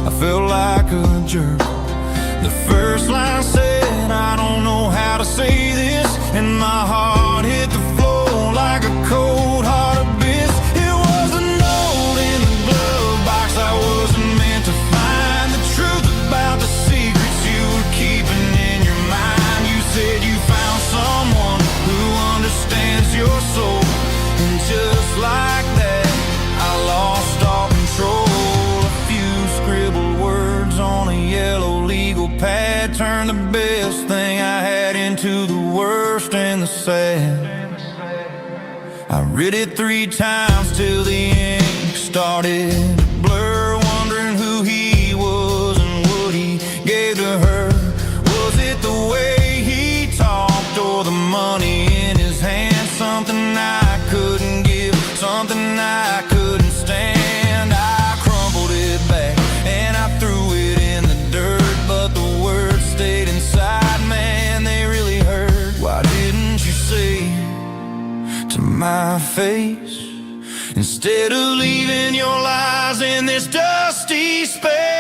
I felt like a jerk. The first line said, I don't know how to say this, and my heart hit the floor like a cold heart abyss. It was a note in the glove box I wasn't meant to find. The truth about the secrets you were keeping in your mind. You said you found someone who understands your soul, and just like that I lost all control. A few scribbled words on a yellow legal pad turned the best thing I had into the worst and the sad. I read it 3 times till the ink started to blur, wondering who he was and what he gave to her. Was it the way he talked or the money in his hand? Something I couldn't give, something I couldn't stand. I crumpled it back and I threw it in the dirt, but the words stayed inside, man, they really hurt. Why didn't you say to my face, instead of leaving your lies in this dusty space?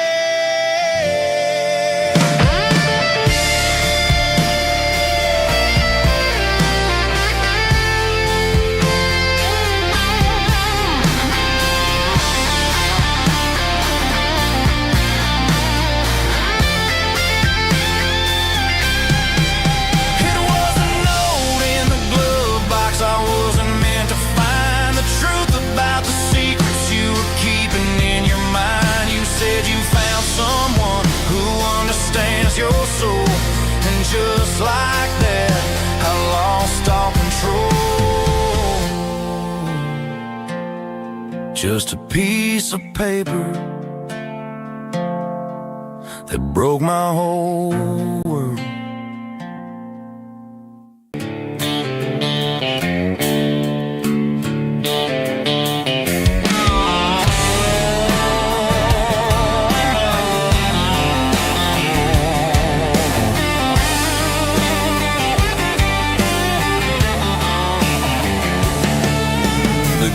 Your soul, and just like that I lost all control. Just a piece of paper that broke my whole world.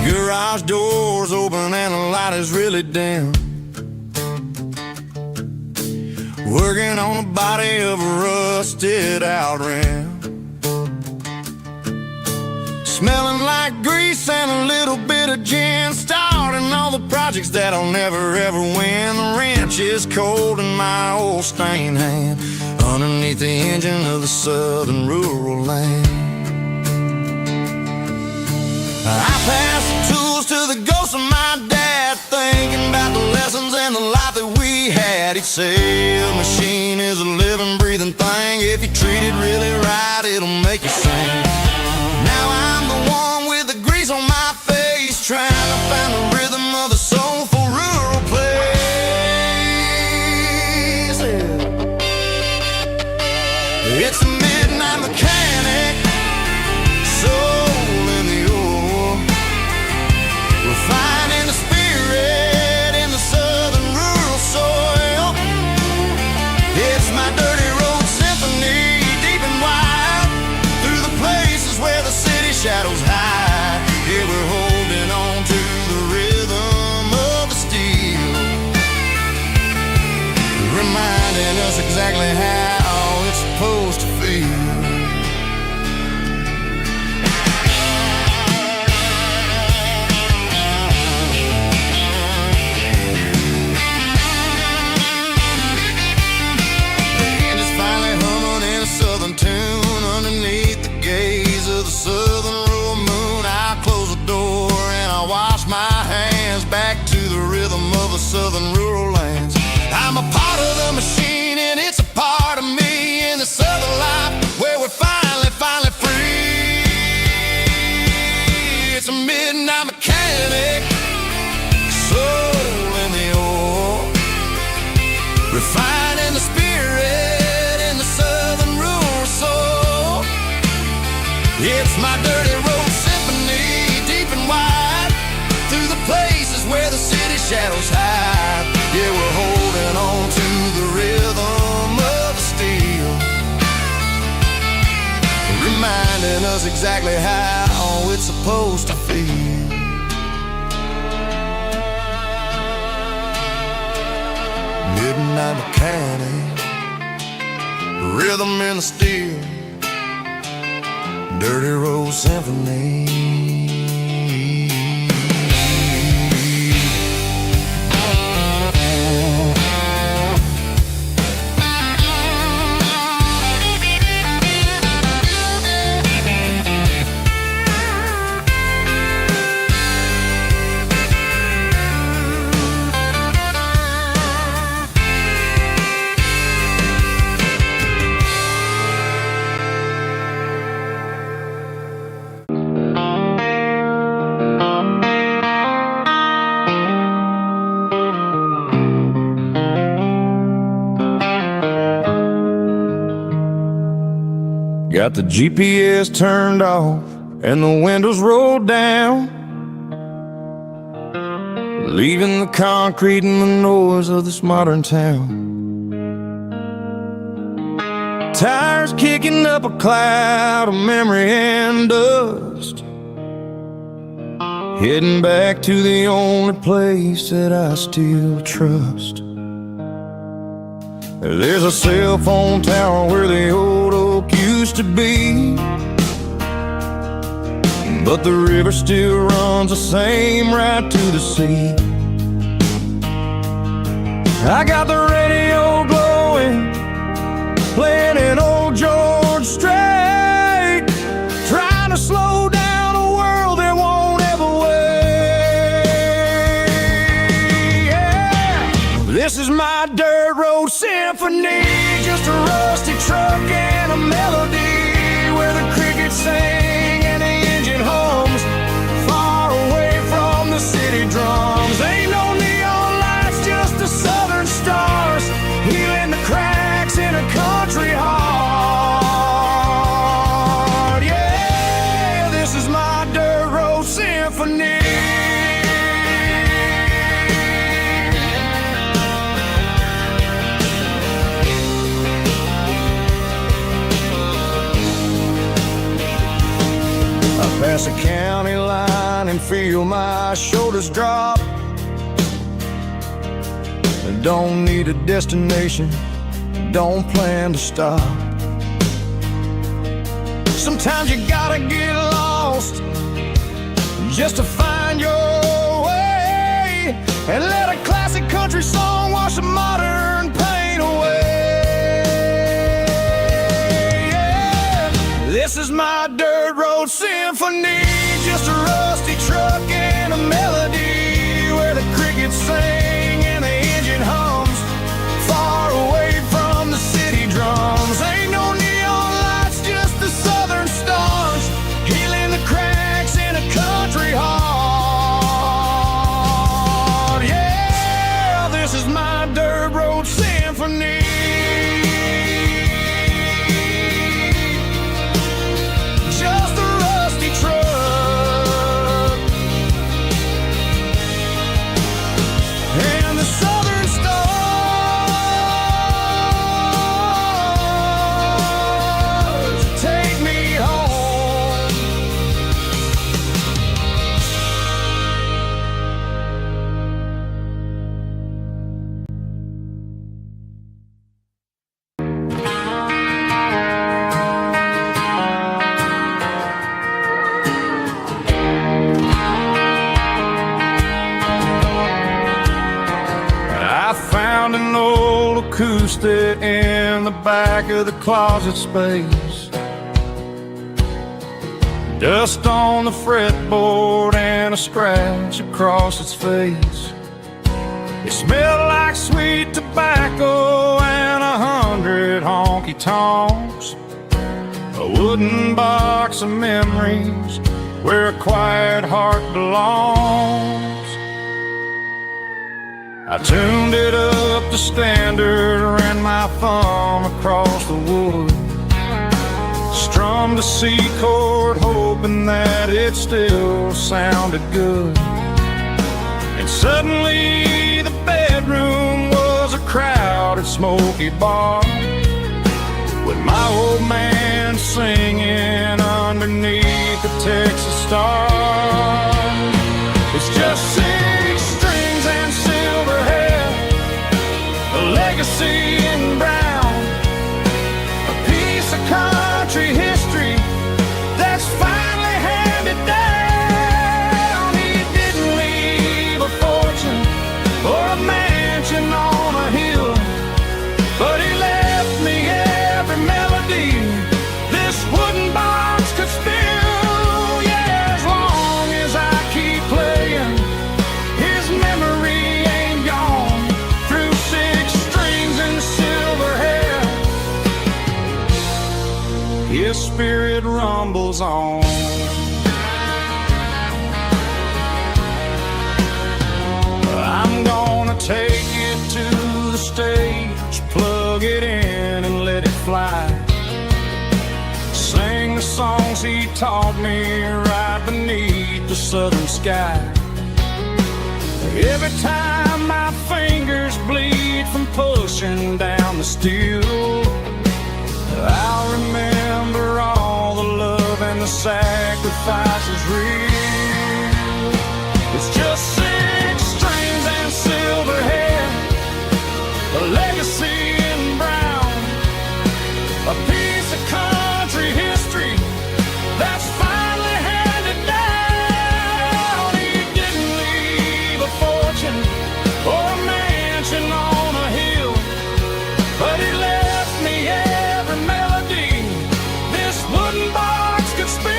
Garage doors open and the light is really dim. Working on the body of a rusted out rim. Smelling like grease and a little bit of gin. Starting all the projects that I'll never ever win. The wrench is cold in my old stained hand, underneath the engine of the southern rural land. I pass the tools to the ghost of my dad, thinking about the lessons and the life that we had. He'd say a machine is a living, breathing thing. If you treat it really right, it'll make you sing. Now I'm the one with the grease on my face, trying to find the rhythm of the soulful rural place. It's a midnight mechanic, soul in the ore, refining the spirit in the southern rural soil. It's my dirty road symphony, deep and wide, through the places where the city shadows hide. Yeah, we're holding on to the rhythm of the steel, reminding us exactly how it's supposed to feel. Tune underneath the gaze of the southern rural moon. I close the door and I wash my hands, back to the rhythm of the southern rural lands. I'm a part of the machine and it's a part of me, in the southern life where we're finally free. It's a midnight mechanic, soul in the ore, refining the spirit in the southern rural soul. It's my dirty road symphony, deep and wide, through the places where the city shadows hide. Yeah, we're holding on to the rhythm of the steel, reminding us exactly how it's supposed to feel. midnight mechanic, rhythm in the steel, dirty road symphony. Got the GPS turned off and the windows rolled down, leaving the concrete and the noise of this modern town. Tires kicking up a cloud of memory and dust, heading back to the only place that I still trust. There's a cell phone tower where the old oak used to be, but the river still runs the same right to the sea. I got the radio glowing, playing an old George Strait, trying to slow down a world that won't ever wait. Yeah. This is my dirt road symphony, just a rusty truck and a melody where the crickets sing and the engine hums, far away from the city drums. Ain't no neon lights, just the southern stars, healing the cracks in a country heart. Yeah, this is my dirt road symphony. Pass a county line and feel my shoulders drop. Don't need a destination, don't plan to stop. Sometimes you gotta get lost just to find your way, and let a classic country song wash a modern pain away. Yeah. This is my dirt road symphony, just a rusty truck and a melody where the crickets sing and the engine hums, far away from the city drums. Ain't no neon lights, just the southern stars, healing the cracks in a country heart. Yeah, this is my dirt road symphony. Acoustic in the back of the closet space, dust on the fretboard and a scratch across its face. It smelled like sweet tobacco and 100 honky-tonks, a wooden box of memories where a quiet heart belongs. I tuned it up to standard, ran my thumb across the wood, strummed a C chord hoping that it still sounded good. And suddenly the bedroom was a crowded smoky bar, with my old man singing underneath the Texas star. It's just 6 strings and silver hair, a spirit rumbles on. I'm gonna take it to the stage, plug it in and let it fly. Sing the songs he taught me right beneath the southern sky. Every time my fingers bleed from pushing down the steel, I'll remember all the love and the sacrifices real. It's just 6 strings and silver hair, a legacy in brown, a piece of country history that's finally handed down. He didn't leave a fortune or a mansion on a hill, but he left me every melody this wooden box could spill.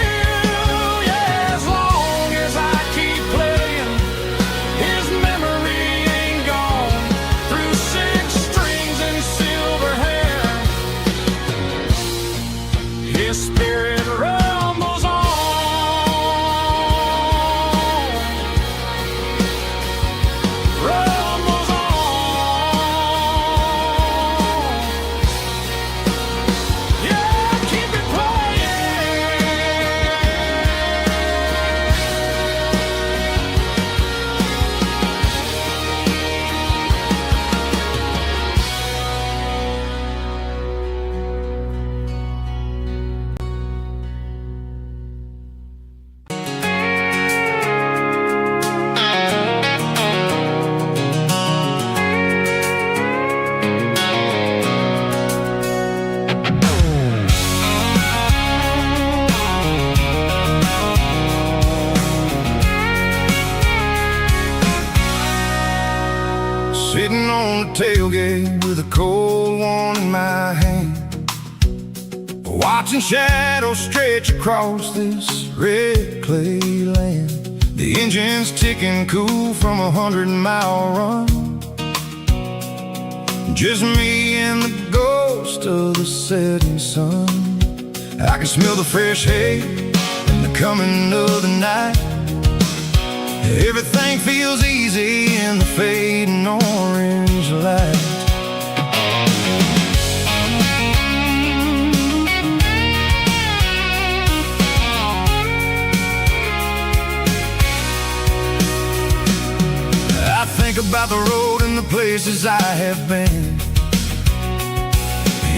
Yeah, as long as I keep playing, his memory ain't gone. Through 6 strings and silver hair, his spirit rumbles on. Rumbles on. Yeah, keep it playing. Sitting on the tailgate with a cold one in my hand, watching shadows stretch across this red clay land. The engine's ticking cool from a 100-mile run. Just me and the ghost of the setting sun. I can smell the fresh hay and the coming of the night. Everything feels easy in the fading orange light. I think about the road and the places I have been,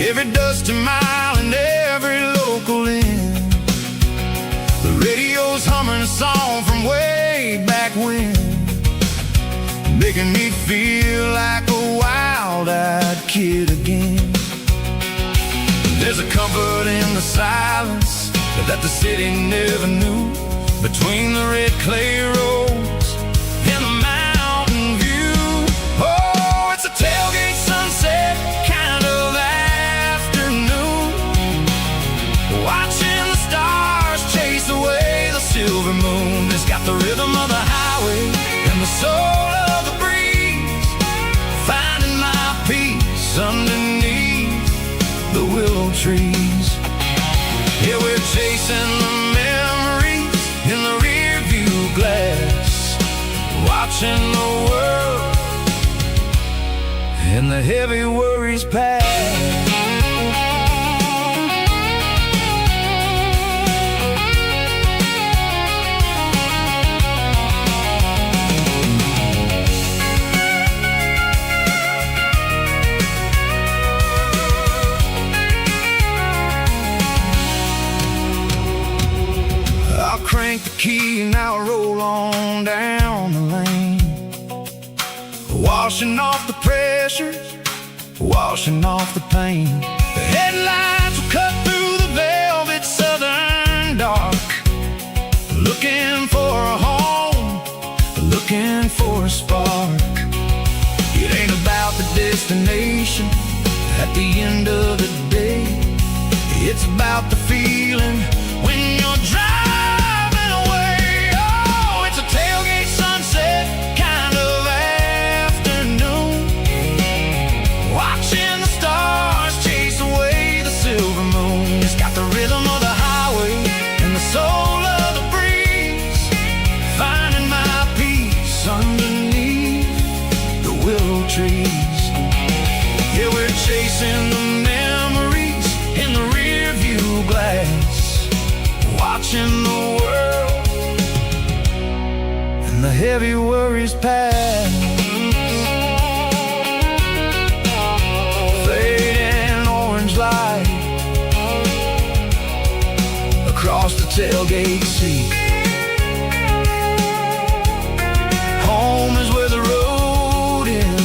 every dusty mile and every local inn. The radio's humming a song from way back when, making me feel like a wild-eyed kid again. There's a comfort in the silence that the city never knew, between the red clay roads and the mountain view. Oh, it's a tailgate sunset kind of afternoon, watching the stars chase away the silver moon. It's got the rhythm of the highway and the soul of the breeze, finding my peace underneath the willow trees. Yeah, we're chasing the memories in the rear view glass, watching the world and the heavy worries pass. Crank the key and I'll roll on down the lane, washing off the pressure, washing off the pain. The headlights will cut through the velvet southern dark, looking for a home, looking for a spark. It ain't about the destination at the end of the day, it's about the feeling when you're driving. Tailgate sunset kind of afternoon, watching the stars chase away the silver moon. It's got the rhythm of the Yeah, we're chasing the memories in the rearview glass, watching the world and the heavy worries pass. Fading orange light across the tailgate seat. Home is where the road ends.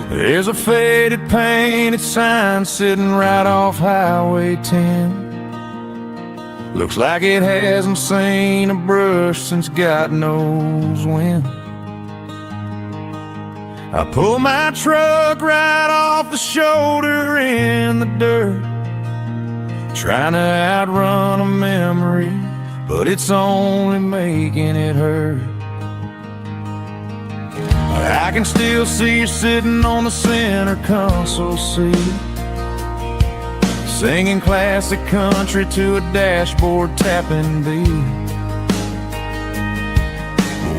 There's a faded painted sign sitting right off Highway 10. Looks like it hasn't seen a brush since God knows when. I pull my truck right off the shoulder in the dirt, trying to outrun a memory, but it's only making it hurt. I can still see you sitting on the center console seat, singing classic country to a dashboard tapping beat.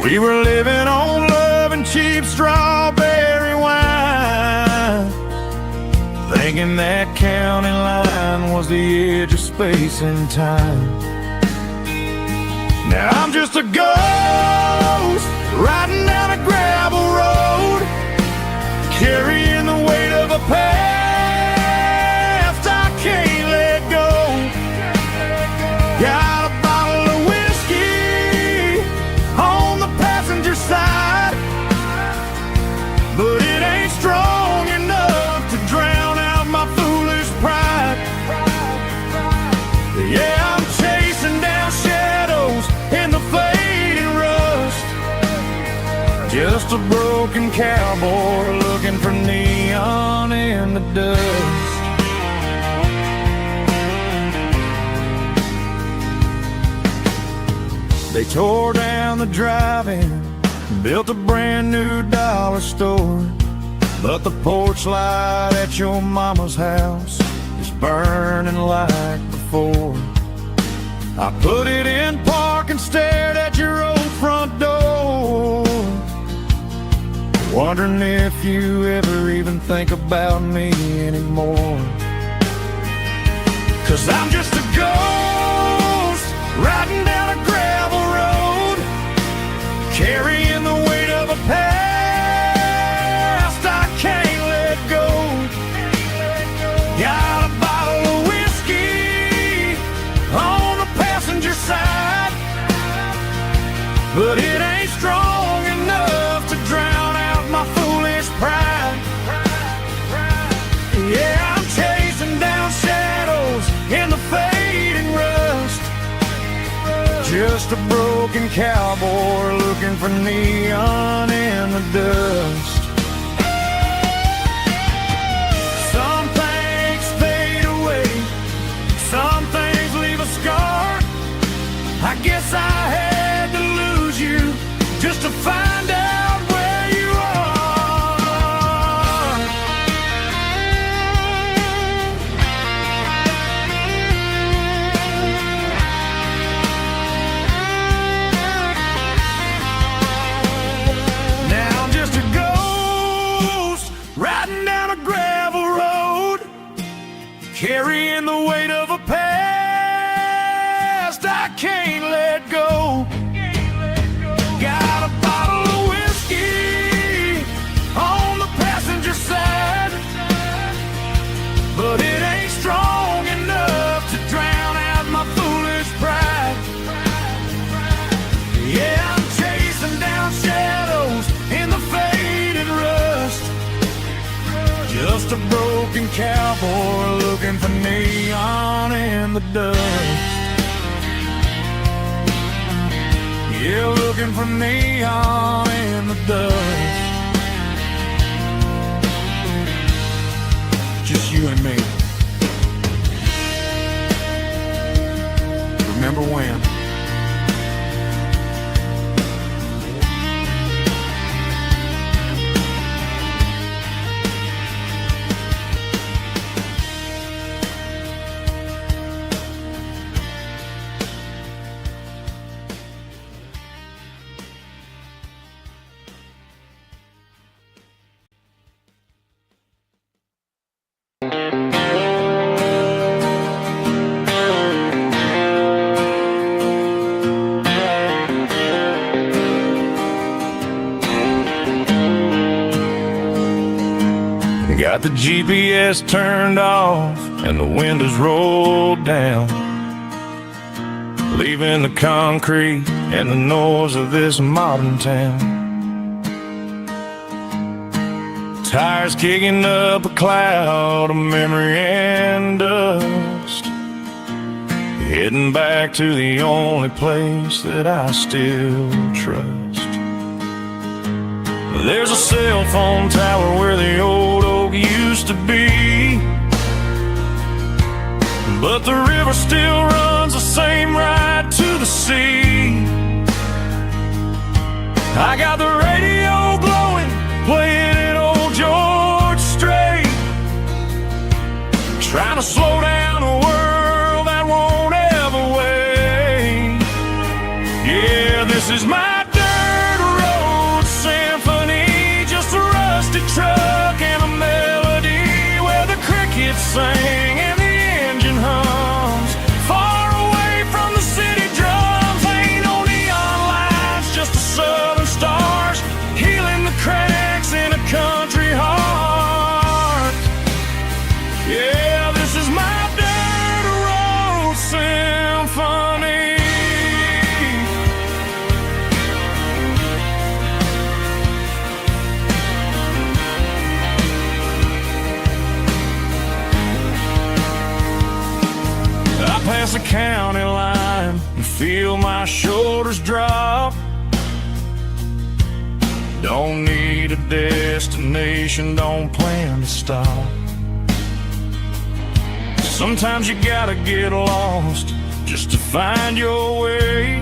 We were living on love and cheap strawberry wine, thinking that county line was the edge of space and time. Now I'm just a ghost riding down a gravel road, carrying the weight of a past I can't let go. Got a bottle of whiskey on the passenger side, but it ain't strong enough to drown out my foolish pride. Yeah, I'm chasing down shadows in the fading rust, just a broken cowboy looking for neon in the dust. They tore down the drive-in, built a brand new dollar store, but the porch light at your mama's house is burning like before. I put it in park and stared at your old front door, wondering if you ever even think about me anymore. 'Cause I'm just a ghost riding down a gravel road, carrying the weight of a past I can't let go. Got a bottle of whiskey on the passenger side, but it ain't strong enough to drown out my foolish pride. Yeah, I'm chasing down shadows in the fading rust, just a broken cowboy looking for neon in the dust. Some things fade away, some things leave a scar. I guess I had to lose you just to find out where you are. Now I'm just a ghost riding down a gravel road, carrying the weight of a past I can't let go. Got a bottle of whiskey on the passenger side, but it ain't strong enough to drown out my foolish pride. Yeah, I'm chasing down shadows in the faded rust, Just a broken cowboy looking for neon in the dust. Yeah, looking for neon in the dust. Just you and me. Remember when? Got the GPS turned off and the windows rolled down, leaving the concrete and the noise of this modern town. Tires kicking up a cloud of memory and dust, heading back to the only place that I still trust. There's a cell phone tower where the old oak used to be, but the river still runs the same right to the sea. I got the radio blowing, playing an old George Strait, trying to slow down a world that won't ever wait. Yeah, this is my truck and a melody where the crickets sing and the engine hums, far away from the city drums. Ain't no neon lights, just the southern stars healing the cracks in a country heart. Yeah, this is my dirt road symphony. Past the county line and feel my shoulders drop. Don't need a destination, don't plan to stop. Sometimes you gotta get lost just to find your way,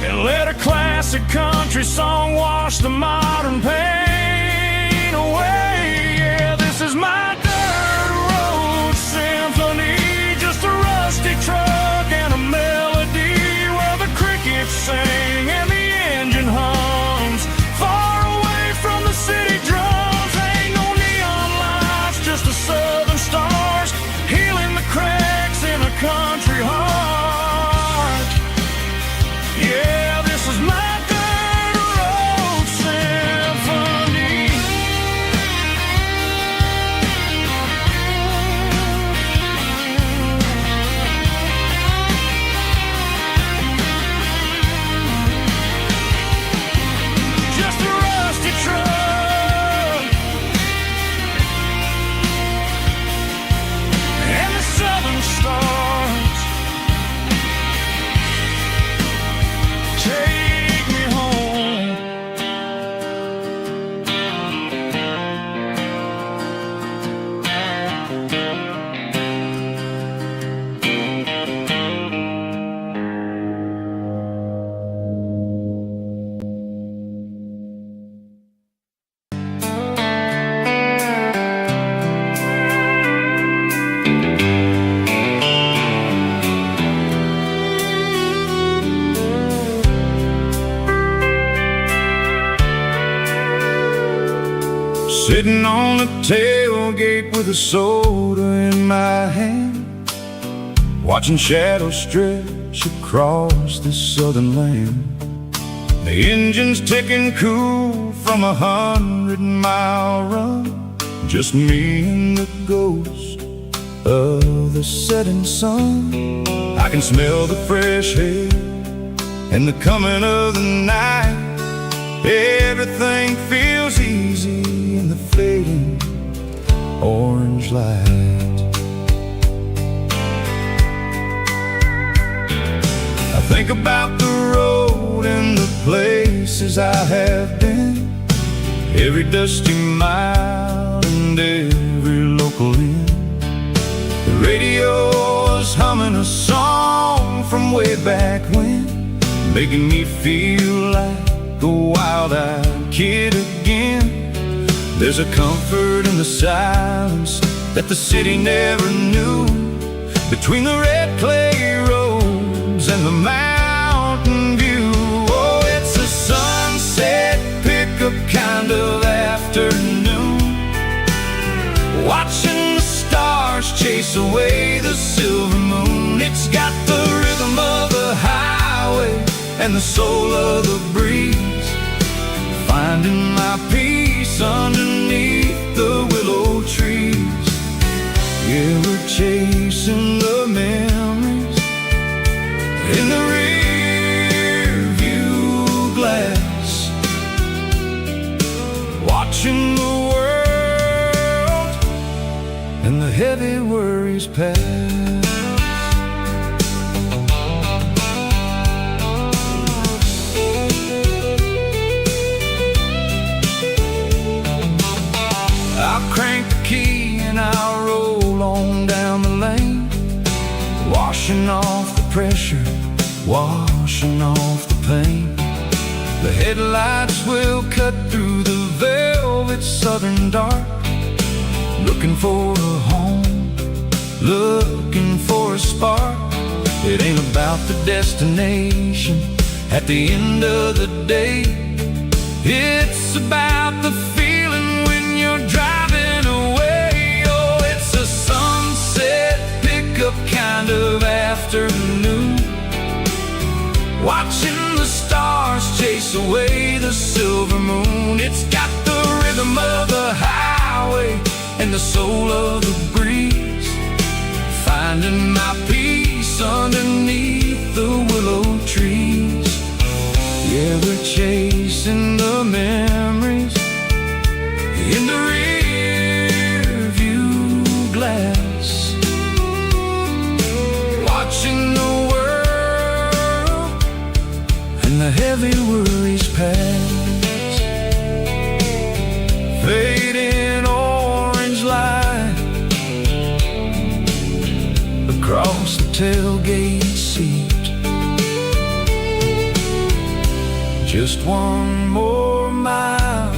and let a classic country song wash the modern pain away. Yeah, this is my truck and a melody where the crickets sing and the engine hums, far away from the city drums. Ain't no neon lights, just the southern stars healing the cracks in a country heart. Yeah, this is my dirt road symphony. Sitting on the tailgate with a soda in my hand, watching shadows stretch across this southern land. The engine's ticking cool from 100-mile run, just me and the ghost of the setting sun. I can smell the fresh air and the coming of the night. Everything feels easy in the flesh. orange light. I think about the road and the places I have been, every dusty mile and every local inn. The radio is humming a song from way back when, making me feel like a wild-eyed kid again. There's a comfort in the silence that the city never knew, between the red clay roads and the mountain view. Oh, it's a sunset pickup kind of afternoon, watching the stars chase away the silver moon. It's got the rhythm of the highway and the soul of the breeze, finding my peace underneath the willow trees. Yeah, we're chasing the memories in the rear view glass, watching the world and the heavy worries pass. I'll crank the key and I'll roll on down the lane, washing off the pressure, washing off the pain. The headlights will cut through the velvet southern dark, looking for a home, looking for a spark. It ain't about the destination at the end of the day, it's about the feeling when you're driving away. Oh, it's a sunset pickup kind of afternoon, watching the stars chase away the silver moon. It's got the rhythm of the highway and the soul of the breeze, finding my peace underneath the willow trees. Yeah, we're chasing the memories in the rear view glass, watching the world and the heavy worries pass. Fading orange light across the tailgate seat, just one more mile.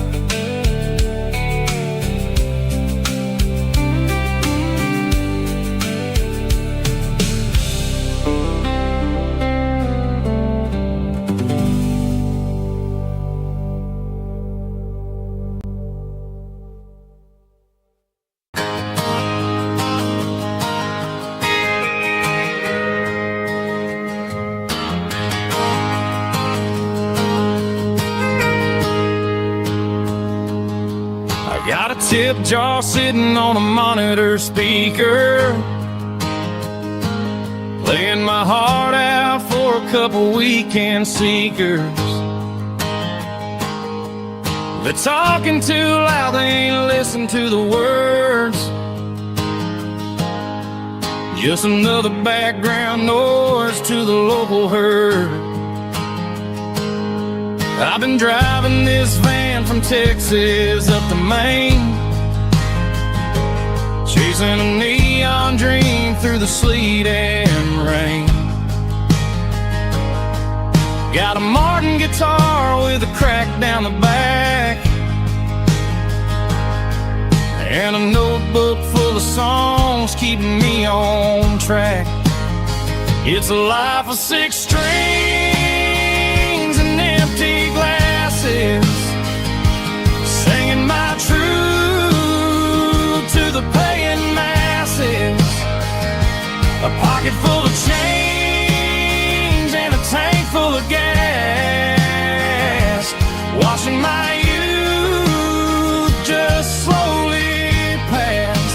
Got a tip jar sitting on a monitor speaker, playing my heart out for a couple weekend seekers. They're talking too loud, they ain't listen to the words, just another background noise to the local herd. I've been driving this van from Texas up to Maine, chasing a neon dream through the sleet and rain. Got a Martin guitar with a crack down the back, and a notebook full of songs keeping me on track. It's a life of 6 strings and empty glasses, singing my truth to the paying masses. A pocket full of change and a tank full of gas, watching my youth just slowly pass.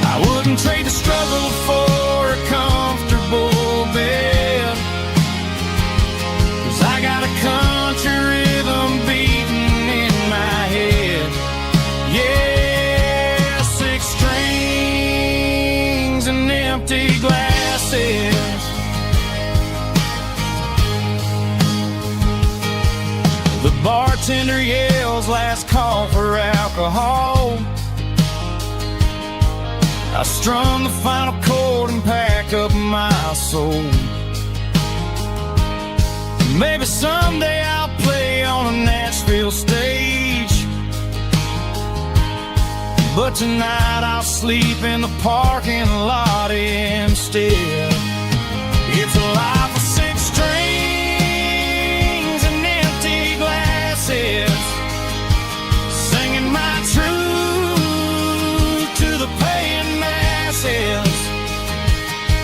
I wouldn't trade the struggle for a comfortable bed, bartender yells last call for alcohol. I strummed the final chord and packed up my soul. Maybe someday I'll play on a Nashville stage, but tonight I'll sleep in the parking lot instead. It's a life of 6 strings and empty glasses, singing my truth to the paying masses.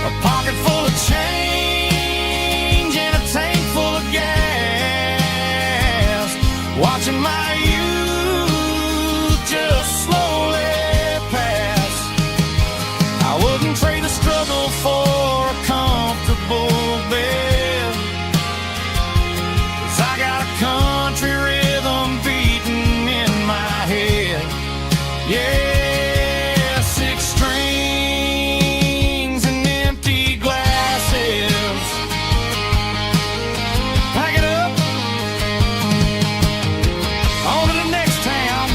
A pocket full of change and a tank full of gas, watching my youth just slowly pass. I wouldn't trade the struggle for a comfortable bed, 'cause I got a country rhythm beating in my head. Yeah, 6 strings and empty glasses. Pack it up, on to the next town.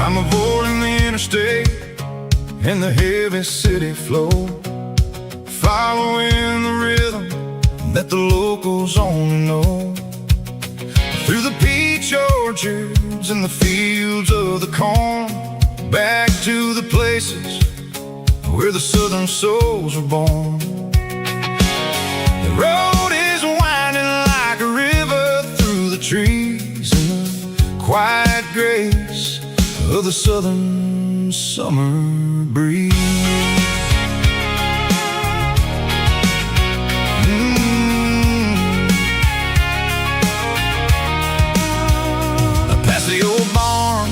I'm avoiding the interstate and the heavy city flow, following the rhythm that the locals only know. Through the peach orchards and the fields of the corn, back to the places where the southern souls were born. The road is winding like a river through the trees in the quiet grace of the southern summer breeze. I pass the old barn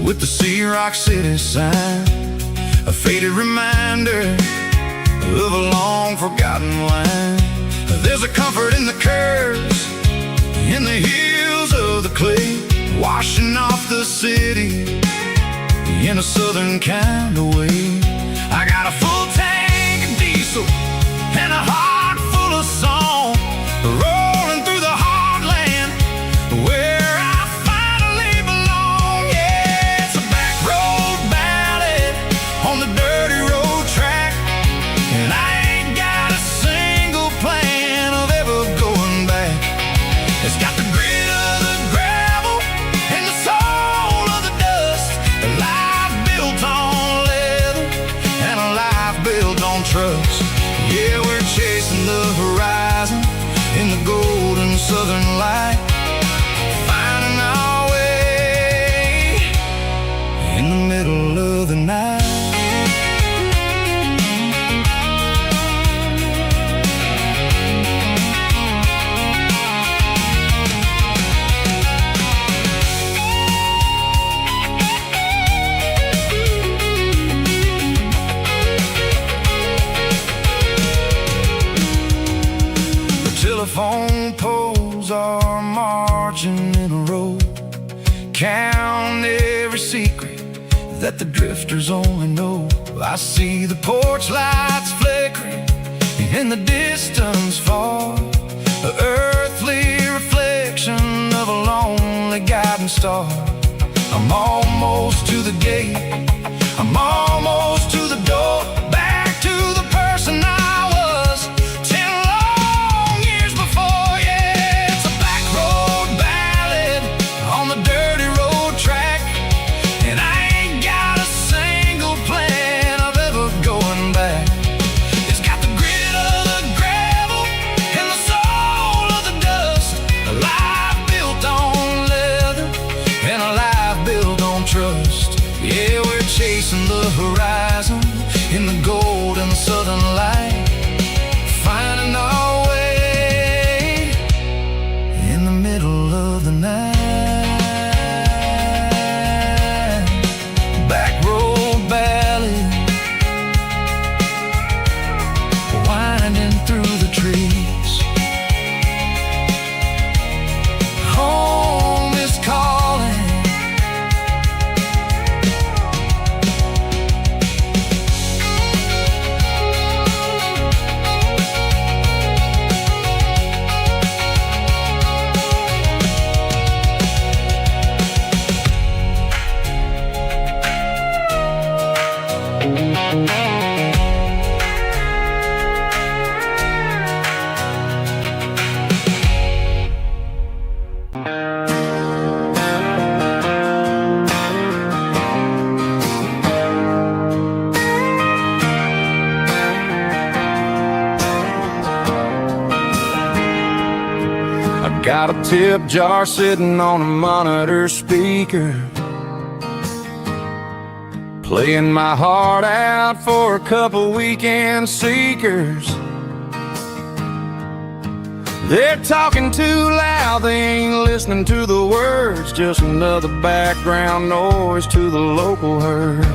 with the Sea Rock City sign, a faded reminder of a long forgotten line. There's a comfort in the curves, in the hills of the clay, washing off the city in a southern kind of way. I got a full tank of diesel and a heart full of song, rolling through the heartland where I finally belong. Yeah, it's a back road ballad on the dirty road track, and I ain't got a single plan of ever going back. It's got the grit of the gravel and the soul of the dust, a life built on leather and a life built on trust. Yeah, we're chasing the horizon in the golden southern light, finding our way in the middle of the night. Telephone poles are marching in a row, count every secret that the drifters only know. I see the porch lights flickering in the distance far, an earthly reflection of a lonely guiding star. I'm almost to the gate, I'm almost to the door, back to the person I was 10 long years before. Yeah, it's a back road ballad on the dirty road track, and I ain't got a single plan of ever going back. Got a tip jar sitting on a monitor speaker, playing my heart out for a couple weekend seekers. They're talking too loud, they ain't listening to the words, just another background noise to the local herd.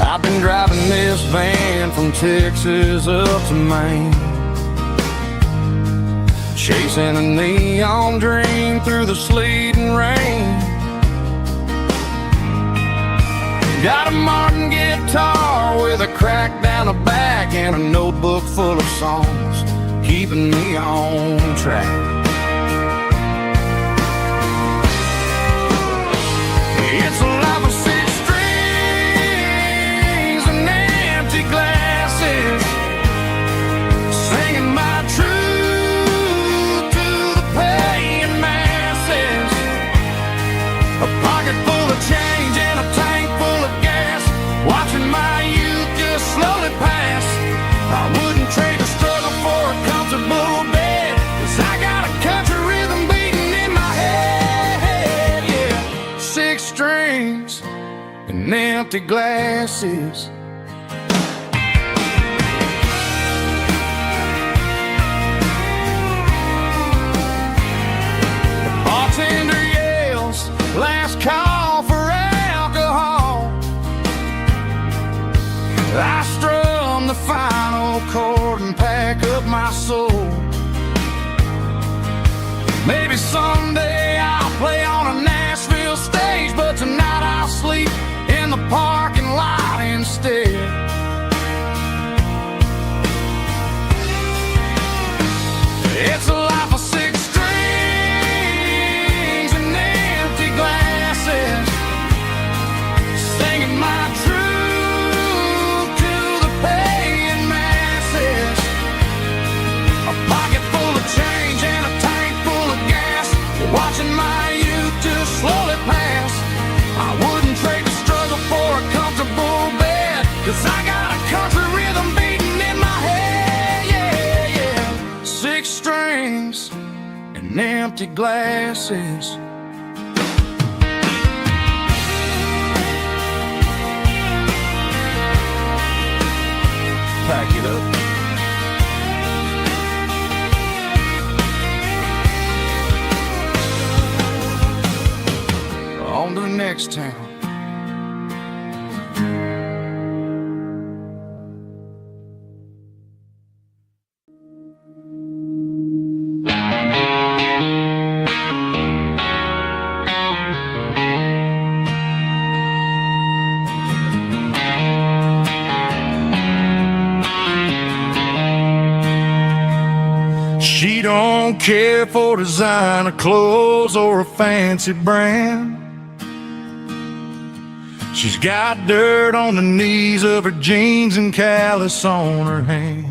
I've been driving this van from Texas up to Maine, chasing a neon dream through the sleet and rain. Got a Martin guitar with a crack down the back and a notebook full of songs, keeping me on track. It's a life of six strings and empty glasses, singing my truth to the paying masses. A pocket full of change and a tank full of gas, watching my youth just slowly pass. I wouldn't trade the struggle for a comfortable bed, 'cause I got a country rhythm beating in my head. Yeah, six strings and empty glasses. The bartender yells, last call for alcohol. I strum the final chord and pack up my soul. Maybe someday I'll play on a Nashville stage, but tonight I'll sleep in the parking lot instead. It's a life of six strings and empty glasses, singing my truth to the paying masses. A pocket full of change and a tank full of gas, watching my youth just slowly pass. I wouldn't trade the struggle for a comfortable bed, 'cause I got a country rhythm beating in my head. Yeah, yeah. Six strings and empty glasses. Pack it up. On to the next town. She don't care for designer clothes or a fancy brand. She's got dirt on the knees of her jeans and callus on her hand.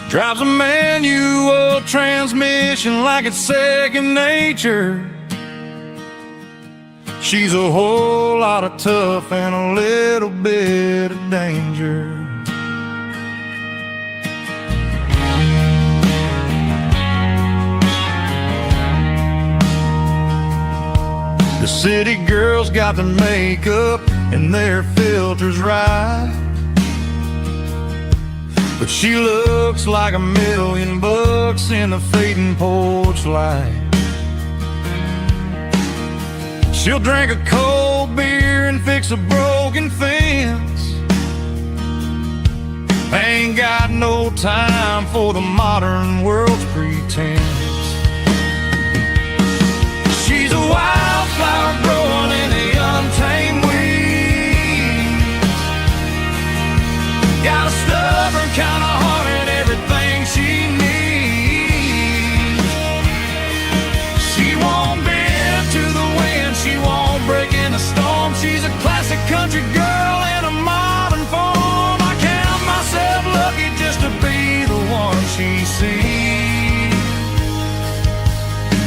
Drives a manual transmission like it's second nature. She's a whole lot of tough and a little bit of danger. The city girls got their makeup and their filters right, but she looks like $1,000,000 in the fading porch light. She'll drink a cold beer and fix a broken fence. Ain't got no time for the modern world's pretense. She's a wildflower growing in the untamed weeds. Got a stubborn kind of heart and everything she needs. She won't bend to the wind, she won't break in the storm. She's a classic country girl in a modern form. I count myself lucky just to be the one she sees.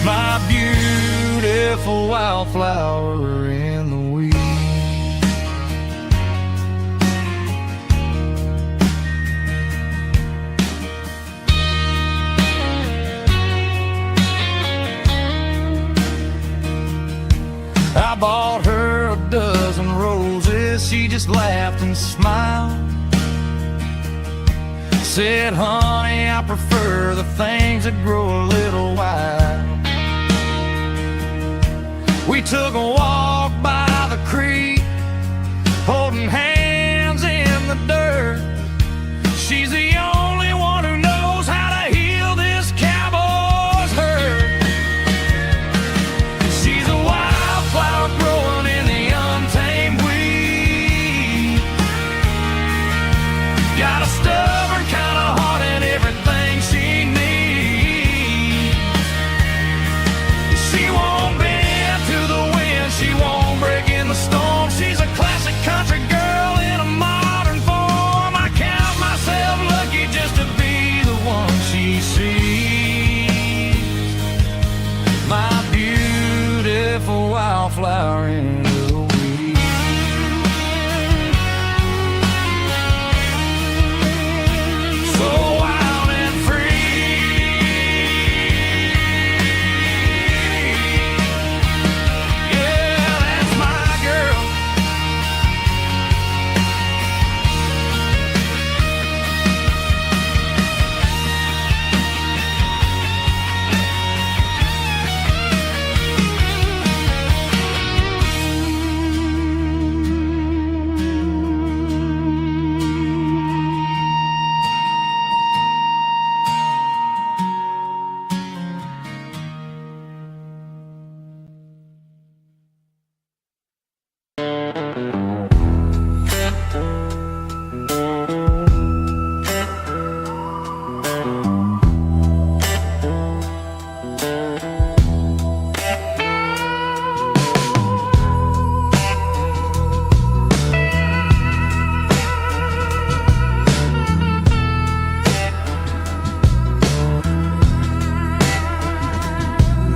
My beautiful wildflower in the weeds. just laughed and smiled. Said, honey, I prefer the things that grow a little wild. We took a walk by the creek, holding hands in the dirt. She's the only one who knows how to heal this cowboy's hurt. She's a wildflower growing in the untamed weed. Got a stubborn kind of heart and everything she needs. She won't bend to the wind, she won't break in the storm. She's a classic country girl in a modern form. I count myself lucky just to be the one she sees. My beautiful wildflower in the weed. So wild and free. Yeah, that's my girl.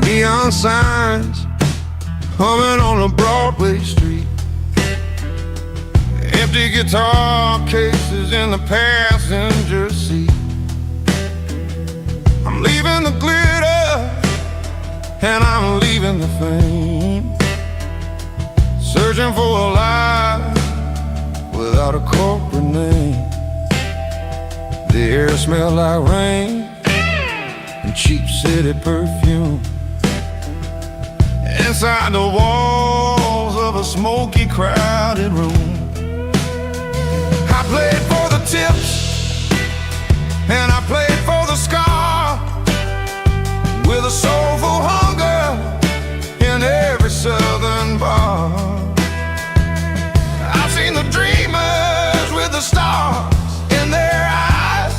Neon signs humming on a Broadway street. Empty guitar cases in the passenger seat. I'm leaving the glitter and I'm leaving the fame. Searching for a life without a corporate name. The air smelled like rain and cheap city perfume. Inside the walls of a smoky, crowded room, I played for the tips and I played for the scar, with a soulful hunger in every southern bar. I've seen the dreamers with the stars in their eyes,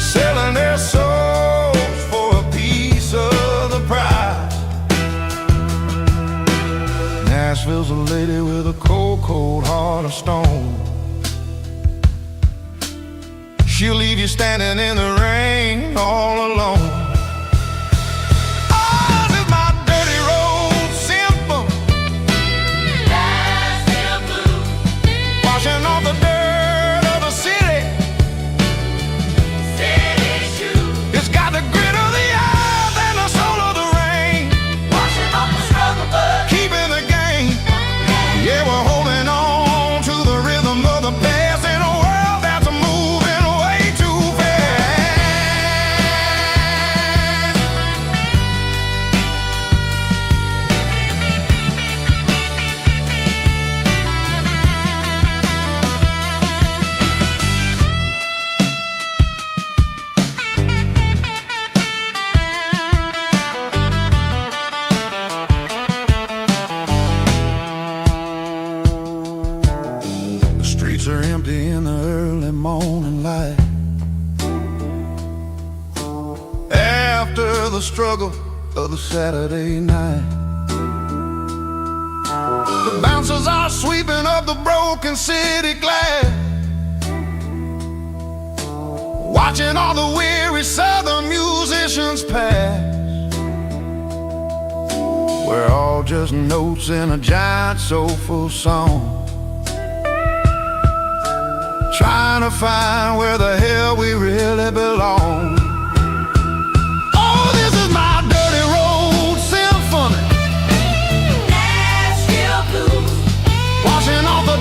selling their souls for a piece of the prize. Nashville's a lady with a cold, cold heart of stone. She'll leave you standing in the rain all alone. Oh, this is my dirty road symphony. Nashville blues. Washing off the dirt of the city. City shoes. It's got the grit of the earth and the soul of the rain. Washing off the struggle, but keeping the game. Yeah, we're holding on to the rhythm of the past in a world that's moving way too fast. The streets are empty in the early morning light. After the struggle of the Saturday night, the bouncers are sweeping up the broken city glass, watching all the weary southern musicians pass. We're all just notes in a giant soulful song, trying to find where the hell we really belong. Oh, this is my dirty road symphony. Nashville blues. Washing off the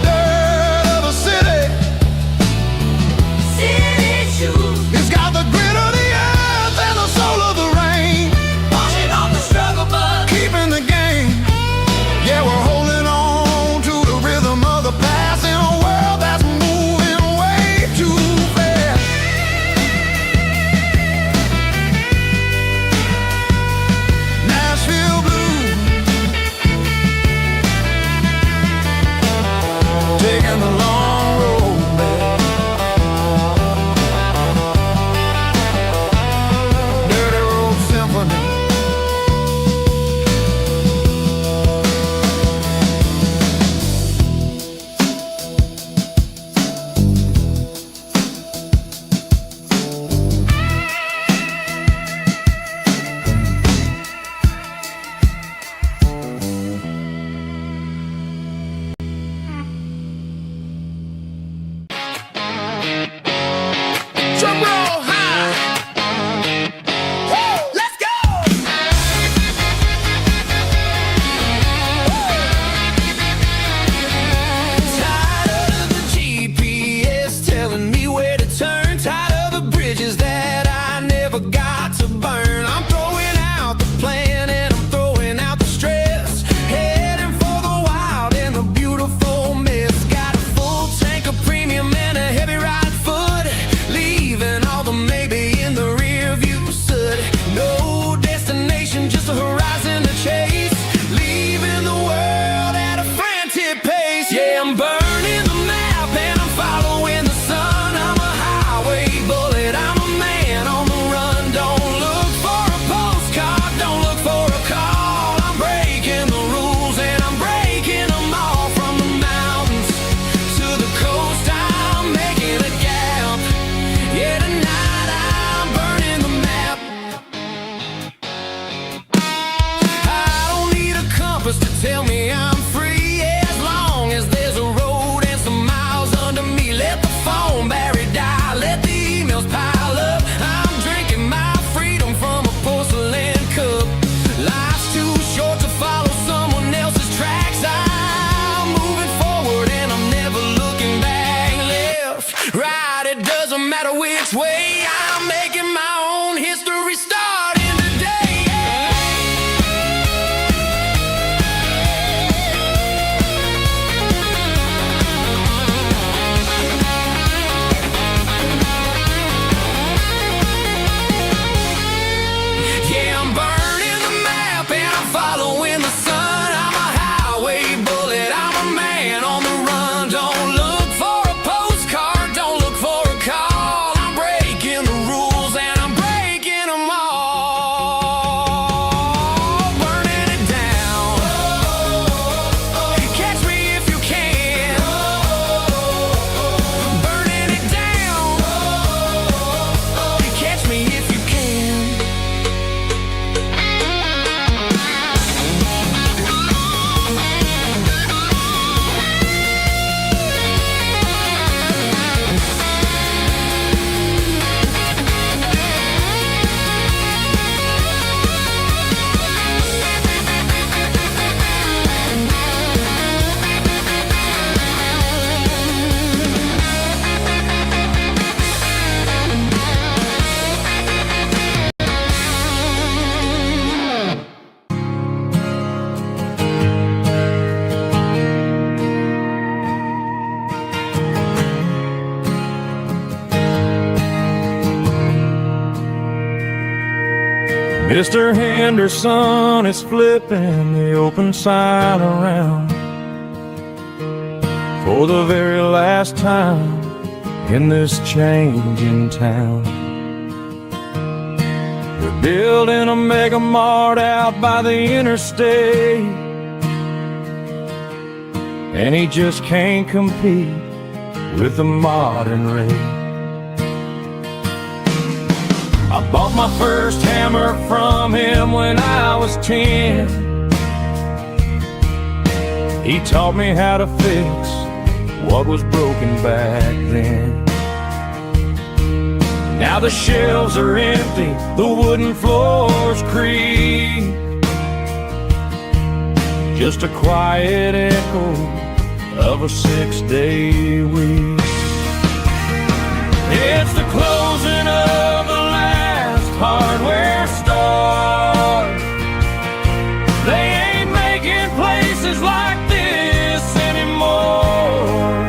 I'm burning the map and I'm following the sun. I'm a highway bullet, I'm a man on the run. Don't look for a postcard, don't look for a call. I'm breaking the rules and I'm breaking them all. From the mountains to the coast, I'm making a gap. Yeah, tonight I'm burning the map. I don't need a compass to tell me I'm free, as long as there's a road and some miles under me. Let the phone battery die, let the emails pile up. I'm drinking my freedom from a porcelain cup. Life's too short to follow someone else's tracks. I'm moving forward and I'm never looking back. Left, right, it doesn't matter which way. I'm making my own history starting today. Yeah, I'm burning the map and I'm following the sun. I'm a highway bullet, I'm a man on the run. Don't look for a postcard, don't look for a call. I'm breaking the rules and I'm breaking them all. Burning it down. Catch me if you can. Burning it down. Catch me if you can. Mr. Henderson is flipping the open sign around for the very last time in this changing town. They're building a mega mart out by the interstate, and he just can't compete with the modern rate. I bought my first hammer from him when I was 10. He taught me how to fix what was broken back then. Now the shelves are empty, the wooden floors creak, just a quiet echo of a 6-day week. It's the closing of the hardware store. They ain't making places like this anymore,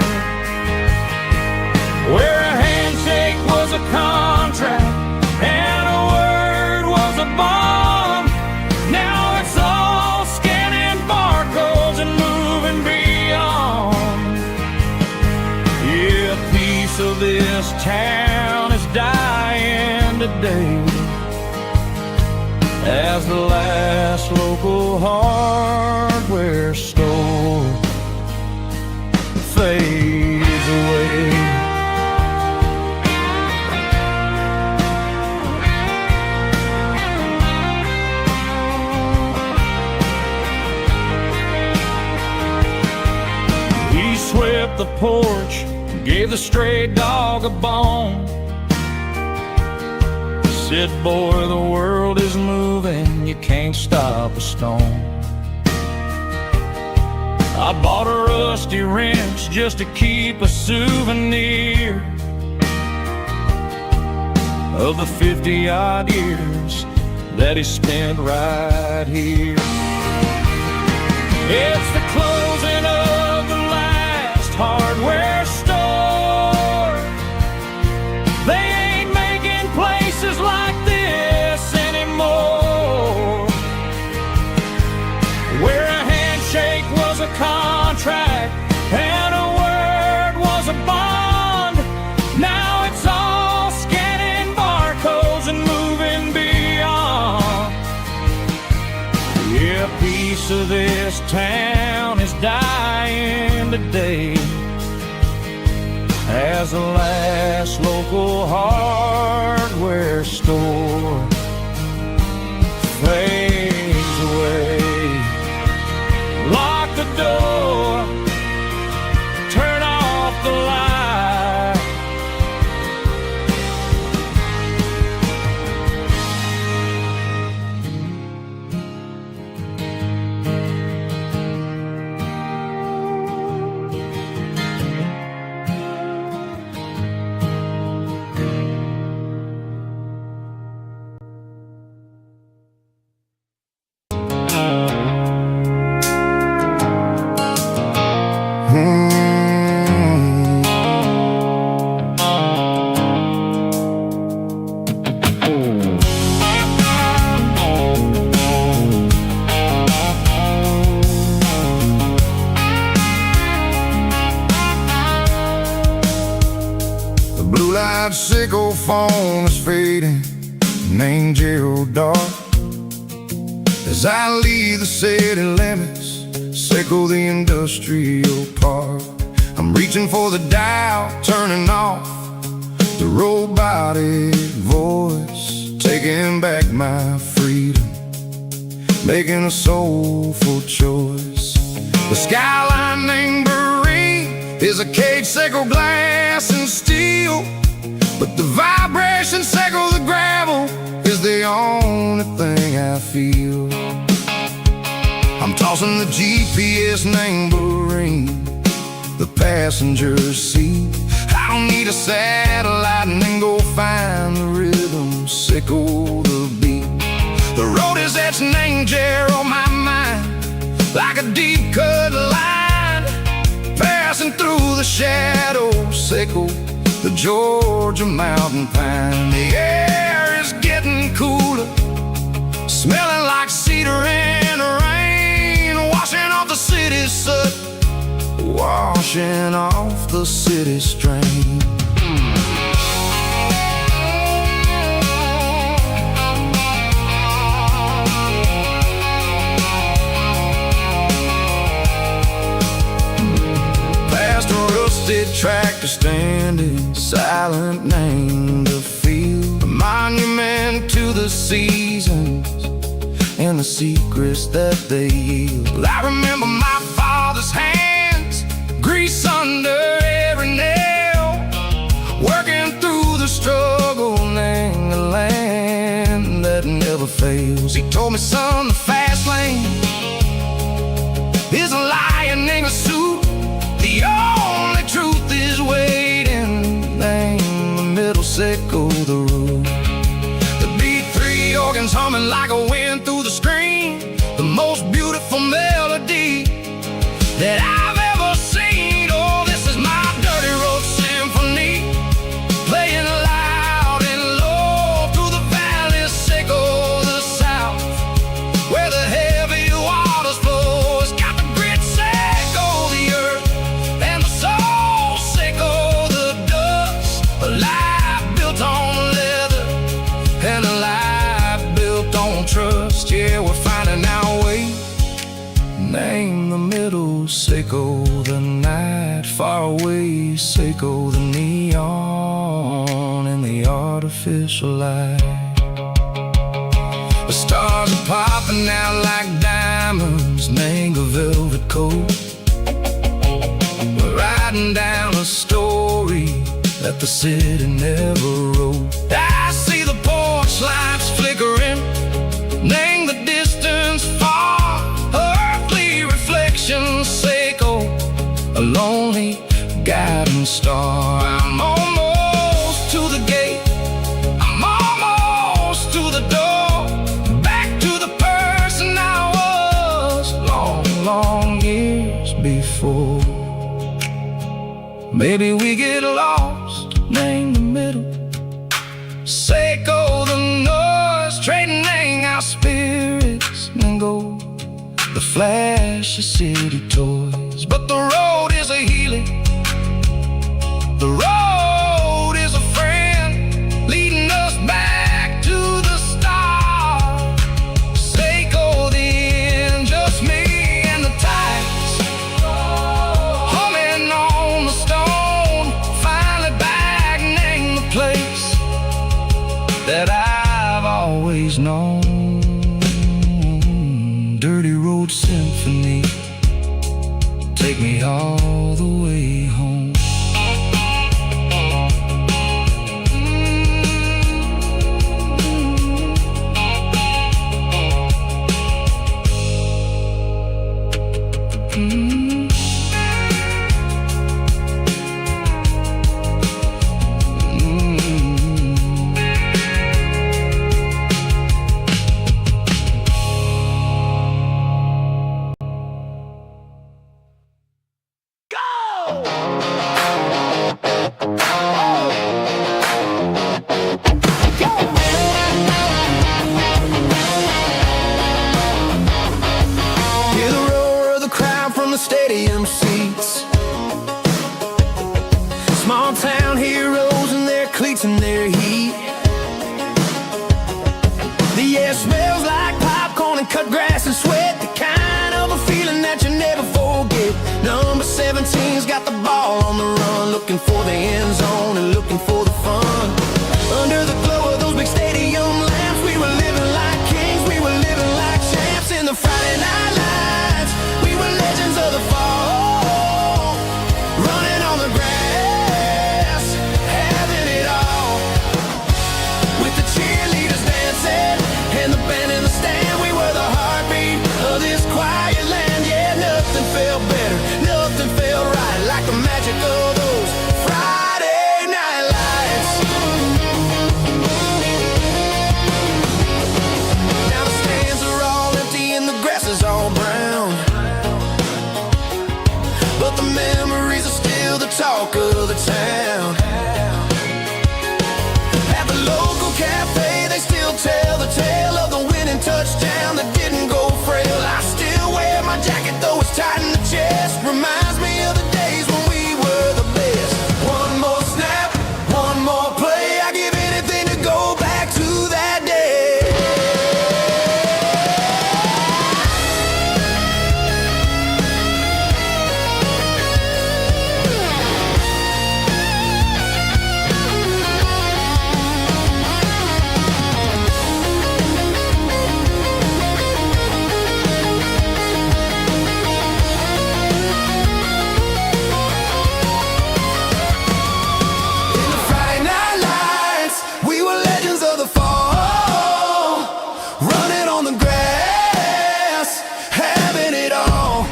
where a handshake was a contract and a word was a bond. Now it's all scanning barcodes and moving beyond. Yeah, a piece of this town is dying today as the last local hardware store fades away. He swept the porch, gave the stray dog a bone, said, boy, the world is moving, you can't stop a stone. I bought a rusty wrench just to keep a souvenir of the 50-odd years that he spent right here. It's the closing of the last hardware store. They ain't making places like this anymore, where a handshake was a contract and a voice of this town is dying today as the last local hardware store fades away. Lock the door, turn off the light. Sickle phone is fading, name Gerald dark. As I leave the city limits, sickle the industrial park. I'm reaching for the dial, turning off the robotic voice, taking back my freedom, making a soulful choice. The skyline named Marine is a cage, sickle glass and steel, but the vibration sickle the gravel is the only thing I feel. I'm tossing the GPS named Marine, the passenger seat. I don't need a satellite and then go find the rhythm, sickle the beat. The road is etched named Jer on my mind, like a deep cut line, passing through the shadows, sickle the Georgia mountain pine. The air is getting cooler, smelling like cedar in the rain, washing off the city's soot, washing off the city's strain. Past a rusted tractor standing silent, named the field, a monument to the seasons and the secrets that they yield. I remember my father's hands, grease under every nail, working through the struggle, named the land that never fails. He told me, son, the fast lane is a lion in a suit, the only truth is waiting, name the middle, sickle the root. The B3 organs humming like a wind through the screen, the most beautiful melody that I've ever seen. Oh, this is my dirty road symphony, playing loud and low through the valleys, sickle the south, where the heavy waters flow. It's got the grit, sickle the earth, and the soul, sickle the dust. A life built on leather and a life built on trust. Yeah, we're finding our way, name the middle, sickle the night, far away, sickle the neon and the artificial light. The stars are popping out like diamonds, name a velvet coat. We're riding down a story that the city never wrote. I see the porch lights flickering, name the distance far, earthly reflections, sickle a lonely guiding star. I'm almost to the gate, I'm almost to the door, back to the person I was long, long years before. Maybe we get lost, name the middle, sickle the noise, trading our spirits and go the flash of city toys. But the road is a healing, the road is a friend, leading us back to the start. Sickle the end, just me all the way home. Stadium seats, small town heroes in their cleats and their heat. The air smells like popcorn and cut grass and sweat, the kind of a feeling that you never forget. Number 17's got the ball on the run, looking for the end zone and looking for the fun. Under the glow of those big stadium lamps, we were living like kings, we were living like champs. In the Friday night lights, we were legends of the fall, running on the grass, having it all. With the cheerleaders dancing and the band in the stand, we were the heartbeat of this quiet land. Yeah, nothing felt better, nothing felt right like the magic of those Friday night lights. Now the stands are all empty and the grass is all brown, but the memories are still the talk of the town. At the local cafe, they still tell the tale of the winning touchdown that didn't go frail. I still wear my jacket though it's tight in the chest, reminds me of the days when we were the best. One more snap, one more play, I give anything to go back to that day. In the Friday night lights, we were legends of the fall, running on the grass, having it all.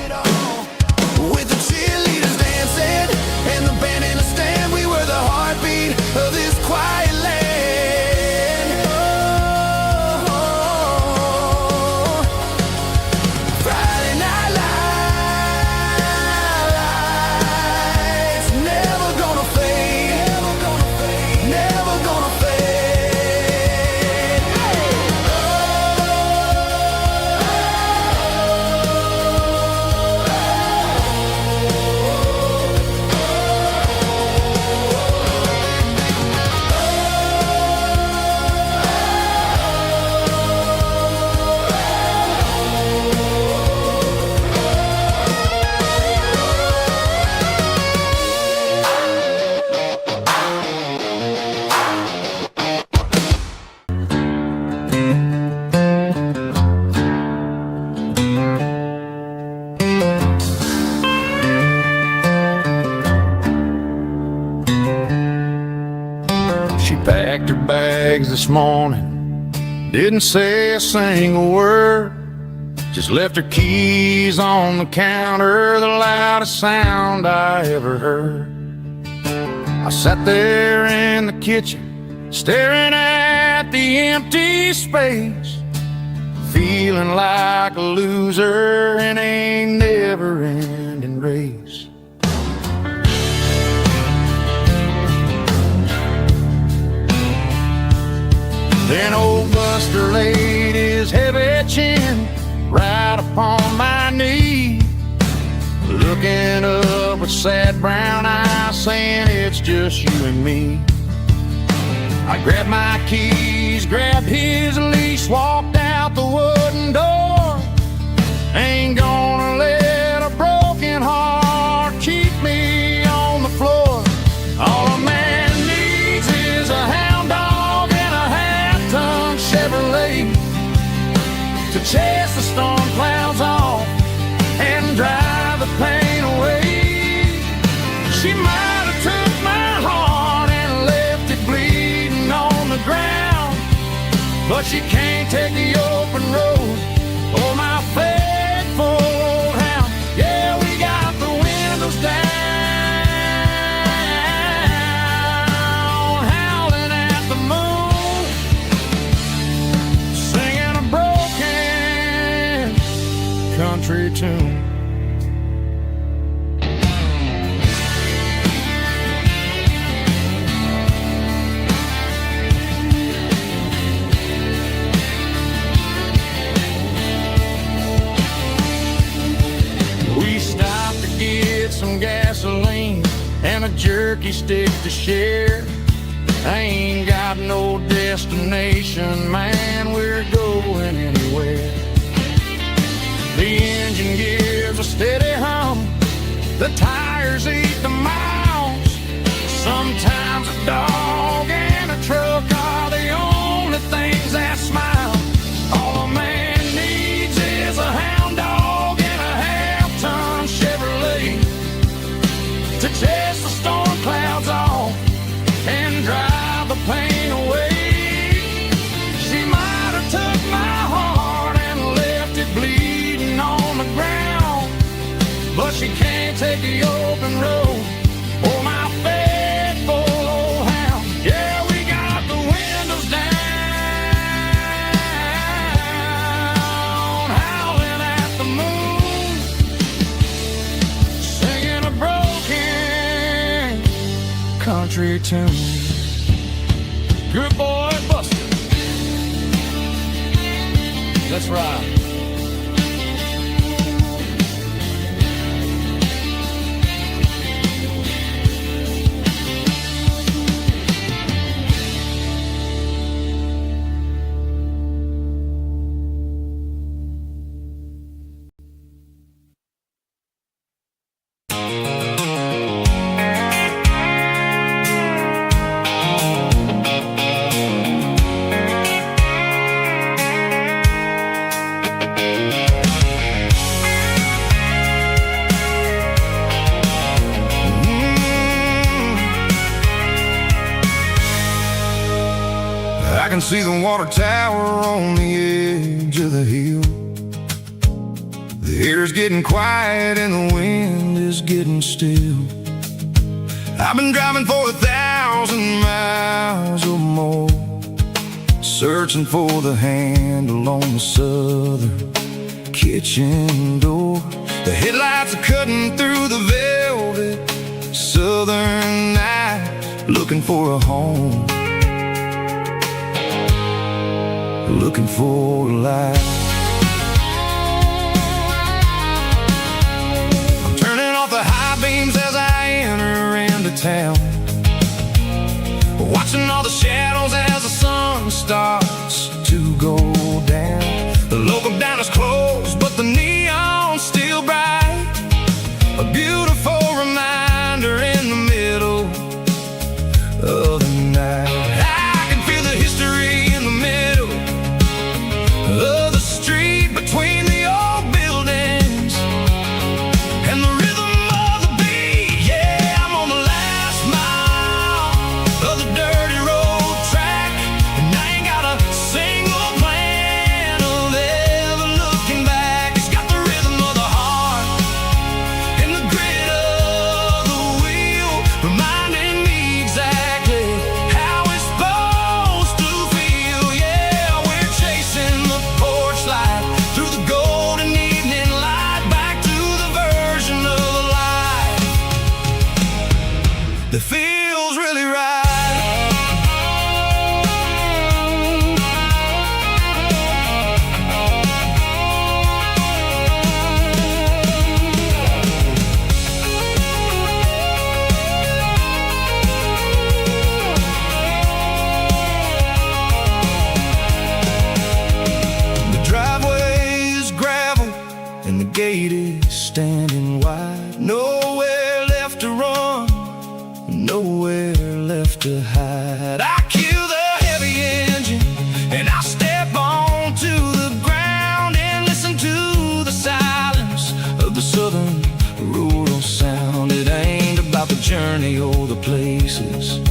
With the cheerleaders dancing and the band in the stand, we were the heartbeat of this quiet land. Oh, Friday night lights, never gonna fade, never gonna fade. She packed her bags this morning, didn't say a single word, just left her keys on the counter, the loudest sound I ever heard. I sat there in the kitchen, staring at the empty space, feeling like a loser in a never-ending race. Then old Buster laid his heavy chin right upon my knee, looking up with sad brown eyes, saying it's just you and me. I grabbed my keys, grabbed his leash, walked out the wooden door. Ain't gonna let a broken heart keep me on the floor. All a man needs is a hound dog and a half-ton Chevrolet to chase the storm clouds off and drive the pain away. She might have took my heart and left it bleeding on the ground, but she can't take the open road or my faithful old hound. Yeah, we got the windows down, howling at the moon, singing a broken country tune. Some gasoline and a jerky stick to share. I ain't got no destination, man, we're going anywhere. The engine gives a steady hum, the tires eat the miles. Sometimes a dog and a truck are the only things that smile. All a man needs is a hound dog and a half-ton Chevrolet to chase the storm clouds off and drive the pain away. She might have took my heart and left it bleeding on the ground, but she can't take the open road or my faithful old hound. Yeah, we got the windows down, howling at the moon, singing a broken country tune. Good boy, Buster. Let's ride. I can see the water tower on the edge of the hill. The air's getting quiet and the wind is getting still. I've been driving for 1,000 miles or more, searching for the handle on the southern kitchen door. The headlights are cutting through the velvet southern night, looking for a home, looking for a light. I'm turning off the high beams as I enter into town, watching all the shadows as the sun starts to go down. The local diner's closed, but the neon's still bright, a beautiful reminder in the middle of the night. I can feel the history in the middle of the street between the old buildings and the rhythm of the beat. Yeah, I'm on the last mile of the dirty road track, and I ain't got a single plan of ever looking back. It's got the rhythm of the heart and the grit of the wheel, reminding me exactly how it's supposed to feel. Yeah, we're chasing the porch light through the golden evening light, back to the version of life that feels really right. The driveway is gravel and the gate is standing wide. Nowhere left to run, nowhere left to hide. I kill the heavy engine and I step onto the ground and listen to the silence of the southern rural sound. It ain't about the journey or the places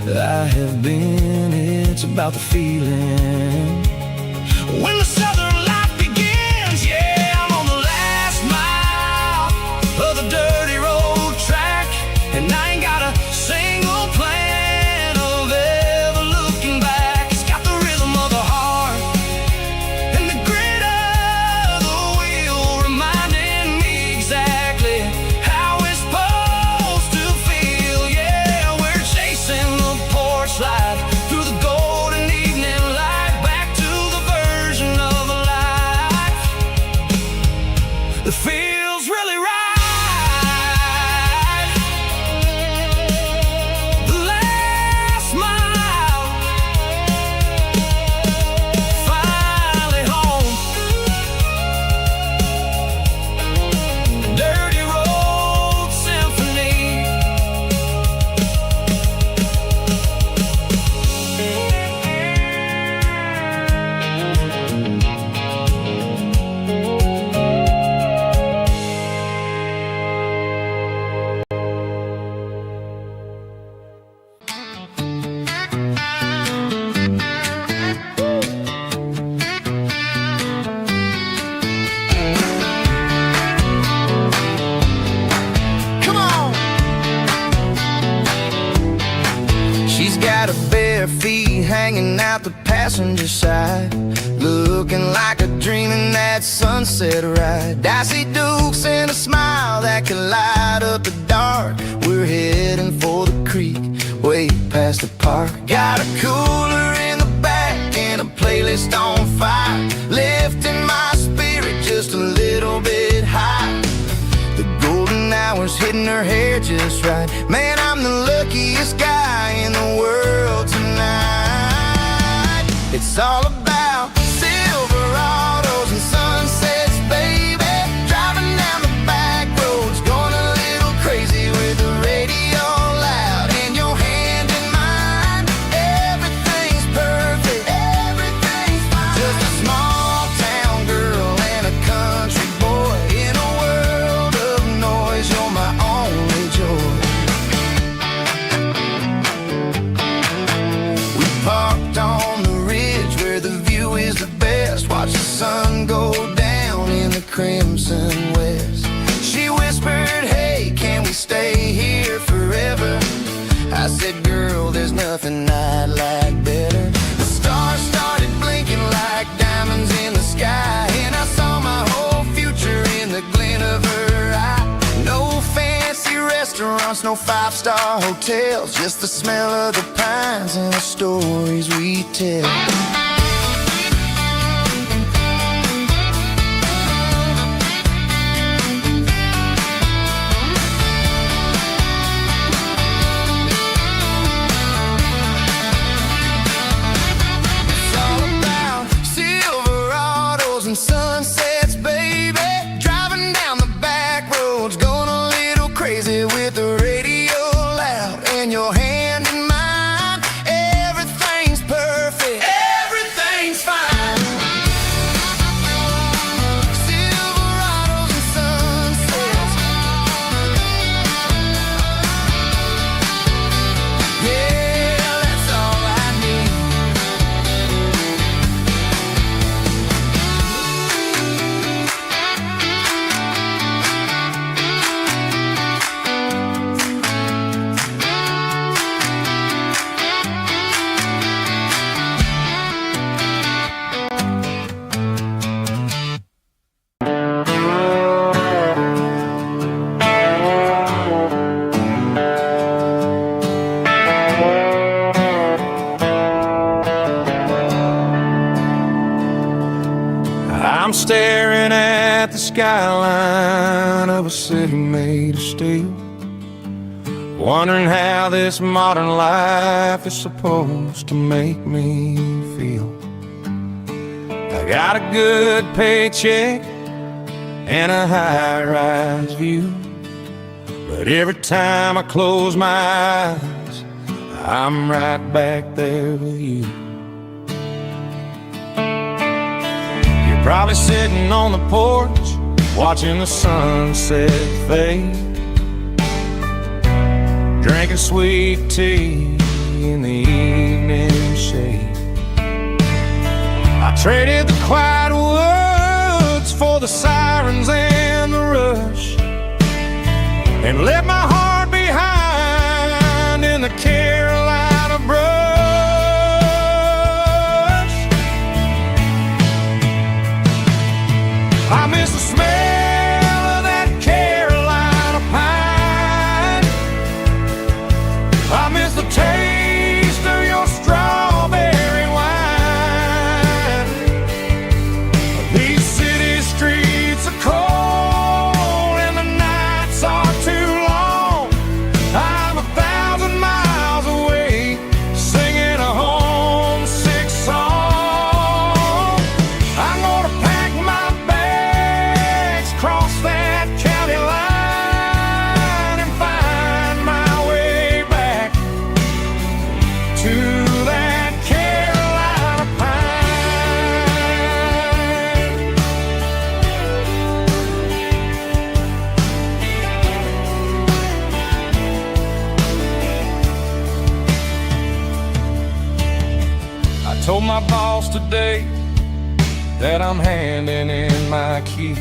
I have been. It's about the feeling when the southern life begins. Yeah, I'm on the last mile of the dirty road track, and I ain't got a single plan of ever looking back. It's got the rhythm of the heart and the grit of the wheel, reminding me exactly how it's supposed to feel. Yeah, we're chasing the porch light through the golden evening light, back to the version of a life that feels really right. The last mile, finally home. Dirty road symphony. Come on. She's got her bare feet hanging out the passenger side, looking like a dream in that sunset ride. I see Dukes and a smile that can light up the dark. We're heading for the creek, way past the park. Got a cooler in the back and a playlist on fire, lifting my spirit just a little bit high. The golden hours hitting her hair just right. Man, I'm the luckiest guy in the world tonight. It's all about Silverados and sunsets, baby. Driving down the back roads, going a little crazy with the radio loud and your hand in mine. Everything's perfect, everything's fine. Just a small town girl and a country boy in a world of noise. You're my only joy. We parked on the ridge where the view is the best. Watch the sun go down in the crimson west. She whispered, hey, can we stay here forever? I said, girl, there's nothing I'd like better. The stars started blinking like diamonds in the sky, and I saw my whole future in the glint of her eye. No fancy restaurants, no five-star hotels, just the smell of the pines and the stories we tell. It's all about Silverados and sunsets, baby. Driving down the back roads, going a little crazy with the radio loud and your hand in mine. Everything's perfect, everything's fine. Silverados and sunsets. Yeah, that's all I need. I'm staring at the skyline of a city made of steel, wondering how this modern life is supposed to make me feel. I got a good paycheck and a high-rise view, but every time I close my eyes, I'm right back there with you. You're probably sitting on the porch, watching the sunset fade. drinking sweet tea in the evening shade. I traded the quiet woods for the sirens and the rush, and left my heart behind in the Carolina brush. I miss the smell of that Carolina pine. I miss the taste of your strawberry wine. These city streets are cold and the nights are too long. I'm 1,000 miles away singing a homesick song. I'm gonna pack my bags, cross that county line, and find my way back to that Carolina pine. I told my boss today that I'm handing in my keys.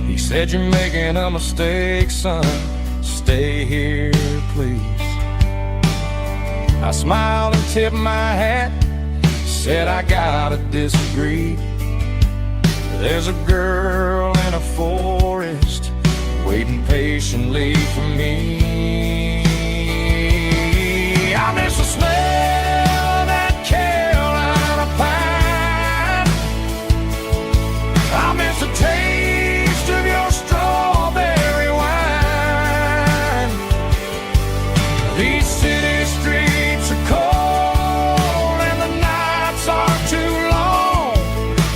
He said, "You're making a mistake, son. Stay here, please." I smiled and tipped my hat, said, "I gotta disagree. There's a girl in a forest waiting patiently for me." I miss the smell of that Carolina pine. I miss the taste of your strawberry wine. These city streets are cold and the nights are too long.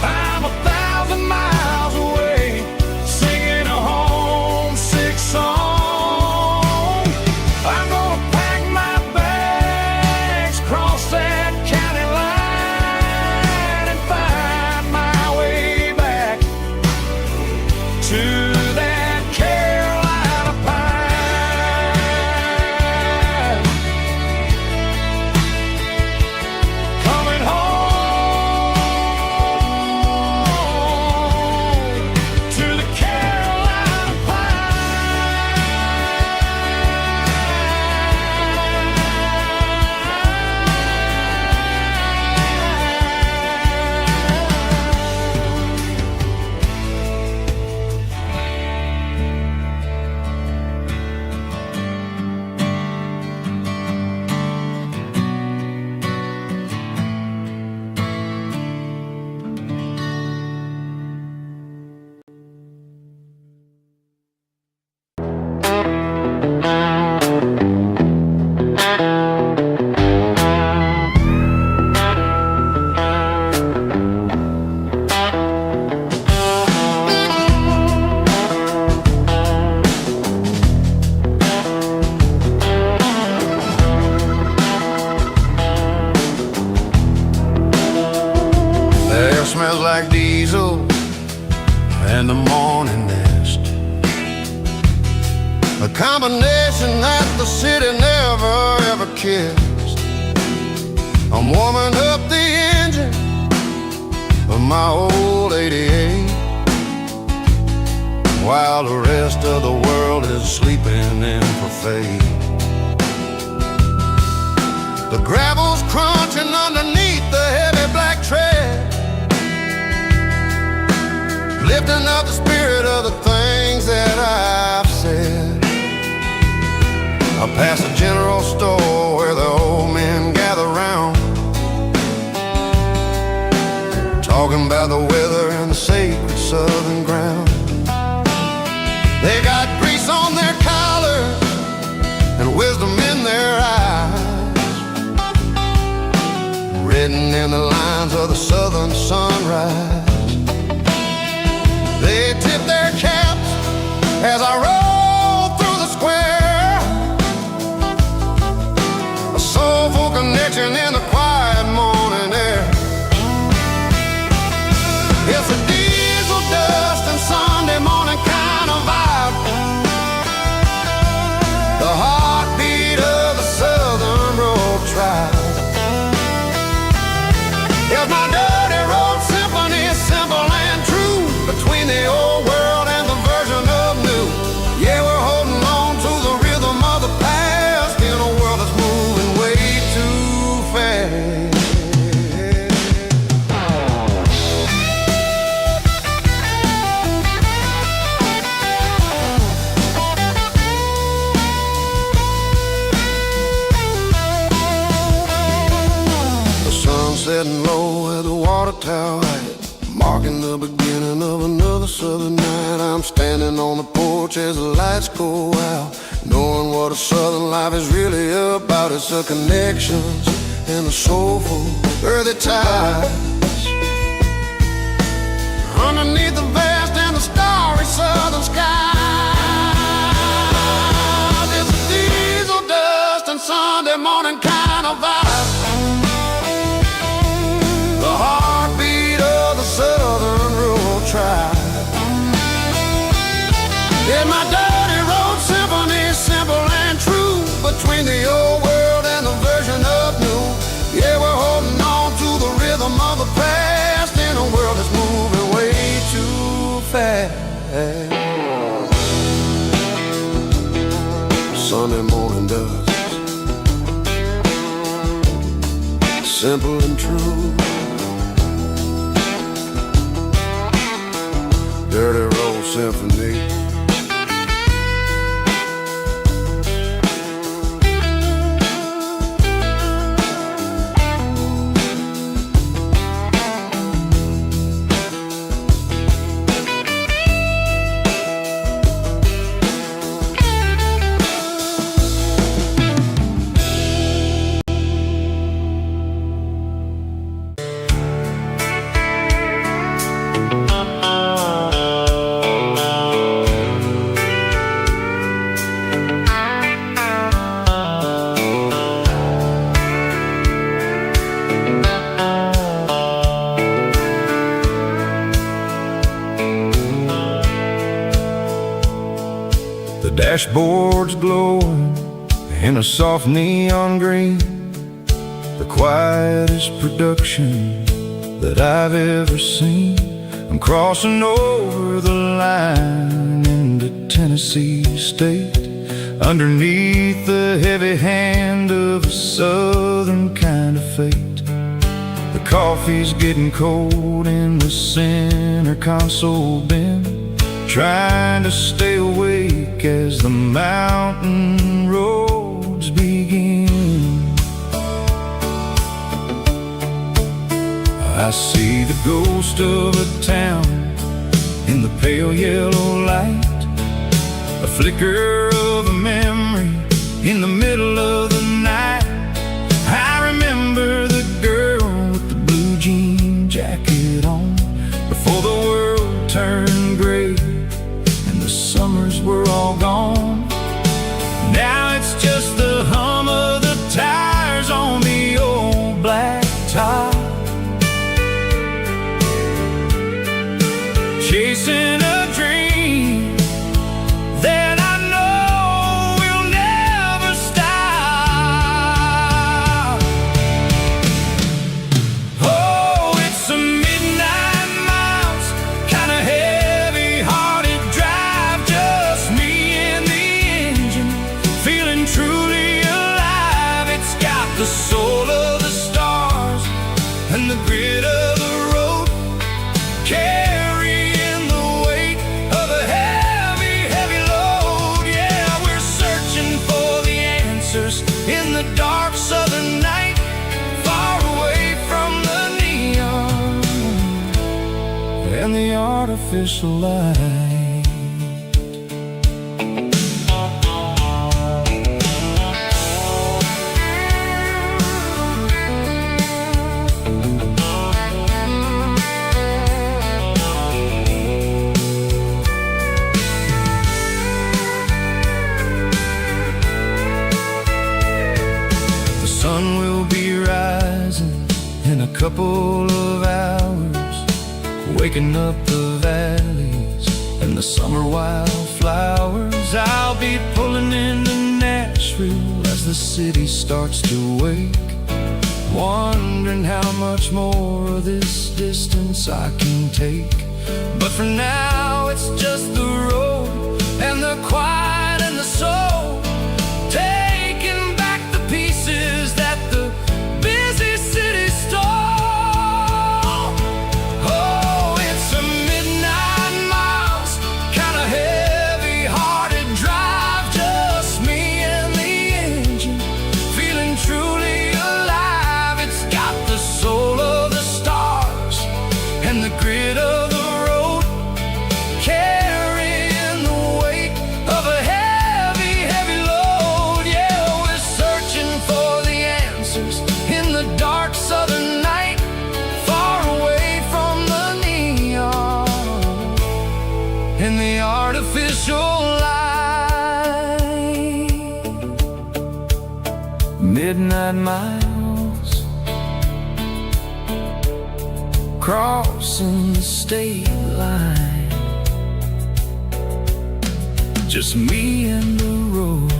I'm 1,000 miles away singing a homesick song. I'm gonna pack my bags, cross that county line, and find my way back to that Carolina pine. Coming home to the Carolina The air smells like diesel and the morning mist, a combination that the city never ever kissed. I'm warming up the engine of my old 88, while the rest of the world is sleeping in for fate. The gravel's crunching underneath the heavy black tread, lifting up the spirit of the things that I've said. I pass a general store where the old men gather round, talking about the weather and the sacred southern ground. They got grease on their collars and wisdom in their eyes, written in the lines of the southern sunrise. They tip their caps as I roll through the square, a soulful connection in the quiet morning air. It's a diesel dust and Sunday morning kind of vibe. The porch as the lights go out, knowing what a southern life is really about. It's the connections and the soulful earthy ties underneath the vast and the starry southern sky. It's a diesel dust and Sunday morning kind of vibe, the heartbeat of the southern rural tribe. In my dirty road symphony, simple and true, between the old world and the version of new. Yeah, we're holding on to the rhythm of the past in a world that's moving way too fast. Sunday morning dust, simple and true. Dirty road symphony. Dashboard's glowing in a soft neon green, the quietest production that I've ever seen. I'm crossing over the line into Tennessee State, underneath the heavy hand of a southern kind of fate. The coffee's getting cold in the center console bin, trying to stay awake as the mountain roads begin. I see the ghost of a town in the pale yellow light, a flicker of a memory in the middle of the night. I remember the girl with the blue jean jacket on, before the world turned gray and the summers were all gone. Now it's just the hum of the tires on the old black top, chasing a dream that I know will never stop. Oh, it's a midnight miles, kind of heavy-hearted drive, just me and the engine, feeling truly alive. It's got the soul of the stars and the grit of the road, carrying the weight of a heavy, heavy load. Yeah, we're searching for the answers in the dark southern night, far away from the neon and the artificial light. The sun will be rising in a couple of hours, waking up the valleys and the summer wildflowers. I'll be pulling into Nashville as the city starts to wake, wondering how much more of this distance I can take. But for now it's just the road and the quiet and the soul, taking back the pieces that the busy city stole. Oh, it's a midnight miles, kind of heavy-hearted drive, just me and the engine, feeling truly alive. It's got the soul of the stars and the grit of the road, carrying the weight midnight miles, crossing the state line, just me and the road.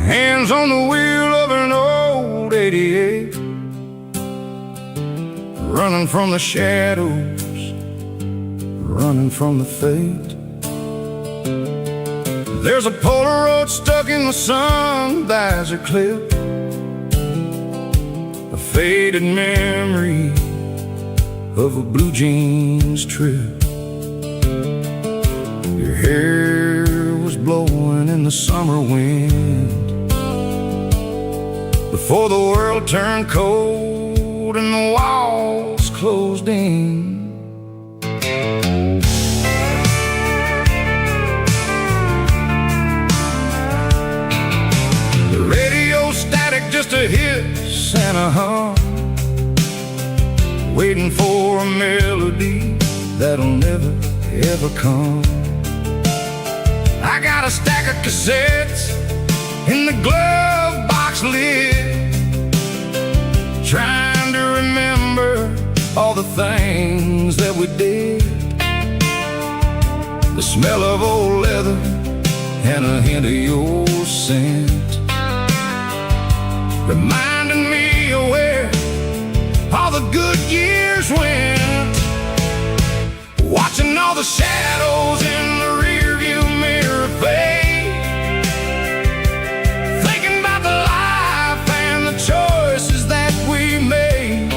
Hands on the wheel of an old 88, running from the shadows, running from the fate. There's a Polaroid stuck in the sun, there's a clip, a faded memory of a blue jeans trip. Your hair was blowing in the summer wind before the world turned cold and the walls closed in. The radio static, just a hiss and a hum, waiting for a melody that'll never ever come. I got a stack of cassettes in the glove box lid, trying to remember all the things that we did. The smell of old leather and a hint of your scent, reminding me of where all the good years went. Watching all the shadows in the rearview mirror fade, thinking about the life and the choices that we made.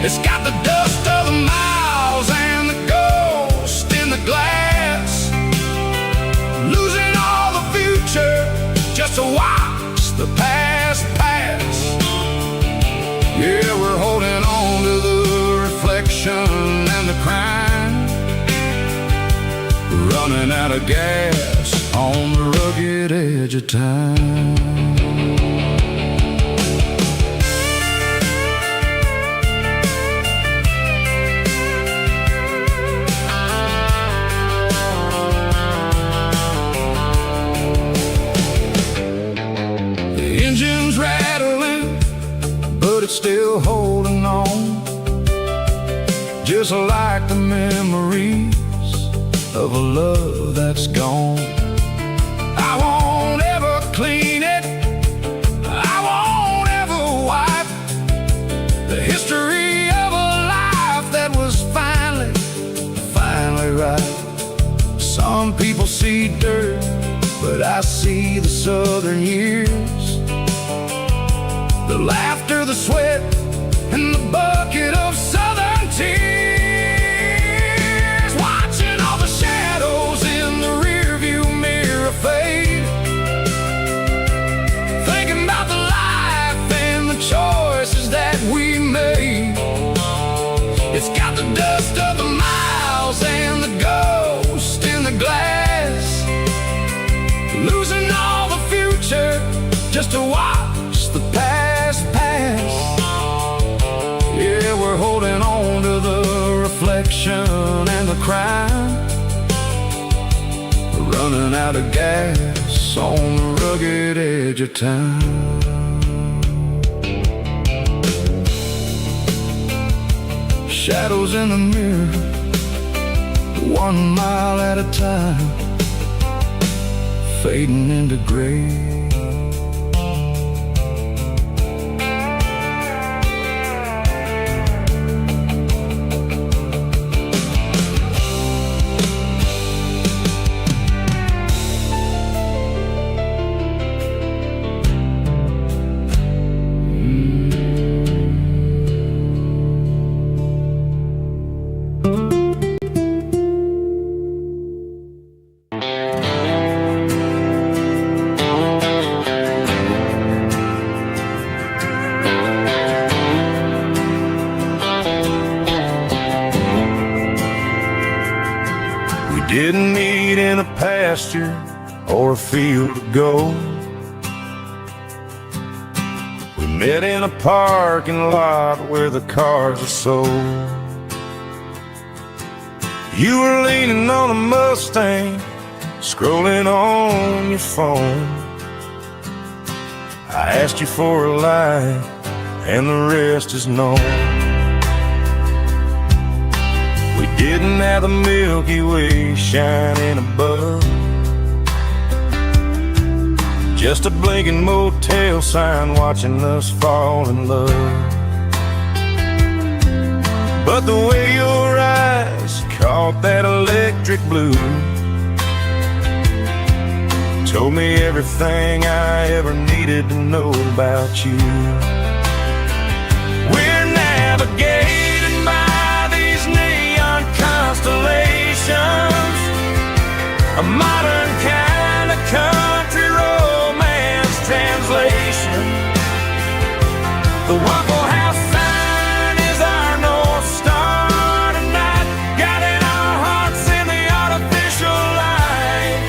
It's got the dust of the miles and the ghost in the glass, losing all the future just to watch the past pass. Yeah, we're holding on to the reflection and the crime, running out of gas on the rugged edge of time. The engine's rattling, but it's still holding on, just like the memories of a love that's gone. I won't ever clean it, I won't ever wipe the history of a life that was finally right. Some people see dirt, but I see the southern years, the laughter, the sweat, and the bucket of southern tears. Watching all the shadows in the rearview mirror fade, thinking about the life and the choices that we made. It's got the dust of the miles and the ghost in the glass, losing all the future just to watch the past pass. Yeah, we're holding on to the reflection and the crime, running out of gas on the rugged edge of time. Shadows in the mirror, 1 mile at a time, fading into gray. pasture or a field of gold. We met in a parking lot where the cars are sold. You were leaning on a Mustang, scrolling on your phone. I asked you for a light, and the rest is known. We didn't have the Milky Way shining above, just a blinking motel sign watching us fall in love. But the way your eyes caught that electric blue told me everything I ever needed to know about you. We're navigating by these neon constellations, a modern kind of country romance translation. The Waffle House sign is our North Star tonight, guiding our hearts in the artificial light.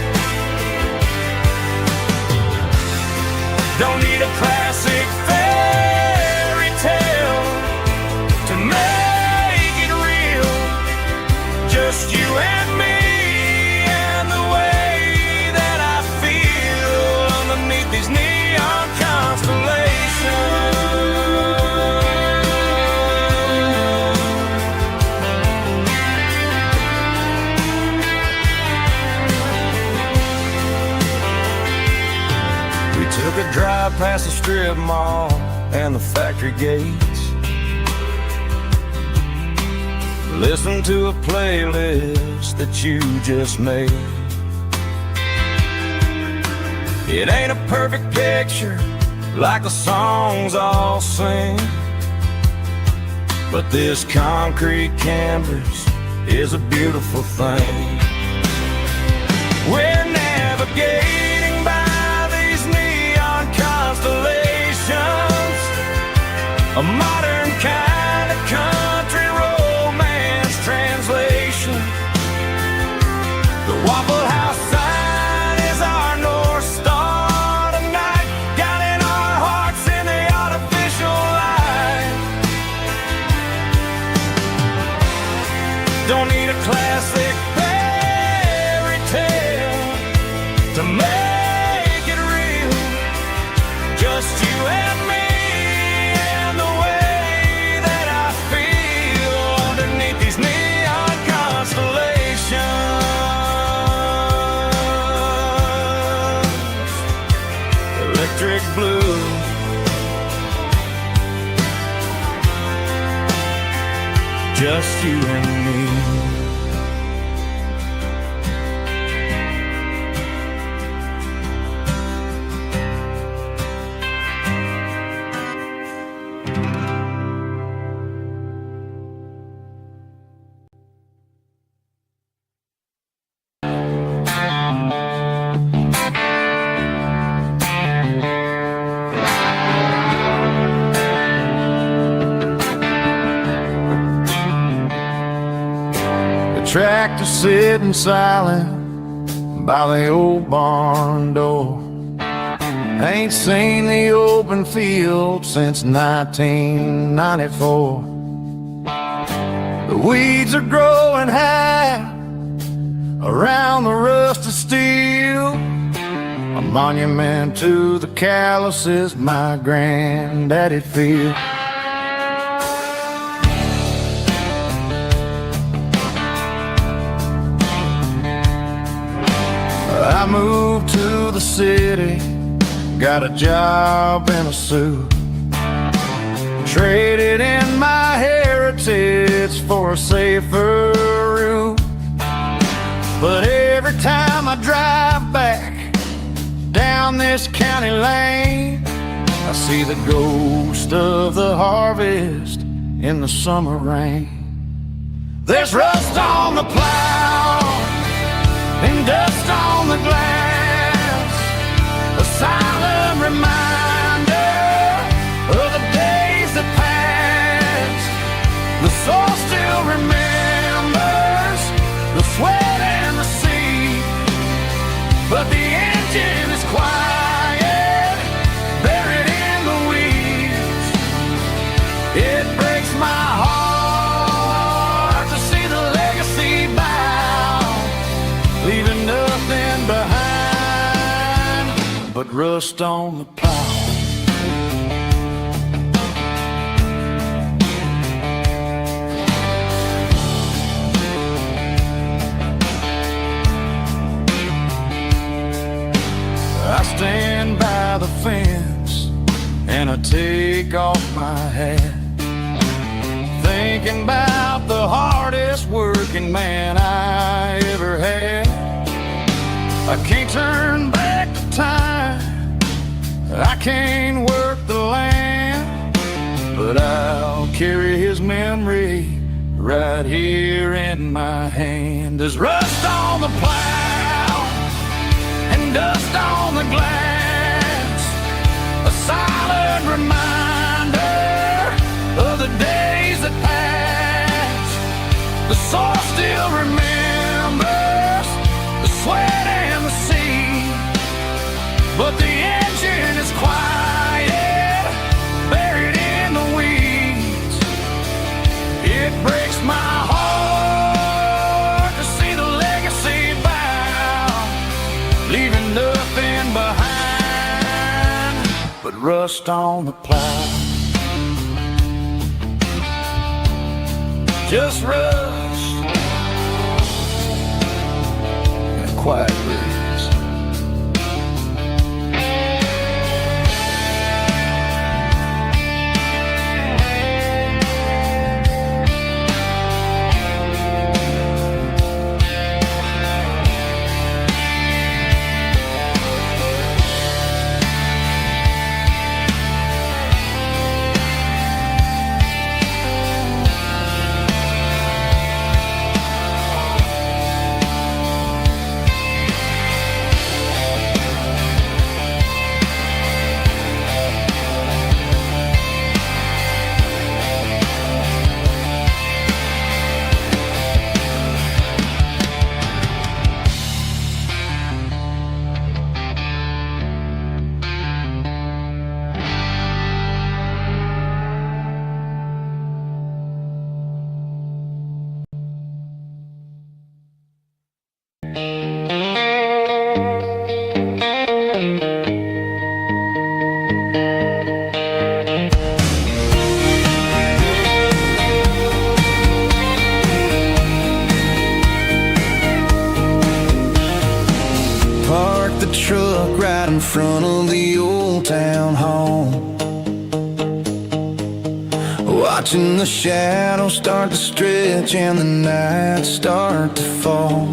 Don't need a classic fairy tale to make it real. Just you and me and the way that I feel underneath these neon constellations. We took a drive past the strip mall and the factory gates, listened to a playlist that you just made. It ain't a perfect picture like the songs all sing, but this concrete canvas is a beautiful thing. We're navigating by these neon constellations, a modern kind of country romance translation. The Waffle House sign is our North Star tonight, guiding our hearts in the artificial light. Don't need a classic fairy tale to make it real. Just you and me and the way that I feel underneath these neon constellations. Electric blue, just you and me. Tractor sitting silent by the old barn door. Ain't seen the open field since 1994. The weeds are growing high around the rusted steel, a monument to the calluses my granddaddy feel. I moved to the city, got a job in a suit, traded in my heritage for a safer route. But every time I drive back down this county lane, I see the ghost of the harvest in the summer rain. There's rust on the plow and dust on the glass, a silent reminder of the days that passed. The soul still remembers the sweat and the sea, rust on the plow. I stand by the fence and I take off my hat, thinking about the hardest working man I ever had. I can't turn back the time, I can't work the land, but I'll carry his memory right here in my hand. There's rust on the plow and dust on the glass, a silent reminder of the days that passed. The soul still remembers the sweat and the sea, but the engine is quiet, buried in the weeds. It breaks my heart to see the legacy bow, leaving nothing behind but rust on the plow. Just rust and a quiet breeze. The truck right in front of the old town hall, watching the shadows start to stretch and the nights start to fall.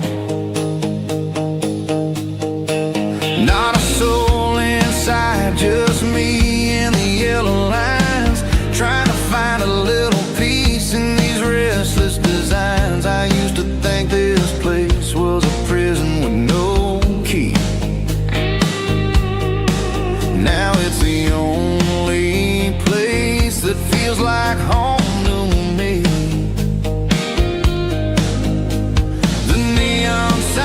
Not a soul inside, just me and the yellow lines, trying to find a little peace in these restless designs. I used to think this place was a prison with no key. Now it's the only place that feels like home to me. The neon sign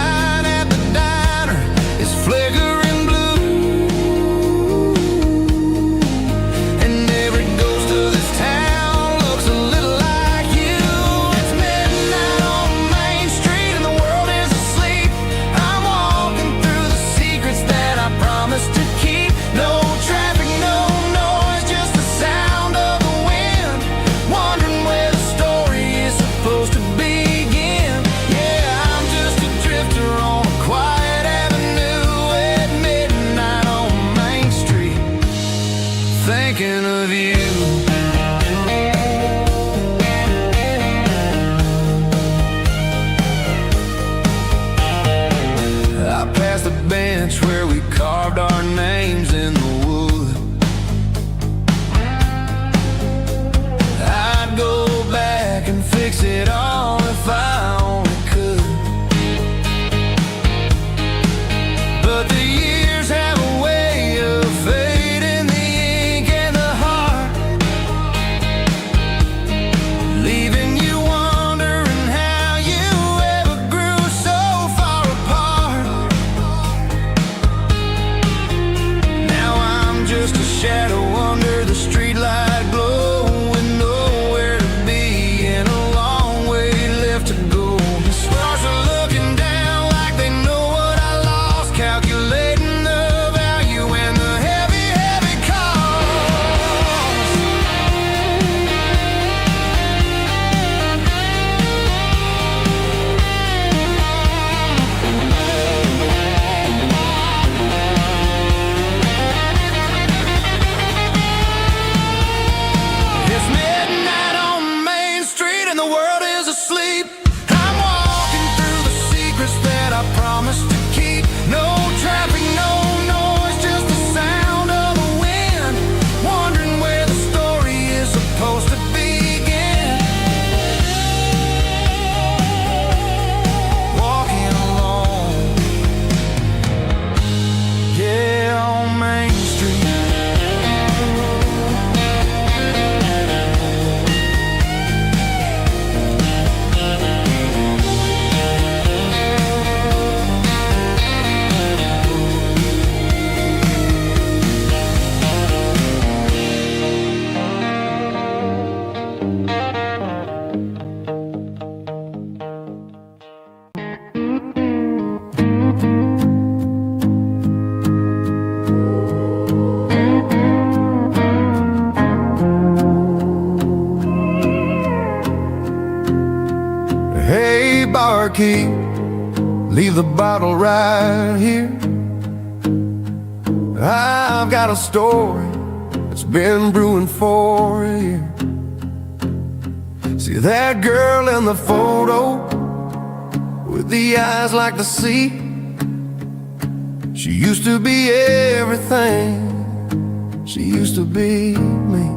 Hey barkeep, leave the bottle right here. I've got a story that's been brewing for a year. See that girl in the photo with the eyes like the sea? She used to be everything, she used to be me.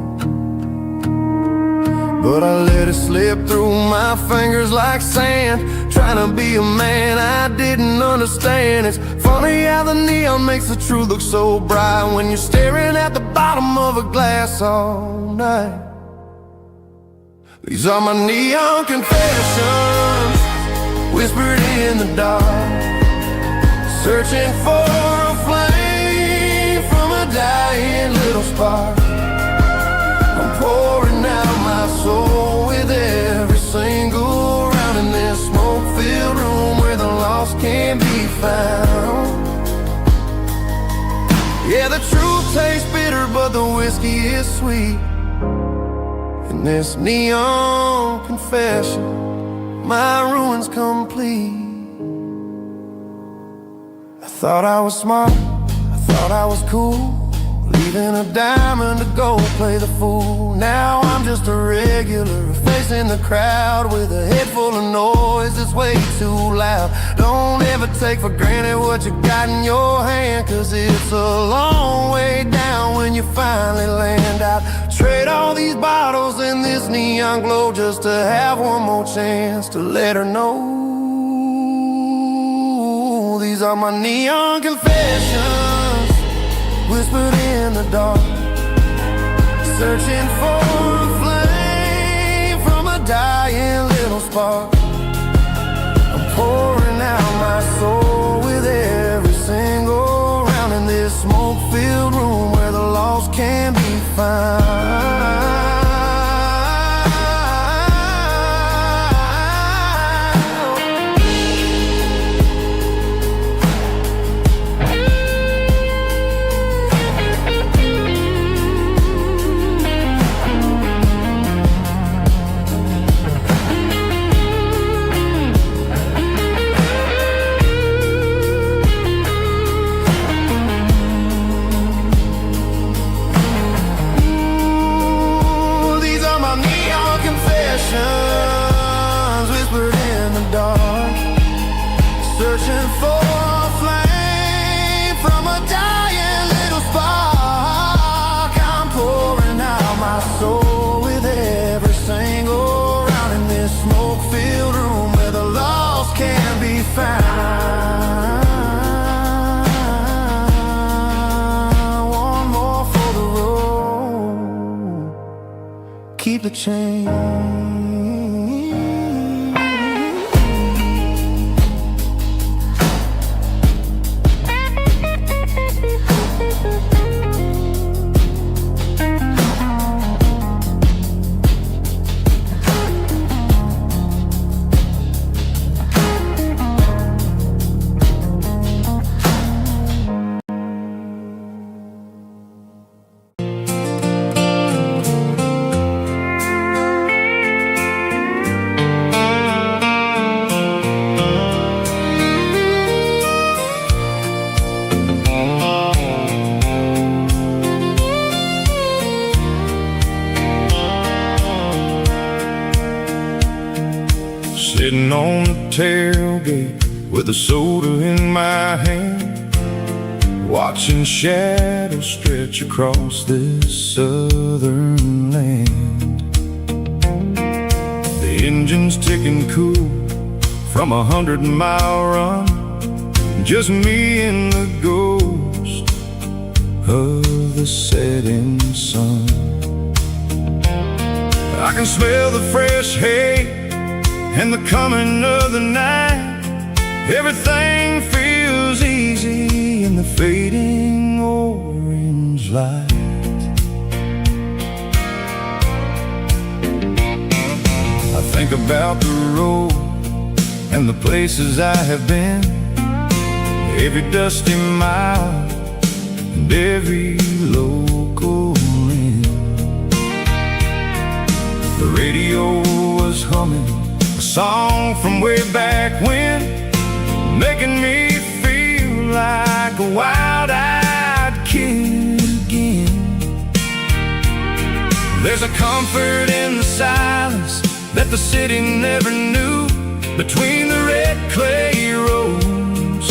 But I let it slip through my fingers like sand, trying to be a man I didn't understand. It's funny how the neon makes the truth look so bright when you're staring at the bottom of a glass all night. These are my neon confessions, whispered in the dark, searching for a flame from a dying little spark. I'm pouring out my soul with every single round in this smoke-filled room where the lost can be found. Yeah, the truth tastes bitter, but the whiskey is sweet. In this neon confession, my ruin's complete. I thought I was smart, I thought I was cool, leaving a diamond to go play the fool. Now I'm just a regular, facing the crowd with a head full of noise that's way too loud. Don't ever take for granted what you got in your hand, cause it's a long way down when you finally land out. Trade all these bottles and this neon glow just to have one more chance to let her know. These are my neon confessions, whispered in the dark, searching for a flame from a dying little spark. I'm pouring out my soul with every single round in this smoke-filled room where the lost can be found. Whispered in the dark, searching for a flame from a dying little spark. I'm pouring out my soul with every single round in this smoke-filled room where the lost can be found. One more for the road, keep the change. Sitting on the tailgate with a soda in my hand, watching shadows stretch across this southern land. The engine's ticking cool from a 100-mile run, just me and the ghost of the setting sun. I can smell the fresh hay and the coming of the night. Everything feels easy in the fading orange light. I think about the road and the places I have been, every dusty mile and every local inn. The radio was humming a song from way back when, making me feel like a wild-eyed kid again. There's a comfort in the silence that the city never knew, between the red clay roads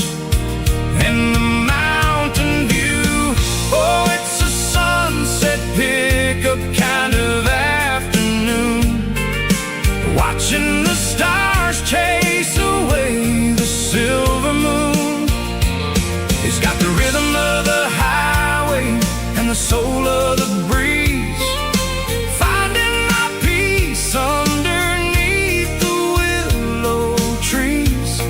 and the mountain view. Oh, it's a sunset pickup kind of afternoon, watching the stars chase away the silver moon. It's got the rhythm of the highway and the soul of the breeze, finding my peace underneath the willow trees.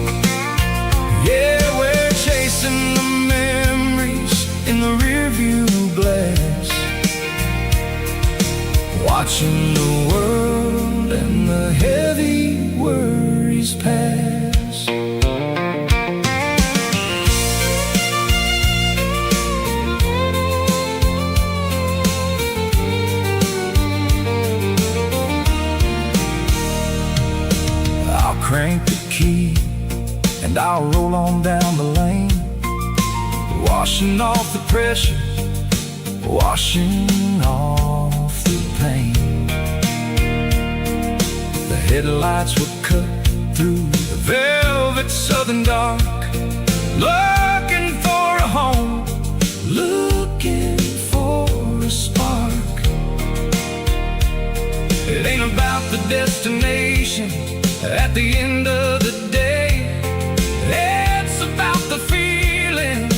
Yeah, we're chasing the memories in the rearview glass, watching the world and the heavy worries pass. I'll crank the key and I'll roll on down the lane, washing off the pressure, washing off the pain. The headlights will cut through the velvet southern dark, looking for a home, looking for a spark. It ain't about the destination at the end of the day, it's about the feeling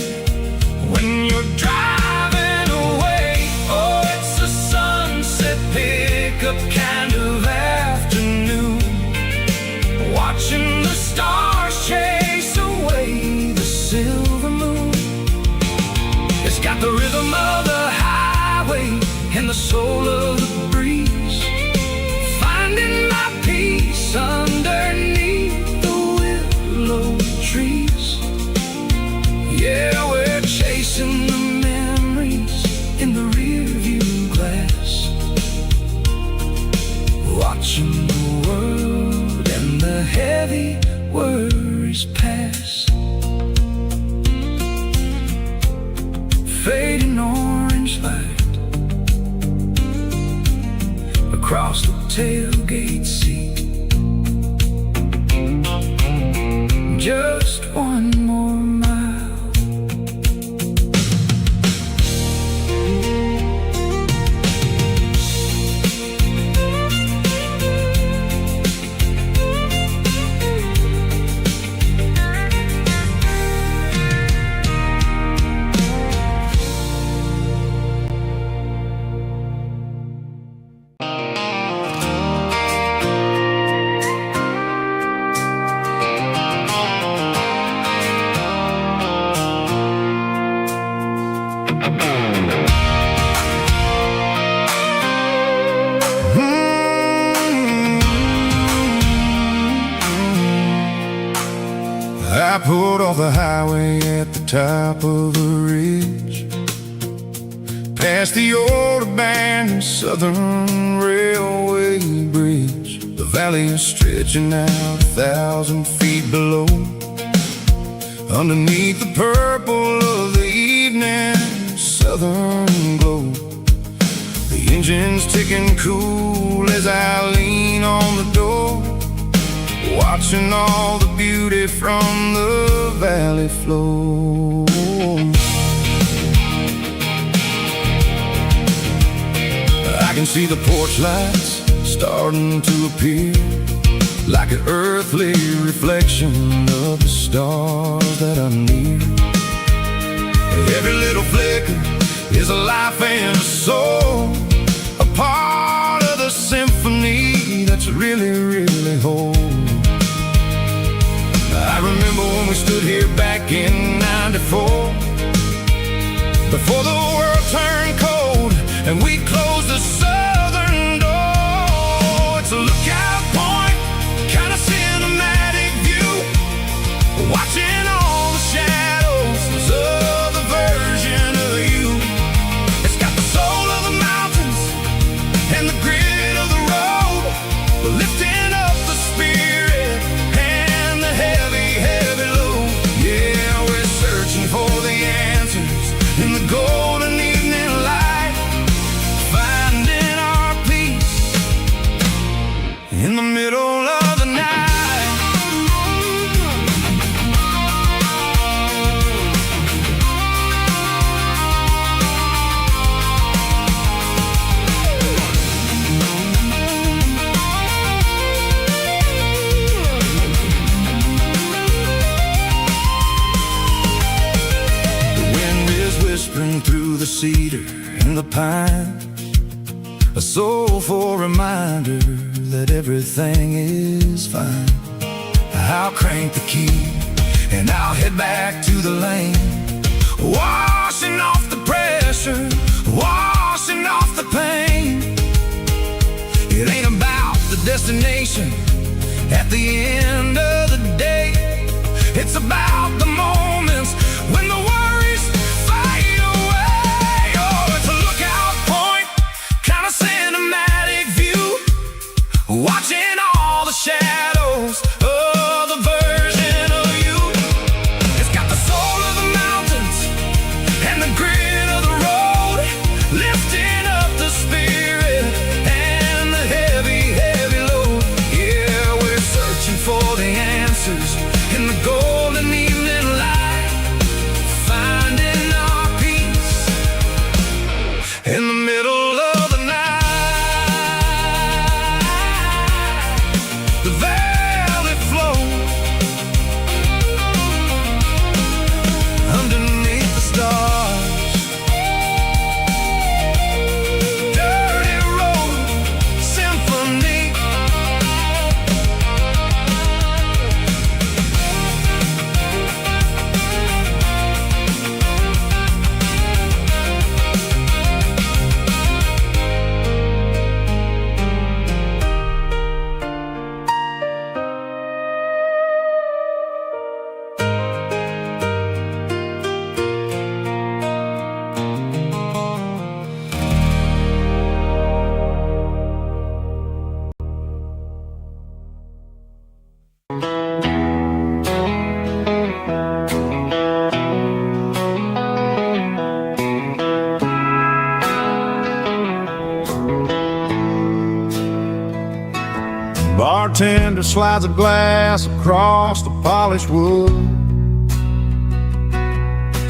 when you're driving away. Oh, it's a sunset pickup kind of afternoon, watching the stars chase away the silver moon. It's got the rhythm of the highway and the soul of the breeze, finding my peace underneath the willow trees. Yeah, we're chasing the memories in the rearview glass, watching the world and the heavy worries pass. Fading orange light across the tailgate seat, just one more mile. I pulled off the highway at the top of a ridge, past the old abandoned Southern Railway bridge. The valley is stretching out 1,000 feet below, underneath the purple of the evening southern glow. The engine's ticking cool as I lean on the door, watching all the beauty from the valley flow. I can see the porch lights starting to appear, like an earthly reflection of the stars that are near. Every little flicker is a life and a soul, a part of the symphony that's really, really whole. I remember when we stood here back in '94, before the world turned cold and we closed the southern door. It's a lookout point, kind of cinematic view, watching all the shadows of the version of you. It's got the soul of the mountains and the grit of the road, lifting up the spirit in the middle of the night. Through the cedar and the pine, a soulful reminder that everything is fine. I'll crank the key and I'll head back to the lane, washing off the pressure, washing off the pain. It ain't about the destination at the end of the day. It's about the moments when the worries fade away. Oh, it's a lookout point, kind of cinematic view, watching all the shadows of the version of you. It's got the soul of the mountains and the grit of the road, lifting up the spirit and the heavy, heavy load. Yeah, we're searching for the answers in the golden evening light, finding our peace in the middle of the night. The valley flows underneath the stars. Dirty road symphony. Bartender slides a glass across the polished wood,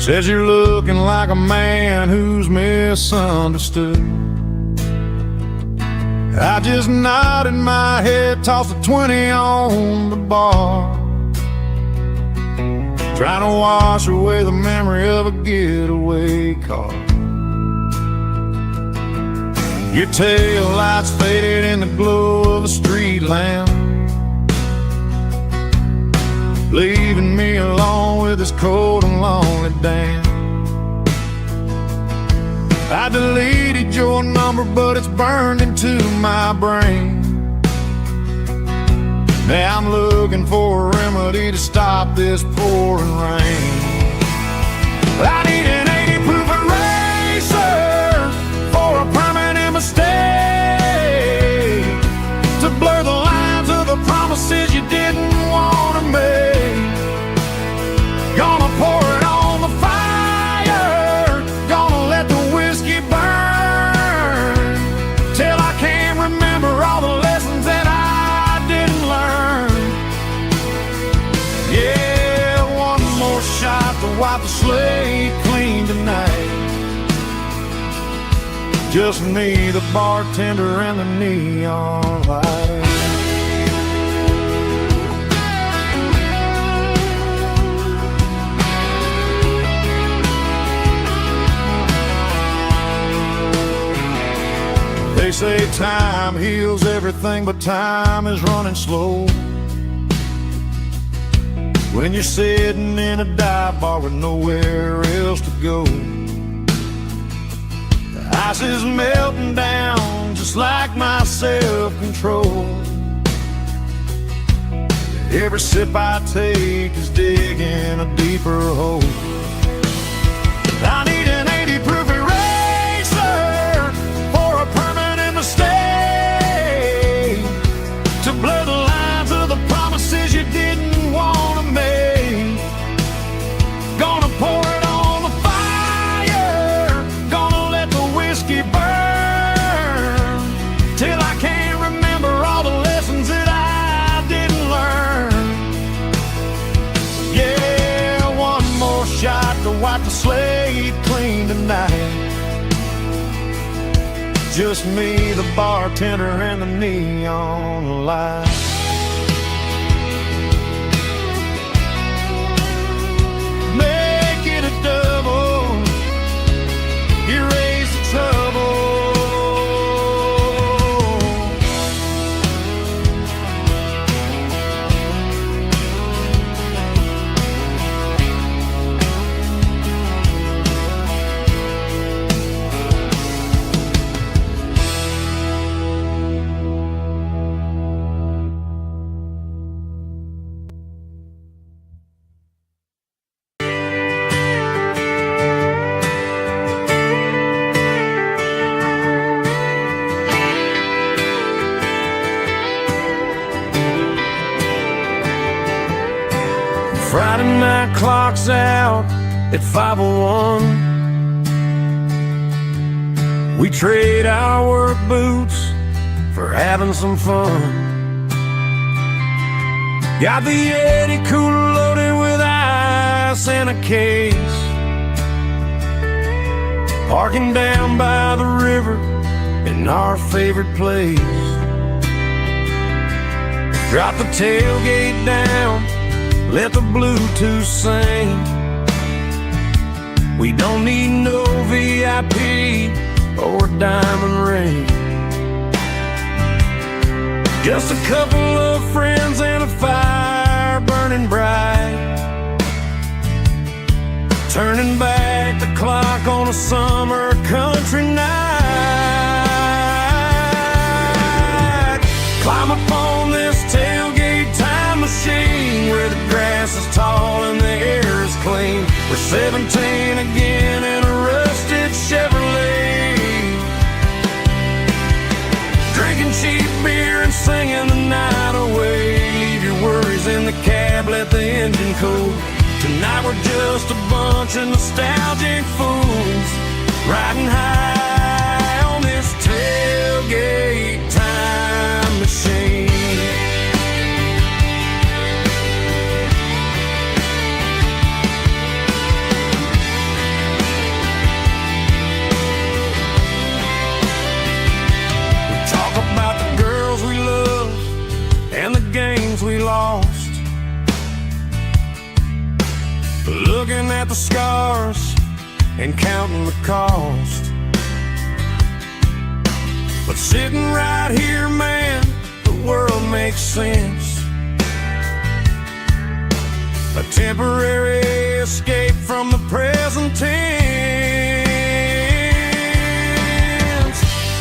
says you're looking like a man who's misunderstood. I just nodded my head, tossed a 20 on the bar, trying to wash away the memory of a getaway car. Your tail lights faded in the glow of a street lamp, leaving me alone with this cold and lonely damn. I deleted your number, but it's burned into my brain. Now I'm looking for a remedy to stop this pouring rain. I need an 80 proof eraser for a permanent mistake, to blur the lines of the promises you didn't want to make. Gonna pour it on the fire, gonna let the whiskey burn, till I can't remember all the lessons that I didn't learn. Yeah, one more shot to wipe the slate clean tonight. Just me, the bartender, and the neon light. They say time heals everything, but time is running slow when you're sitting in a dive bar with nowhere else to go. The ice is melting down just like my self-control. Every sip I take is digging a deeper hole. I need an 80 proof eraser for a permanent mistake, to blur the lines of the promises you didn't want to make. Gonna pour it on the fire, gonna let the whiskey burn, till I can't remember all the lessons just me, the bartender, and the neon light. Make it a double, erase the trouble. Friday night clock's out at 5:01. We trade our work boots for having some fun. Got the Yeti cooler loaded with ice and a case, parking down by the river in our favorite place. Drop the tailgate down, let the Bluetooth sing. We don't need no VIP or a diamond ring. Just a couple of friends and a fire burning bright, turning back the clock on a summer country night. Climb up on this tailgate time machine where the grass is tall and the air is clean. We're 17 again in a rusted Chevrolet, drinking cheap beer and singing the night away. Leave your worries in the cab, let the engine cool. Tonight we're just a bunch of nostalgic fools, riding high on this tailgate time machine. And the games we lost, looking at the scars and counting the cost. But sitting right here, man, the world makes sense. A temporary escape from the present tense.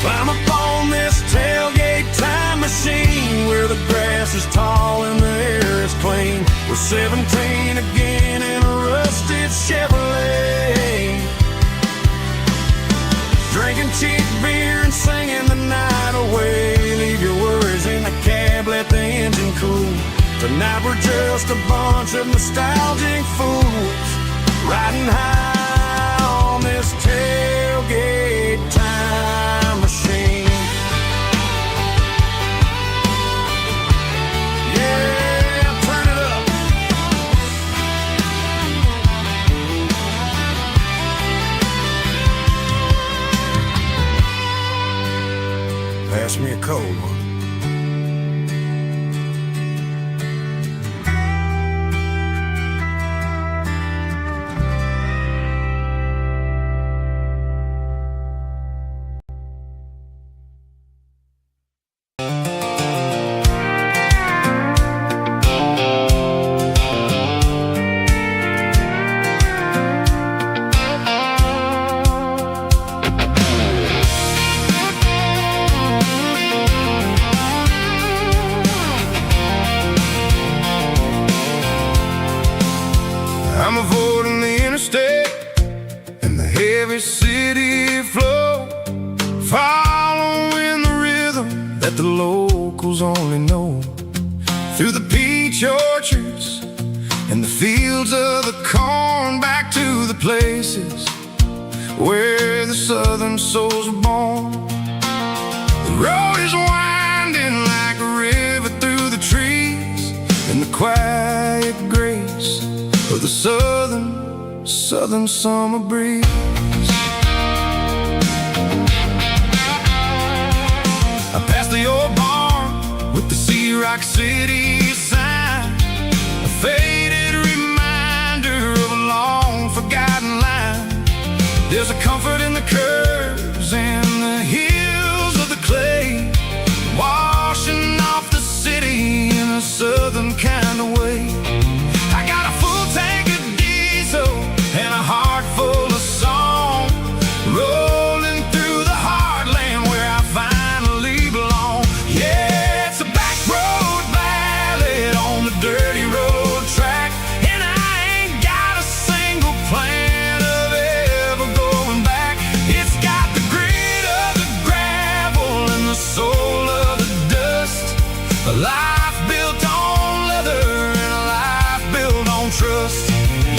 Climb up on this tailgate time machine where the grass is tall and the air is clean. We're 17 again in a rusted Chevrolet, drinking cheap beer and singing the night away. Leave your worries in the cab, let the engine cool. Tonight we're just a bunch of nostalgic fools, riding high on this tailgate time machine. Pass me a cold one. I'm avoiding the interstate and the heavy city flow, following the rhythm that the locals only know. Through the peach orchards and the fields of the corn, back to the places where the southern souls were born. The road is winding like a river through the trees, and the quiet grace of the southern summer breeze. Rock City sign, a faded reminder of a long forgotten line. There's a comfort in the curves and the hills of the clay, washing off the city in a southern kind of way. I got a full tank of diesel and a heart full of song, rolling through the heartland where I finally belong. Yeah, it's a back road ballad on the dirty road track, and I ain't got a single plan of ever going back. It's got the grit of the gravel and the soul of the dust, a life built on leather and a life built on trust.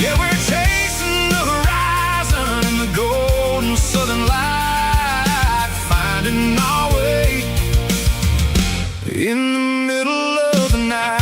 Yeah, we're chasing the horizon in the golden southern light, finding our way in the middle of the night.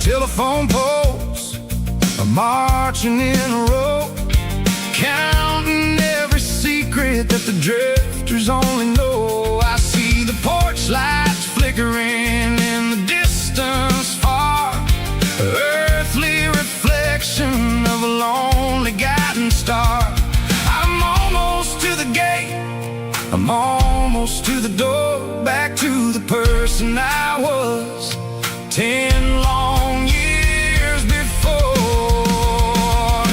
Telephone poles are marching in a row, counting every secret that the drifters only know. I see the porch lights flickering in the distance far, earthly reflection of a lonely guiding star. I'm almost to the gate, I'm almost to the door, back to the person I was 10 long years before.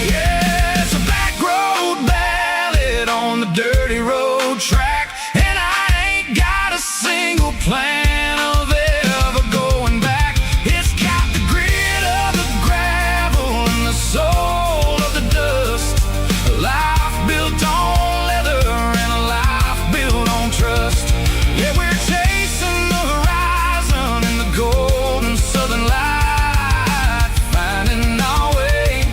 Yeah, it's a back road ballad on the dirty road track, and I ain't got a single plan of ever going back. It's got the grit of the gravel and the soul of the dust, a life built on leather and a life built on trust. Yeah, we're chasing the horizon in the golden southern light, finding our way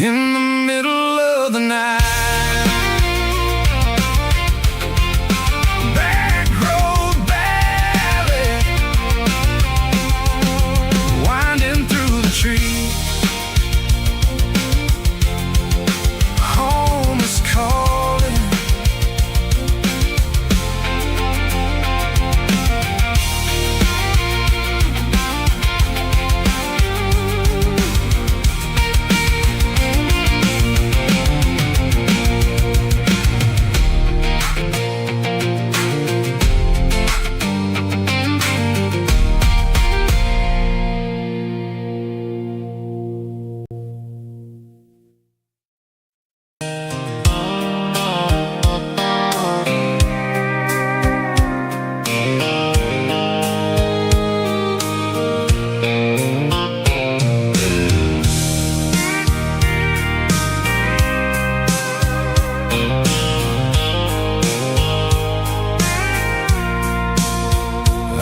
in the middle of the night. Back road ballad, winding through the trees. Home is calling.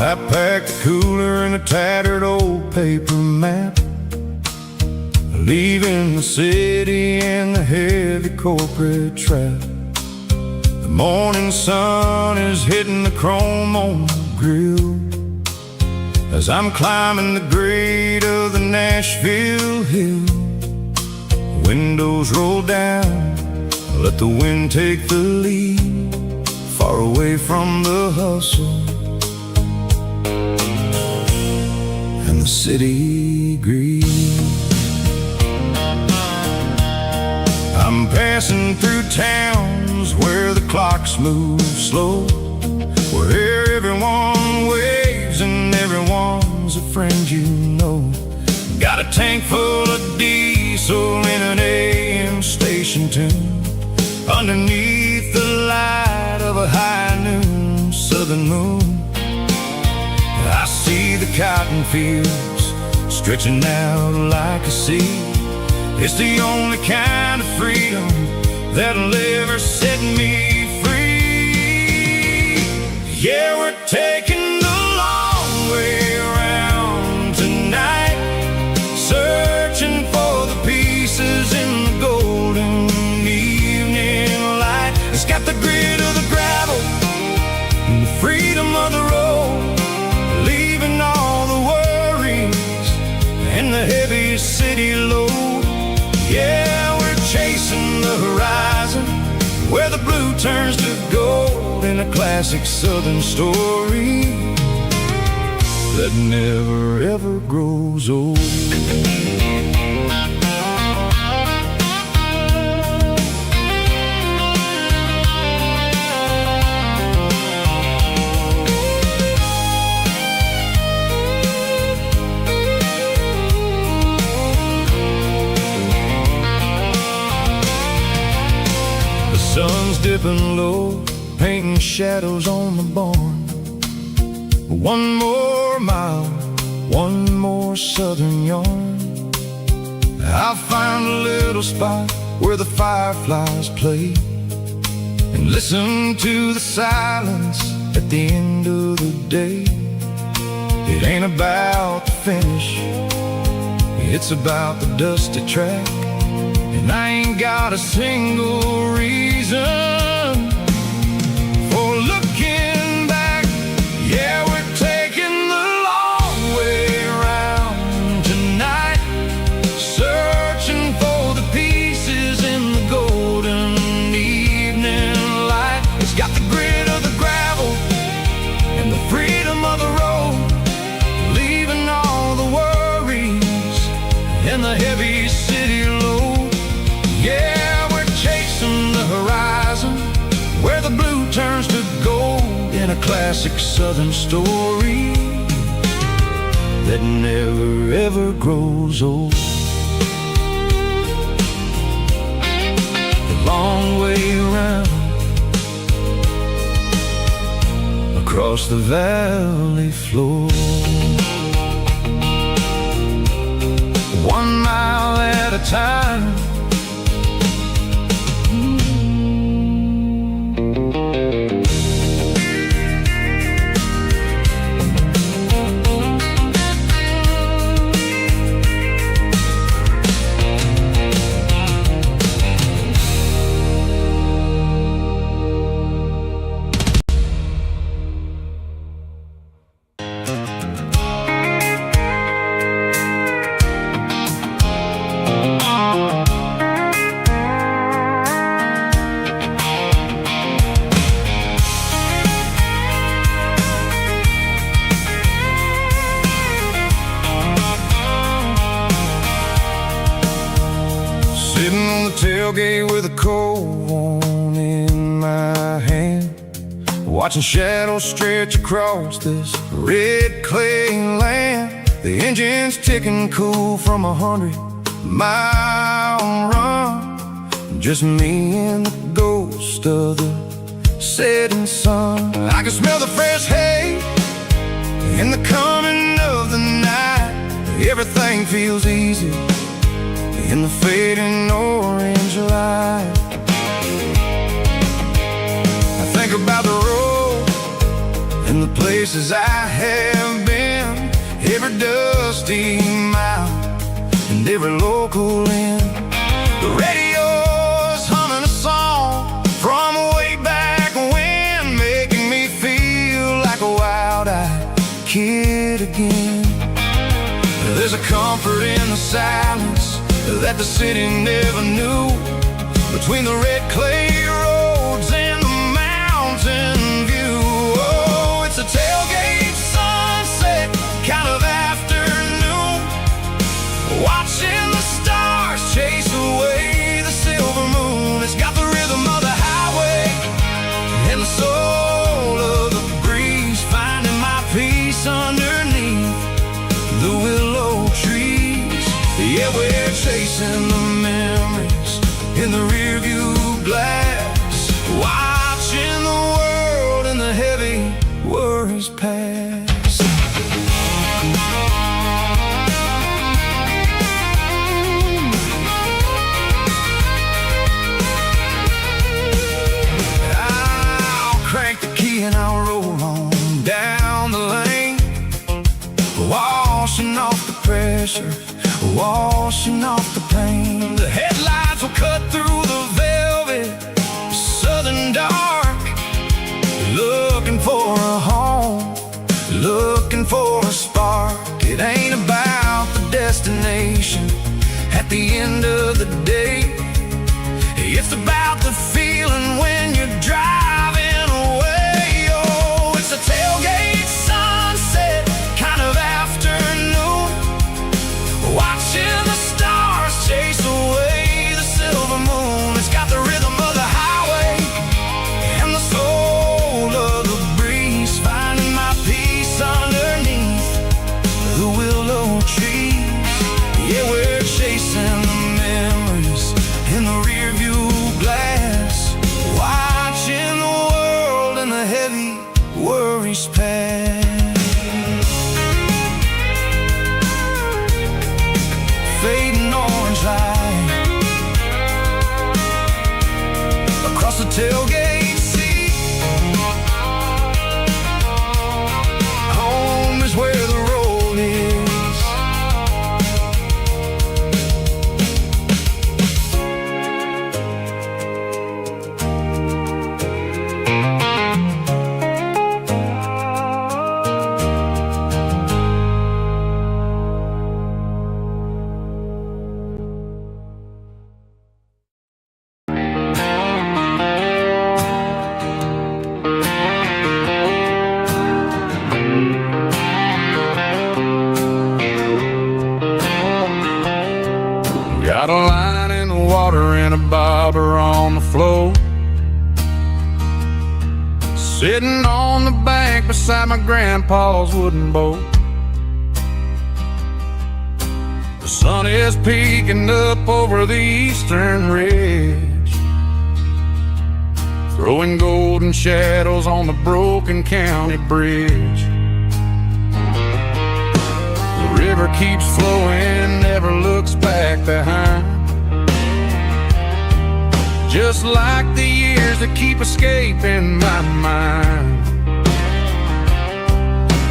I packed a cooler and a tattered old paper map, leaving the city and the heavy corporate trap. The morning sun is hitting the chrome on the grill as I'm climbing the grade of the Nashville hill. Windows roll down, let the wind take the lead, far away from the hustle and the city greed. I'm passing through towns where the clocks move slow, where everyone waves and everyone's a friend you know. Got a tank full of diesel in an AM station tune, underneath the light of a high noon southern moon. I see the cotton fields stretching out like a sea. It's the only kind of freedom that'll ever set me free. Yeah, we're taking the long way around tonight, searching for the pieces in the golden evening light. It's got the classic southern story that never ever grows old. Sun's dipping low, painting shadows on the barn. One more mile, one more southern yarn. I'll find a little spot where the fireflies play and listen to the silence at the end of the day. It ain't about the finish, it's about the dusty track. And I ain't got a single reason for looking back. Yeah, we're taking the long way around tonight, searching for the pieces in the golden evening light. It's got the grit of the gravel and the freedom of the road, leaving all the worries and the heavy city load. Yeah, we're chasing the horizon where the blue turns to gold in a classic southern story that never ever grows old. The long way around across the valley floor, 1 mile at a time. Sitting on the tailgate with a cold one in my hand, watching shadows stretch across this red clay land. The engine's ticking cool from 100-mile run. Just me and the ghost of the setting sun. I can smell the fresh hay and the coming of the night. Everything feels easy in the fading orange light. I think about the road and the places I have been, every dusty mile and every local inn. The radio's humming a song from way back when, making me feel like a wild-eyed kid again. There's a comfort in the silence that the city never knew, between the red clay roads and the mountain view. Oh, it's a tailgate sunset kind of afternoon, watching the stars chase away the silver moon. It's got the rhythm of the highway and the soul of the breeze, finding my peace underneath the willow trees. Yeah, we're chasing the memories in the rearview glass, watching the world and the heavy worries pass. I'll crank the key and I'll roll on down the lane, washing off the pressure, washing off the pain. The headlights will cut through the velvet southern dark, looking for a home, looking for a spark. It ain't about the destination at the end of the day, it's about the feeling when you're driving away. flow. Sitting on the bank beside my grandpa's wooden boat. The sun is peeking up over the eastern ridge, throwing golden shadows on the broken county bridge. The river keeps flowing, never looks back behind, just like the years that keep escaping my mind.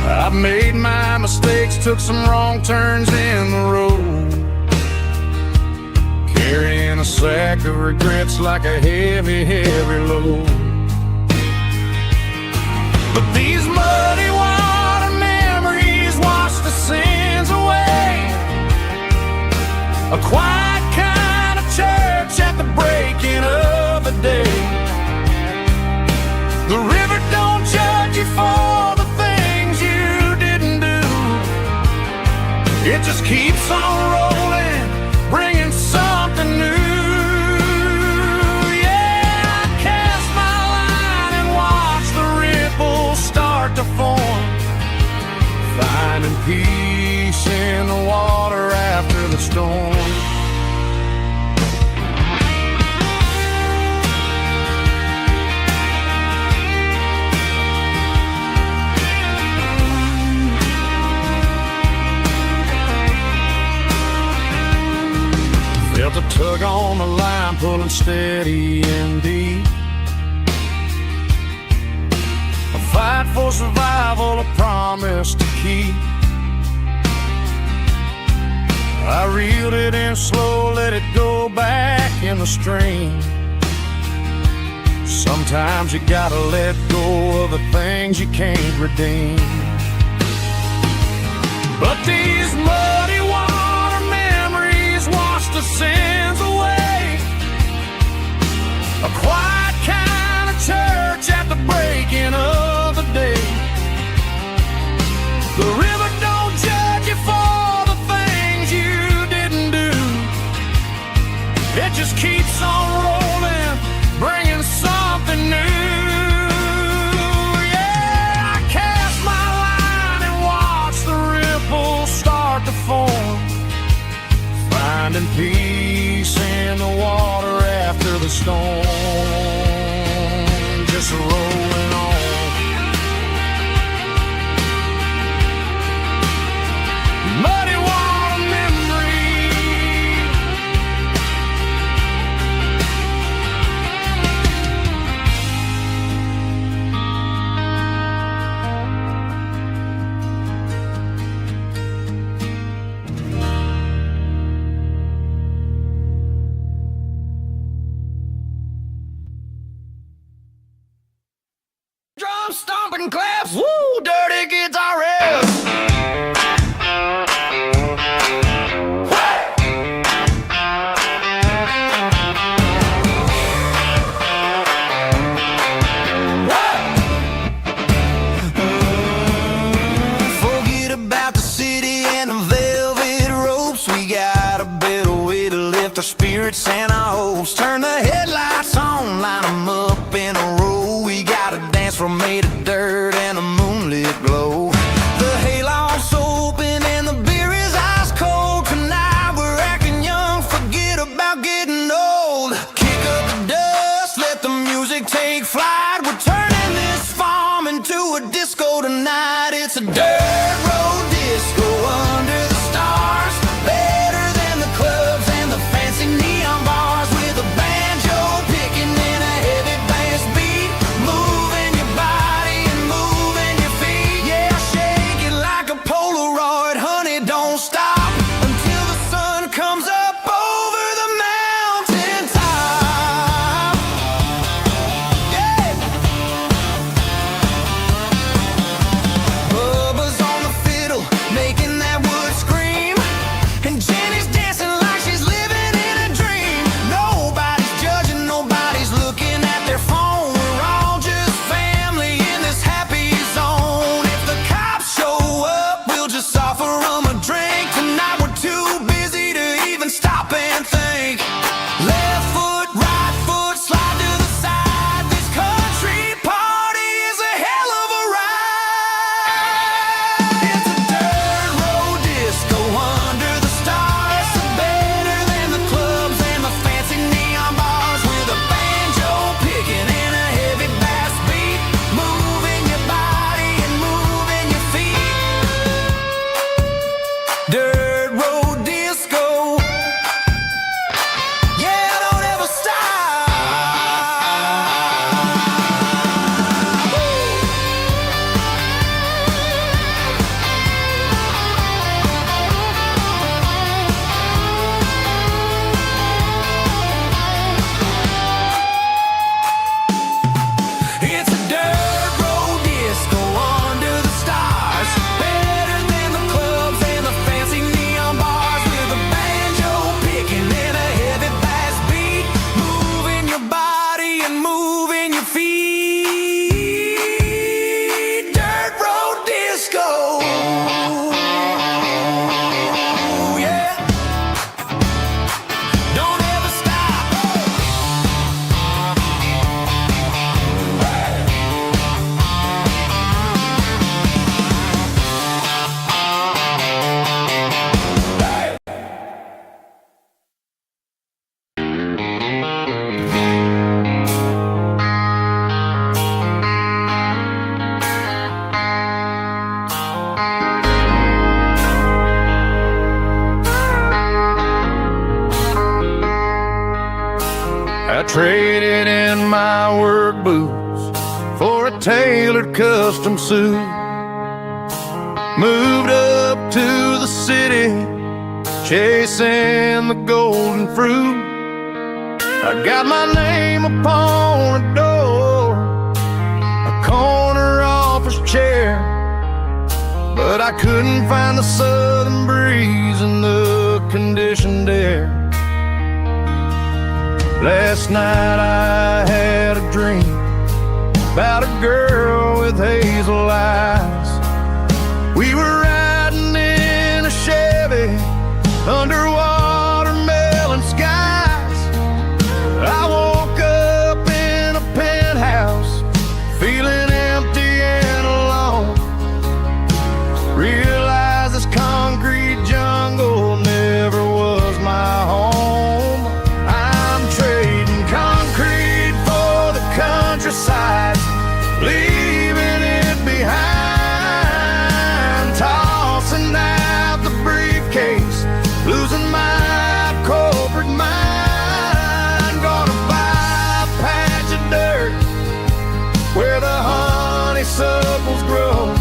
I've made my mistakes, took some wrong turns in the road, carrying a sack of regrets like a heavy, heavy load. But these muddy water memories wash the sins away. A quiet kind of church at the breaking of the day. The river don't judge you for the things you didn't do. It just keeps on rolling, bringing something new. Yeah, I cast my line and watch the ripples start to form, finding peace in the water after the storm. Felt a tug on the line, pulling steady and deep. A fight for survival, a promise to keep. I reeled it in slow, let it go back in the stream. Sometimes you gotta let go of the things you can't redeem. But these muddy water memories wash the sins away. A quiet kind of church at the breaking of the day. The river don't judge you for the things you didn't do. It just keeps on rolling, bringing something new. Yeah, I cast my line and watch the ripples start to form, finding peace in the water after the storm. Just rolling on. Muddy water memory. Drum stomping claps, woo, dirty guitar riffs. Forget about the city and the velvet ropes. We got a better way to lift our spirits and our hopes. Turn the headlights on, line them up in a row. We got a dance floor made of dirt and a moonlit glow. The hayloft's open and the beer is ice cold. Tonight we're acting young, forget about getting old. Kick up the dust, let the music take flight. We're turning this farm into a disco tonight. It's a dirt road disco under the stars. Better than the clubs and the fancy neon bars. With a banjo picking in a heavy bass beat, moving your body. traded in my work boots for a tailored custom suit. Moved up to the city, chasing the golden fruit. I got my name upon a door, a corner office chair, but I couldn't find the southern breeze in the conditioned air. Last night I had a dream about a girl with hazel eyes. We were riding in a Chevy under watermelon skies. I woke up in a penthouse, feeling empty and alone. Realized this concrete jungle never was my home. I'm trading concrete for the countryside, leaving it behind. Tossing out the briefcase, losing my corporate mind. Gonna buy a patch of dirt where the honeysuckles grow,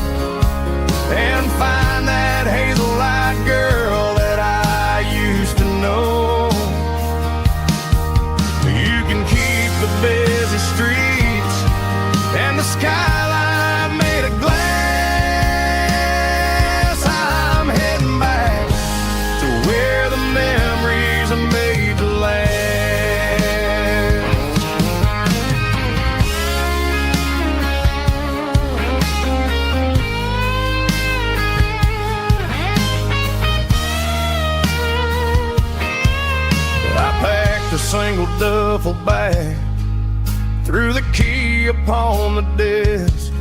and find that hazel-eyed girl that I used to know. You can keep the busy streets and the skyline made of glass. I'm heading back to where the memories are made to last. I packed a single duffel bag, threw the key upon the desk,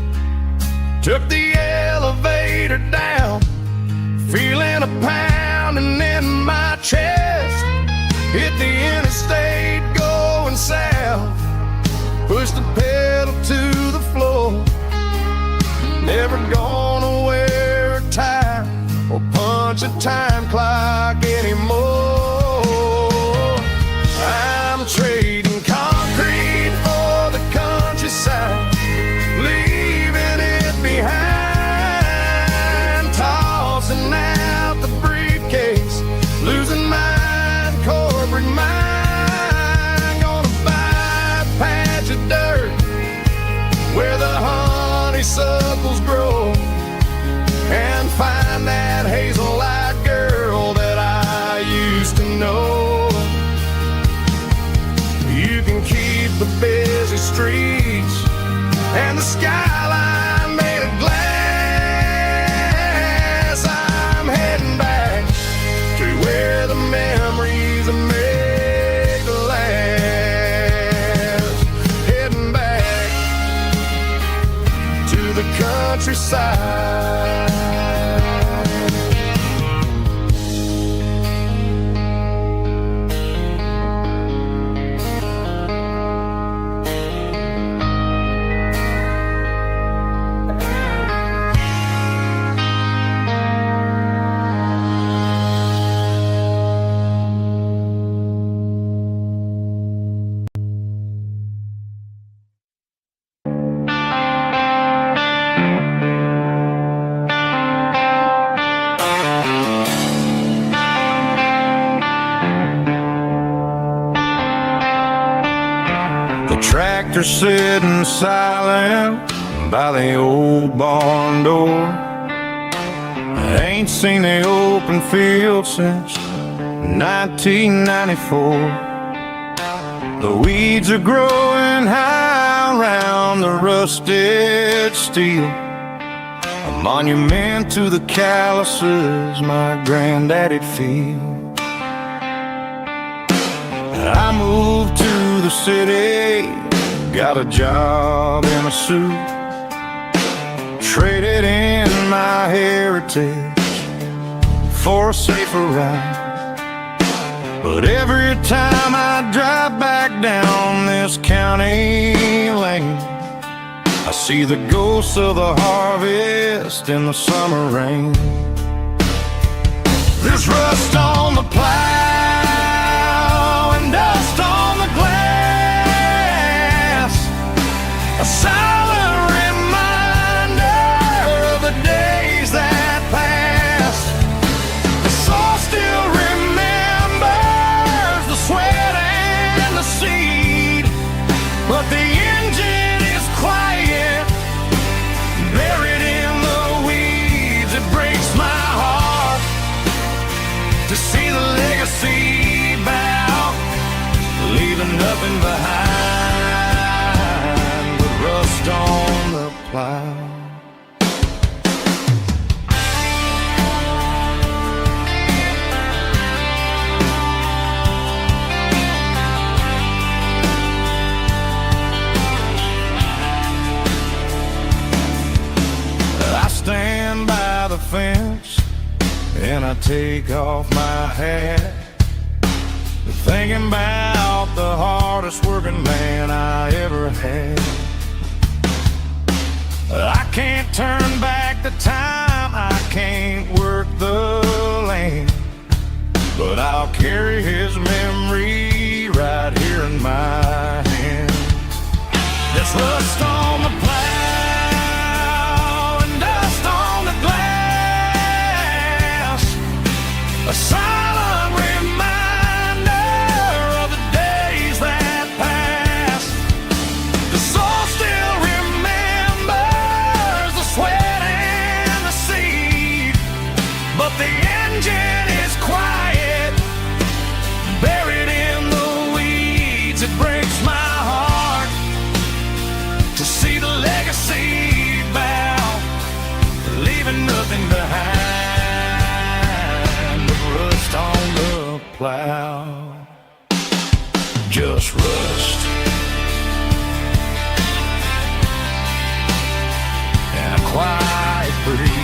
took the elevator down, feeling a pounding in my chest. Hit the interstate going south, pushed the pedal to the floor. Never gonna wear a tie or punch a time clock anymore. I'm trading concrete for the countryside, leaving it behind. Tossing out the briefcase, losing my corporate mind. Gonna buy a patch of dirt where the honeysuckles grow, and find that hazel-eyed girl that I used to know. You can keep the busy streets and the skyline made of glass. I'm heading back to where the memories are made to last. Heading back to the countryside. Tractor sitting silent by the old barn door. I ain't seen the open field since 1994. The weeds are growing high around the rusted steel, a monument to the calluses my granddaddy'd feel. I moved to the city, got a job in a suit, traded in my heritage for a safer ride. But every time I drive back down this county lane, I see the ghosts of the harvest in the summer rain. There's rust on the plow and dust on the glass. silent reminder of the days that passed. The soul still remembers the sweat and the seed, but the engine is quiet, buried in the weeds. It breaks my heart to see the legacy bow, leaving nothing behind but rust on the plow. I stand by the fence and I take off my hat, thinking about the hardest working man I ever had. I can't turn back the time, I can't work the land, but I'll carry his memory right here in my hand. There's rust on the plow and dust on the glass, a silent reminder of the days that passed. The soul still remembers the sweat and the seed, but the engine is quiet, buried in the weeds. It breaks my heart to see the legacy bow, leaving nothing behind but rust on the plow. Just rust and a quiet breeze.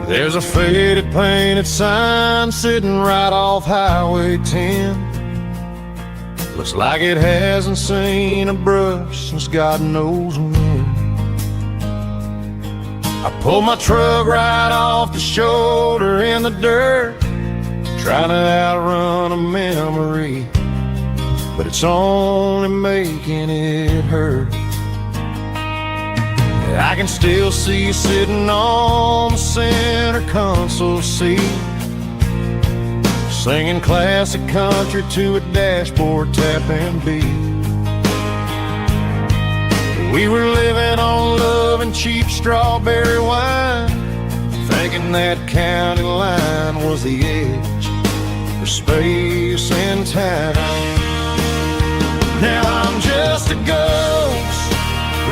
There's a faded painted sign sitting right off Highway 10. Looks like it hasn't seen a brush since God knows when. I pulled my truck right off the shoulder in the dirt, trying to outrun a memory, but it's only making it hurt. I can still see you sitting on the center console seat, singing classic country to a dashboard tapping beat. We were living on love and cheap strawberry wine, thinking that county line was the edge for space and time. Now I'm just a ghost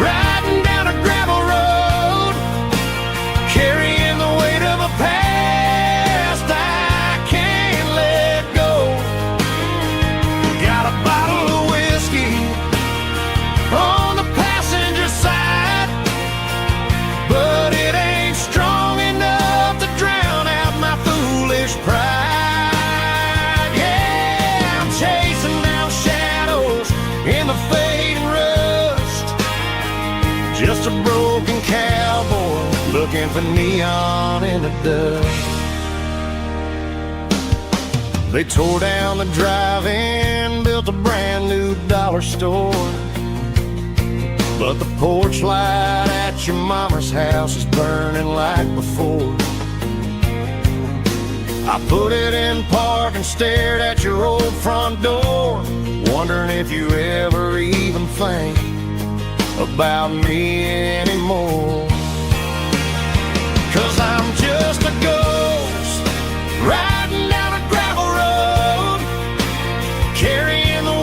riding down a gravel road, carrying the weight of a past I can't let go. Got a bottle of whiskey on the passenger side, but it ain't strong enough to drown out my foolish pride. Yeah, I'm chasing down shadows in the fading rust, just a broken cowboy looking for neon in the dust. They tore down the drive-in, built a brand new dollar store, but the porch light at your mama's house is burning like before. I put it in park and stared at your old front door, wondering if you ever even think about me anymore. 'Cause I'm just a ghost riding down a gravel road, carrying the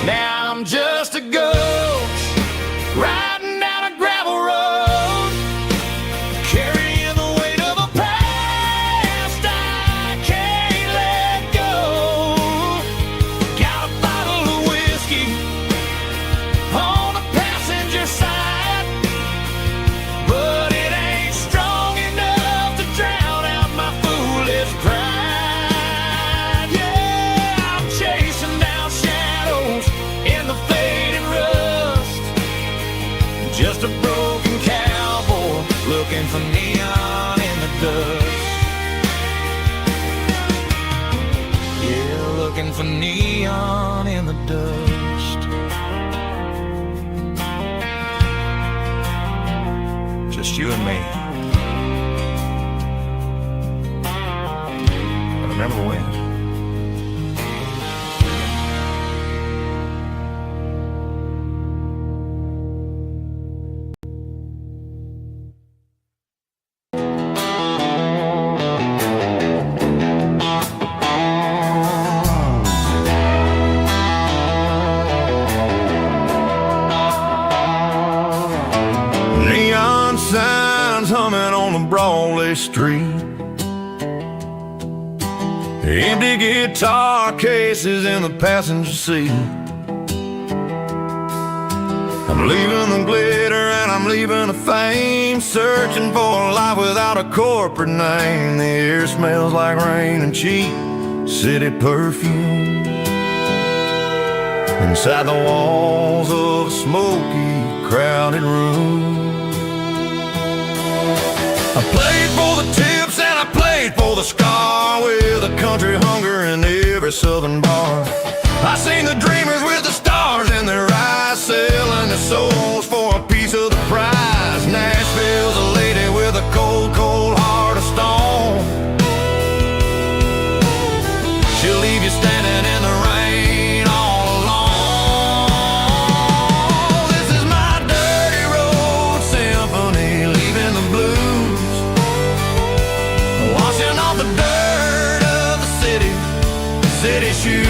Now I'm just a ghost riding down a gravel road, carrying the weight of a past I can't let go. Got a bottle of whiskey on the passenger side, but it ain't strong enough to drown out my foolish pride. Yeah, I'm chasing down shadows in the faded rust, just a broken cowboy looking for neon in the dust. Yeah, looking for neon in the dust. Just you and me. I remember when. Neon signs humming on the Broadway street, empty guitar cases in the passenger seat. I'm leaving the glitter and I'm leaving the fame, searching for a life without a corporate name. The air smells like rain and cheap city perfume inside the walls of a smoky, crowded room. I played for the tips and I played for the scar, with a country hunger in every southern bar. I seen the dreamers with the stars in their eyes, selling their souls for a piece of the prize. Nashville's a lady with a cold, cold heart of stone. She'll leave you standing in the rain all alone. This is my dirty road symphony, leaving the blues, washing off the dirt of the city shoes.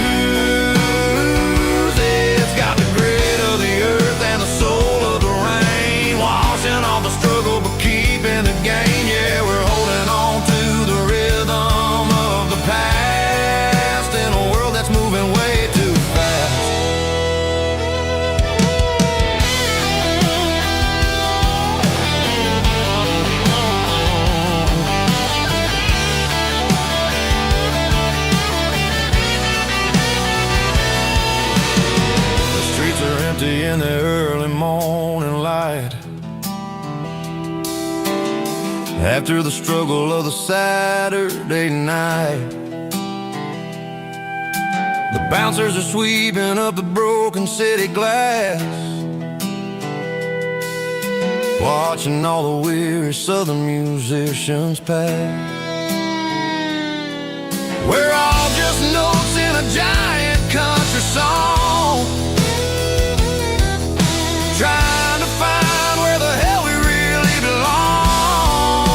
It's got the grit of the earth and the soul of the rain, washing off the struggle but keeping the gain. Yeah, we're holding on to the rhythm of the past in a world that's moving way too fast. The streets are empty in the early morning light, after the struggle of the Saturday night. The bouncers are sweeping up the broken city glass, watching all the weary southern musicians pass. We're all just notes in a giant country song, trying to find where the hell we really belong.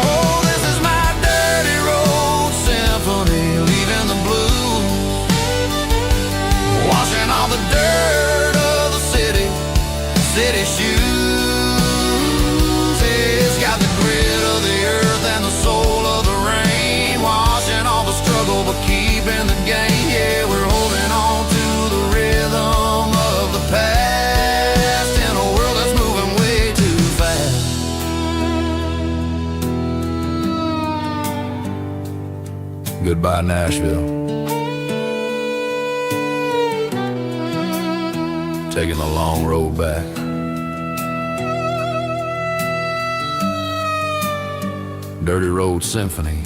Oh, this is my dirty road symphony, leaving the blues, washing all the dirt of the city shoes. It's got the grit of the earth and the soul of the rain, washing all the struggle but keeping the gain. Yeah, we're holding on to the rhythm of the past in a world that's moving way too fast. Goodbye, Nashville. Taking the long road back. Dirty Road Symphony.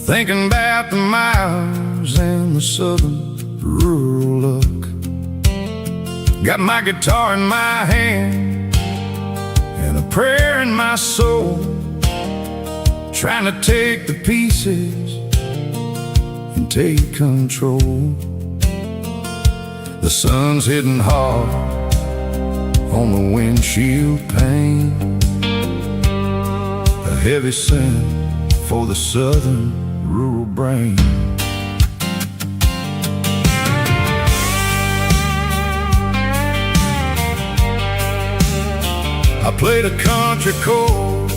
thinking about the miles and the southern rural look. Got my guitar in my hand and a prayer in my soul, trying to take the pieces and take control. The sun's hitting hard on the windshield pane, a heavy scent for the southern rural brain. I played a country chord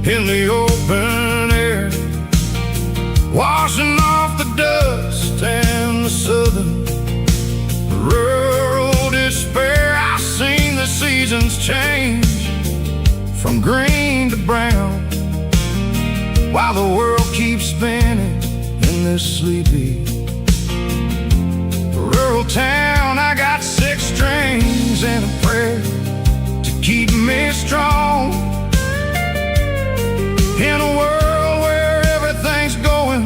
in the open air, washing off the dust and the southern rural despair. I've seen the seasons change from green to brown, while the world keeps spinning in this sleepy rural town. I got 6 strings and a prayer to keep me strong in a world where everything's going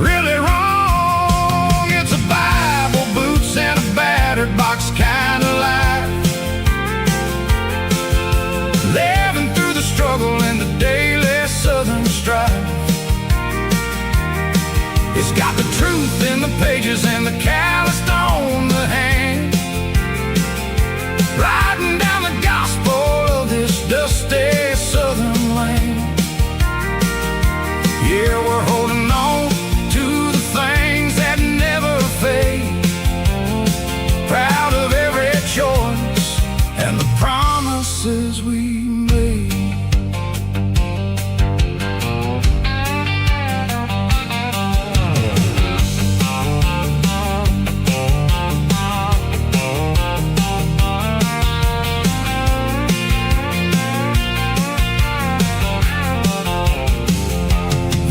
really wrong. It's a Bible, boots, and a battered box kind of life, living through the struggle and the daily southern strife. It's got the truth in the pages and the calloused on the hand, riding down the gospel of this dusty southern land. Yeah, we're holding on to the things that never fade, proud of every choice and the promises we made.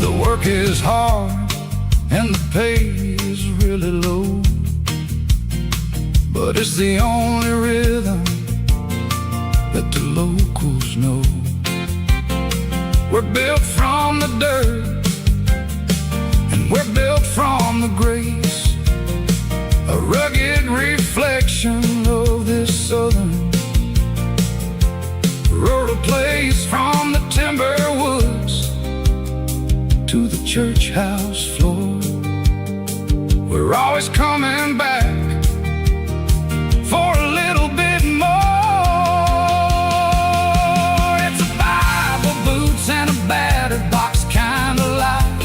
The work is hard and the pay is really low, but it's the only rhythm that the locals know. We're built from the dirt and we're built from the grace, a rugged reflection of this southern rural place. From the timber woods to the church house floor, we're always coming back for a little bit more. It's a Bible, boots, and a battered box kind of life,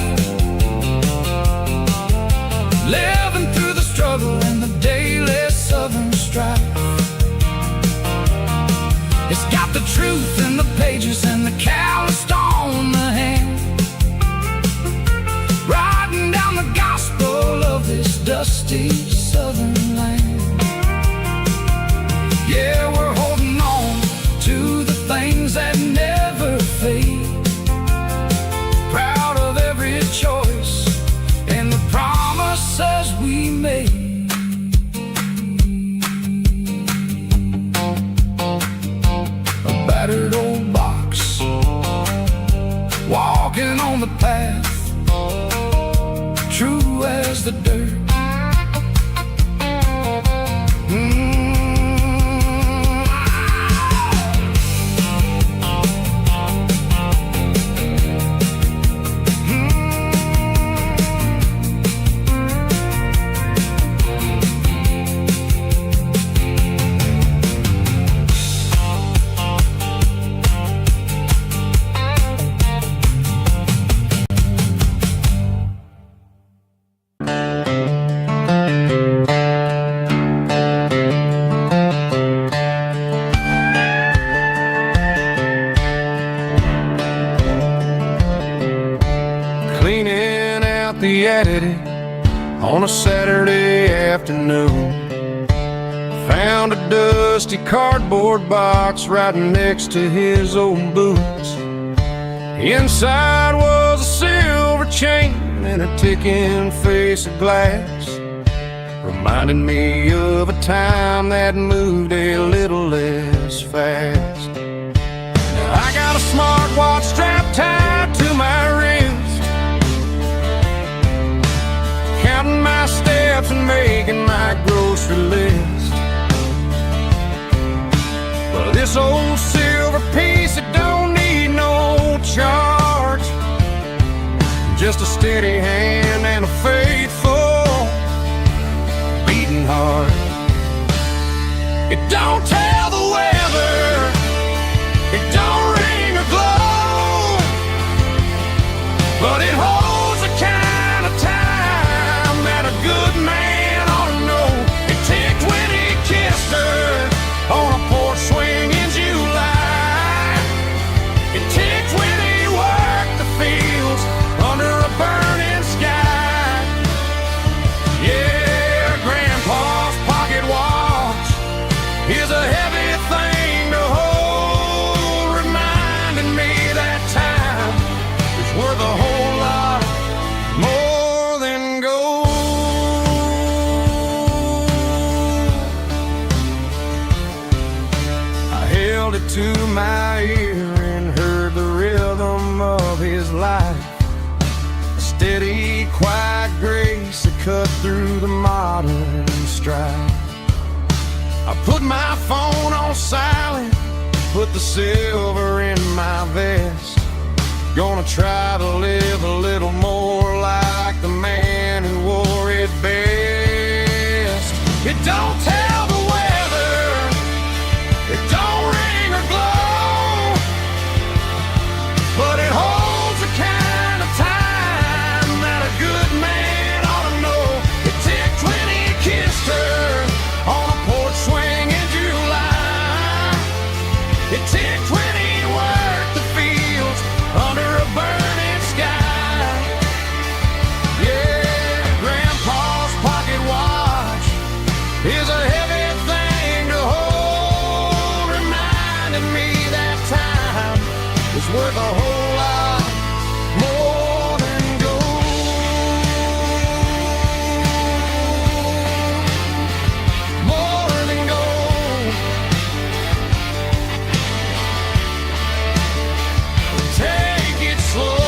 living through the struggle and the daily southern strife. It's got the truth in the pages and the calloused on the hand, riding down the gospel of this dusty southern land. Yeah, we're holding on to the things that never fade, proud of every choice and the promises we made. A battered old box, walking on the path, true as the dirt. The attic on a Saturday afternoon, found a dusty cardboard box right next to his old boots. Inside was a silver chain and a ticking face of glass, reminding me of a time that moved a little less fast. Now I got a smartwatch strapped tight to my old silver piece that don't need no charge, just a steady hand and a faithful beating heart. It don't tell the weather, it don't ring or glow, but it holds the kind of time that a good man ought to know. It ticked when he kissed her on a porch swing in July. It ticked when he worked the fields under a burning sky. Yeah, Grandpa's pocket watch is a heavy thing to hold, reminding me that time is worth a whole lot more than gold. I held it to my ear and heard the rhythm of his life, a steady, quiet grace that cut through the modern strife. I put my phone on silent, put the silver in my vest. Gonna try to live a little more like the man who wore it best. It don't tell the weather, it don't ring or glow, but it holds the kind of time that a good man ought to know. It ticked when he kissed her on a porch swing in July. It ticked when he worked the fields under a burning sky. Yeah, Grandpa's pocket watch is a heavy thing to hold, reminding me that time is worth a whole lot more than gold. More than gold. Take it slow.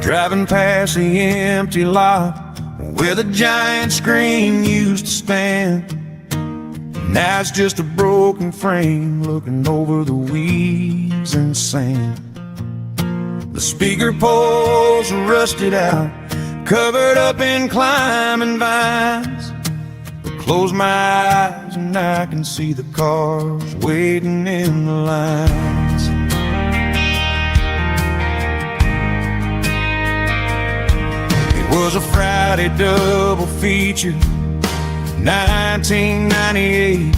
Driving past the empty lot where the giant screen used to stand. Now it's just a broken frame looking over the weeds and sand. The speaker poles are rusted out, covered up in climbing vines. I close my eyes and I can see the cars waiting in the lines. It was a Friday double feature, 1998.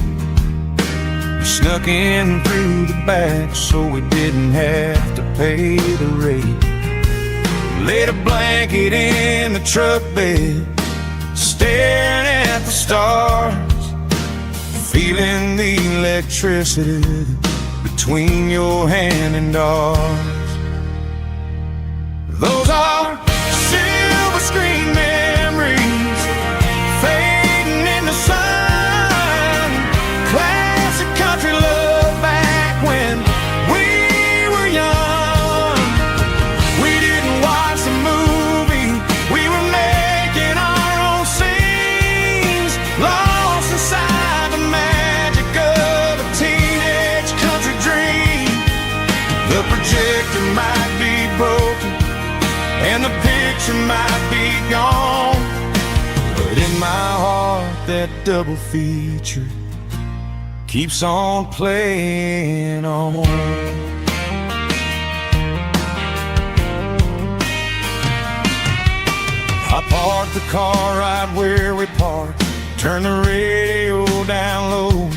We snuck in through the back so we didn't have to pay the rate. Laid a blanket in the truck bed, staring at the stars, feeling the electricity between your hand and ours. Those are silver screen memories fading in the sun. Classic country love back when we were young. We didn't watch the movie, we were making our own scenes, lost inside the magic of a teenage country dream. The projector might be broken and the picture might be gone, but in my heart that double feature keeps on playing on. I parked the car right where we parked, turn the radio down low,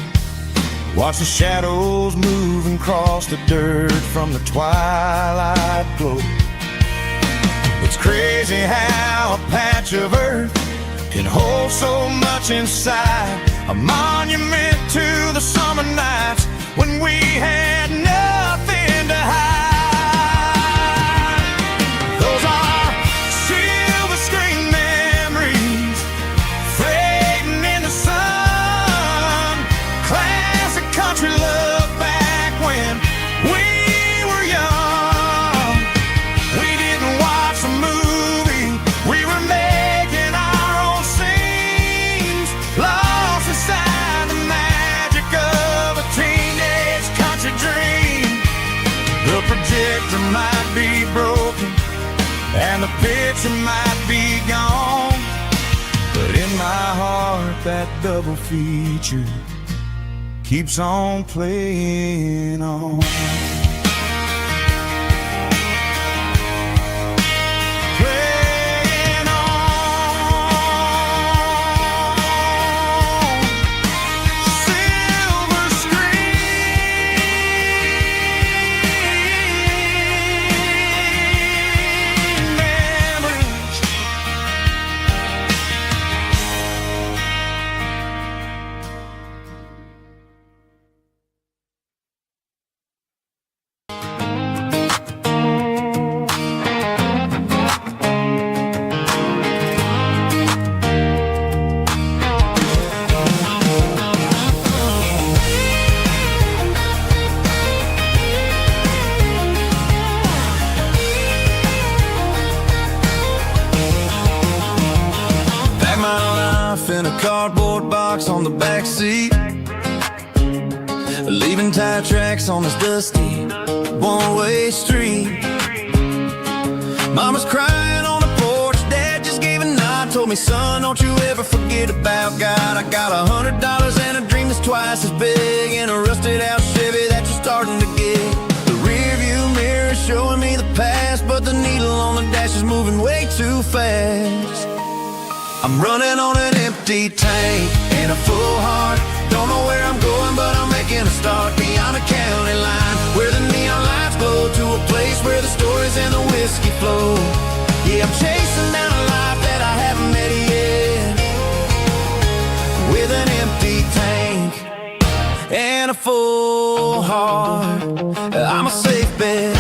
watch the shadows moving across the dirt from the twilight glow. It's crazy how a patch of earth can hold so much inside, a monument to the summer nights when we had nothing to hide. Those are silver screen memories fading in the sun, classic country love back when we were young. We didn't watch a movie, we were making our own scenes, lost inside the magic of a teenage country dream. The projector might be broken and the picture might be gone, but in my heart that double feature keeps on playing on. Playing on. Silver screen memories. Back my life in a cardboard box on the back seat, leaving tire tracks on this dusty one-way street. Mama's crying on the porch, Dad just gave a nod, told me, son, don't you ever forget about God. I got $100 and a dream that's twice as big, in a rusted out Chevy that you're starting to get. The rear view mirror is showing me the past, but the needle on the dash is moving way too fast. I'm running on an empty tank and a full heart, don't know where I'm going, but I'm making a start beyond the county line, where the neon lights glow, to a place where the stories and the whiskey flow. Yeah, I'm chasing down a life that I haven't met yet, with an empty tank and a full heart. I'm a safe bet.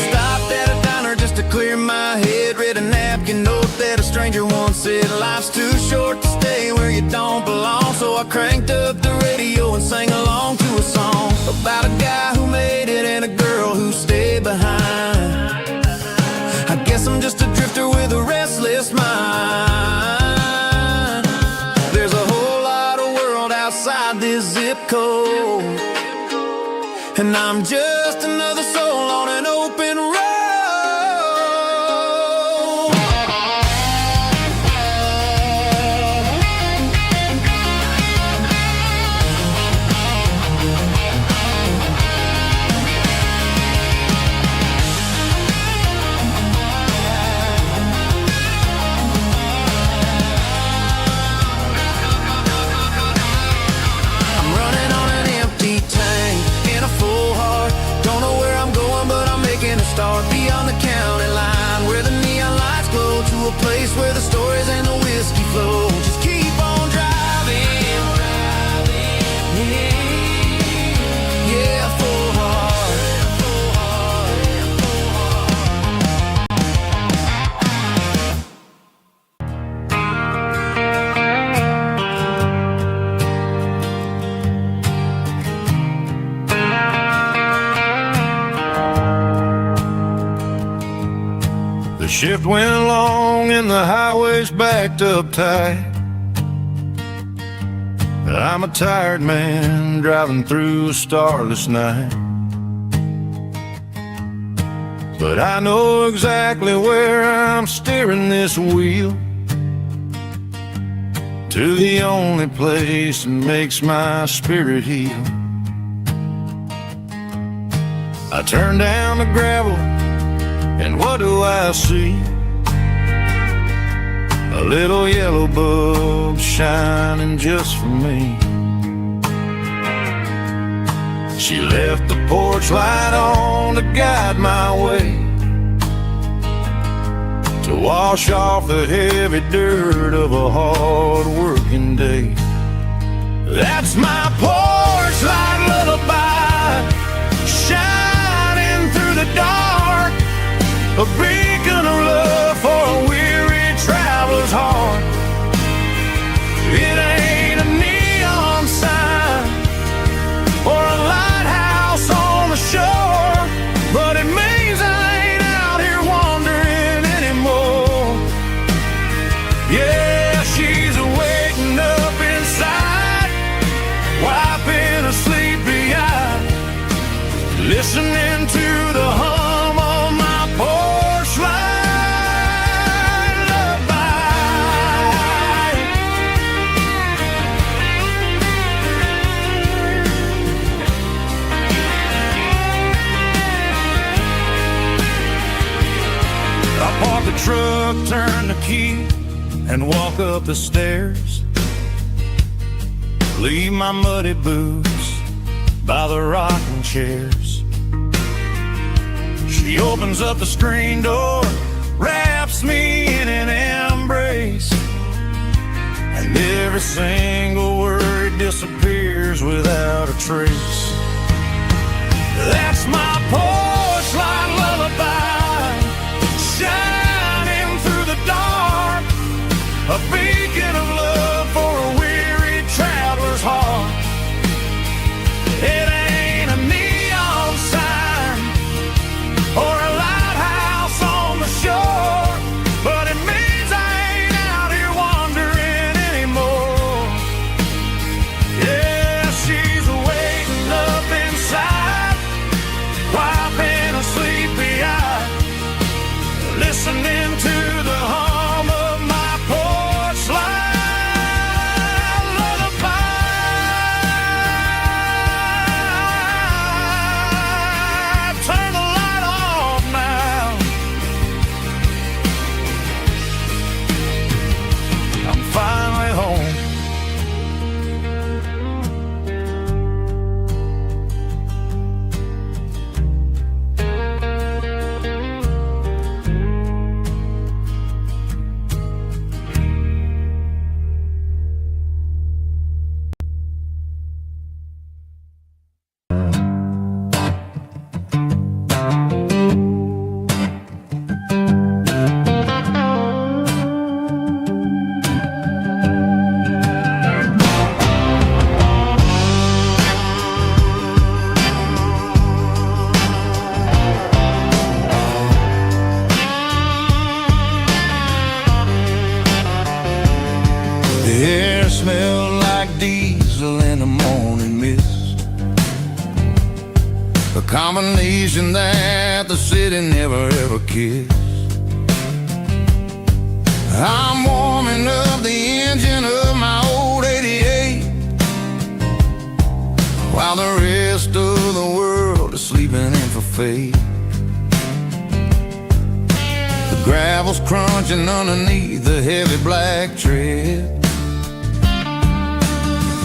Stopped at a diner just to clear my head, read a napkin note that a stranger once said, life's too short to stay where you don't belong. So I cranked up the radio and sang along to a song about a guy who made it and a girl who stayed behind. I guess I'm just a drifter with a restless mind. There's a whole lot of world outside this zip code, and I'm just another soul on an open road. I'm running on an empty tank and a full heart, don't know where I'm going, but I'm making a start beyond the county line, where the neon lights glow, to a place where the stories and the whiskey flow. Just keep on driving, yeah, full heart. The shift went along and the highway's backed up tight. I'm a tired man driving through a starless night. but I know exactly where I'm steering this wheel, to the only place that makes my spirit heal. I turn down the gravel, and what do I see? A little yellow bulb shining just for me. She left the porch light on to guide my way, to wash off the heavy dirt of a hard-working day. That's my porch light lullaby, shining through the dark, a beacon of love for a weary traveler's heart. It ain't a neon sign or a lighthouse on the shore, but it means I ain't out here wandering anymore. Yeah, she's waking up inside, wiping a sleepy eye, listening to the hum of my porch light lullaby. I park the truck, turn the key, and walk up the stairs. Leave my muddy boots by the rocking chairs. She opens up the screen door, wraps me in an embrace, and every single word disappears without a trace. That's my porch light lullaby, shining through the dark, a beacon of love for a weary traveler's heart. It ain't a neon sign or a lighthouse on the shore, but it means I ain't out here wandering anymore. Yeah, she's waking up inside, wiping a sleepy eye, listening to the hum of my porch light lullaby. Turn the light off now. I'm finally home. The air smelled like diesel in the morning mist, a combination that the city never ever kissed. I'm warming up the engine of my old 88, while the rest of the world is sleeping in for fate. The gravel's crunching underneath the heavy black tread,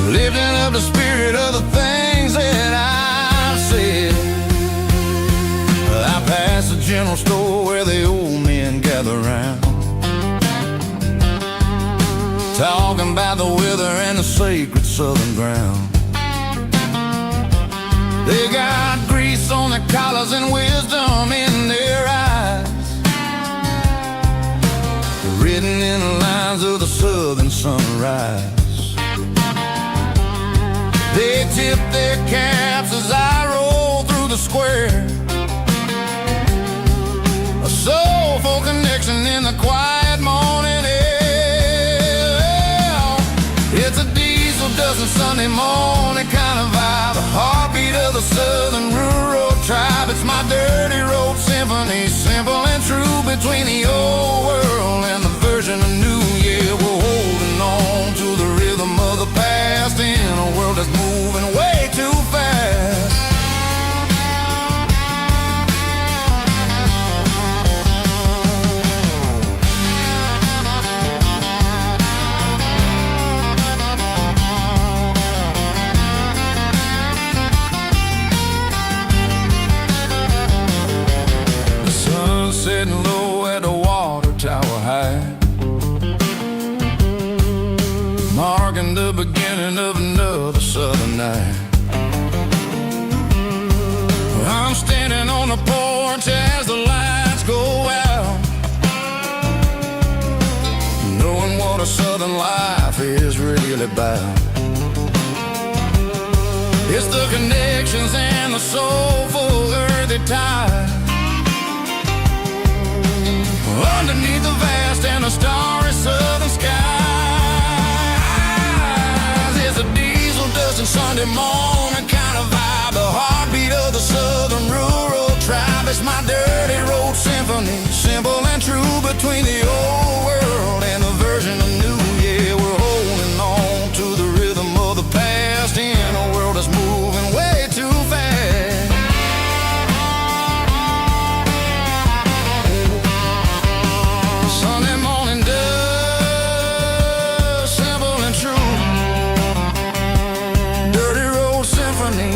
lifting up the spirit of the things that I've said. I pass the general store where the old men gather round, talking about the weather and the sacred southern ground. They got grease on their collars and wisdom in their eyes, written in the lines of the southern sunrise. They tip their caps as I roll through the square, a soulful connection in the quiet morning air. It's a diesel dusting Sunday morning kind of vibe, the heartbeat of the southern rural tribe. It's my dirty road symphony, simple and true, between the old world and the version of new. Yeah, we're holding on to the rhythm of the past in a world that's moving way too fast. Sitting low at the water tower high, marking the beginning of another southern night. I'm standing on the porch as the lights go out, knowing what a southern life is really about. It's the connections and the soulful earthy tide underneath the vast and the starry southern skies. It's a diesel dust and Sunday morning kind of vibe, the heartbeat of the southern rural tribe. It's my dirty road symphony, simple and true, between the old world and the version of new. Yeah, we're holding on to the rhythm of the past in a world that's moving way too fast. Sunday morning dust, simple and true, dirty road symphony.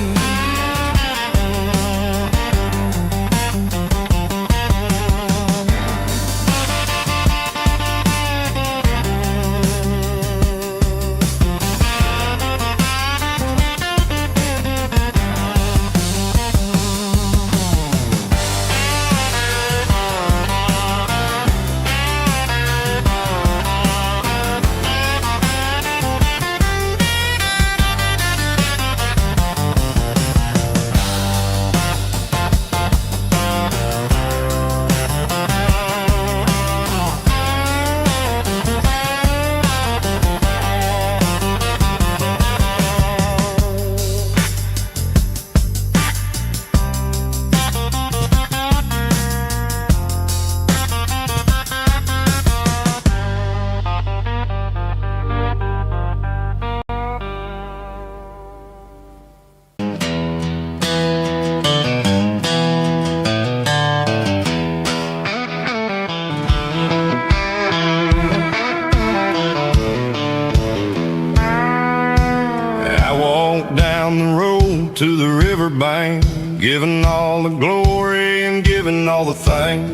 To the riverbank, giving all the glory and giving all the thanks.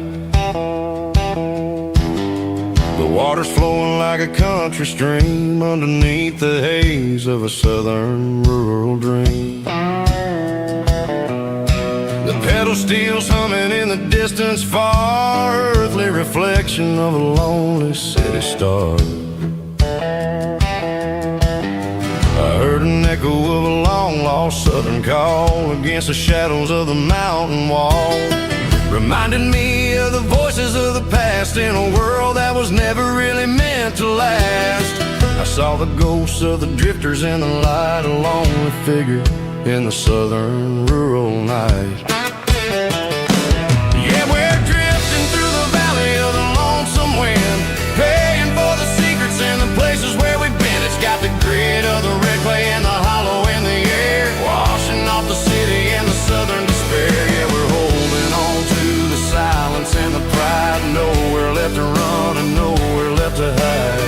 The water's flowing like a country stream underneath the haze of a southern rural dream. The pedal steel's humming in the distance far, earthly reflection of a lonely city star. I heard an echo of a long-lost southern call against the shadows of the mountain wall, reminding me of the voices of the past in a world that was never really meant to last. I saw the ghosts of the drifters in the light, a lonely figure in the southern rural night. Yeah, we're drifting through the valley of the lonesome wind, paying for the secrets and the places where we've been. It's got the grit of the red clay and the hollow in the air, washing off the city and the southern despair. Yeah, we're holding on to the silence and the pride, nowhere left to run and nowhere left to hide.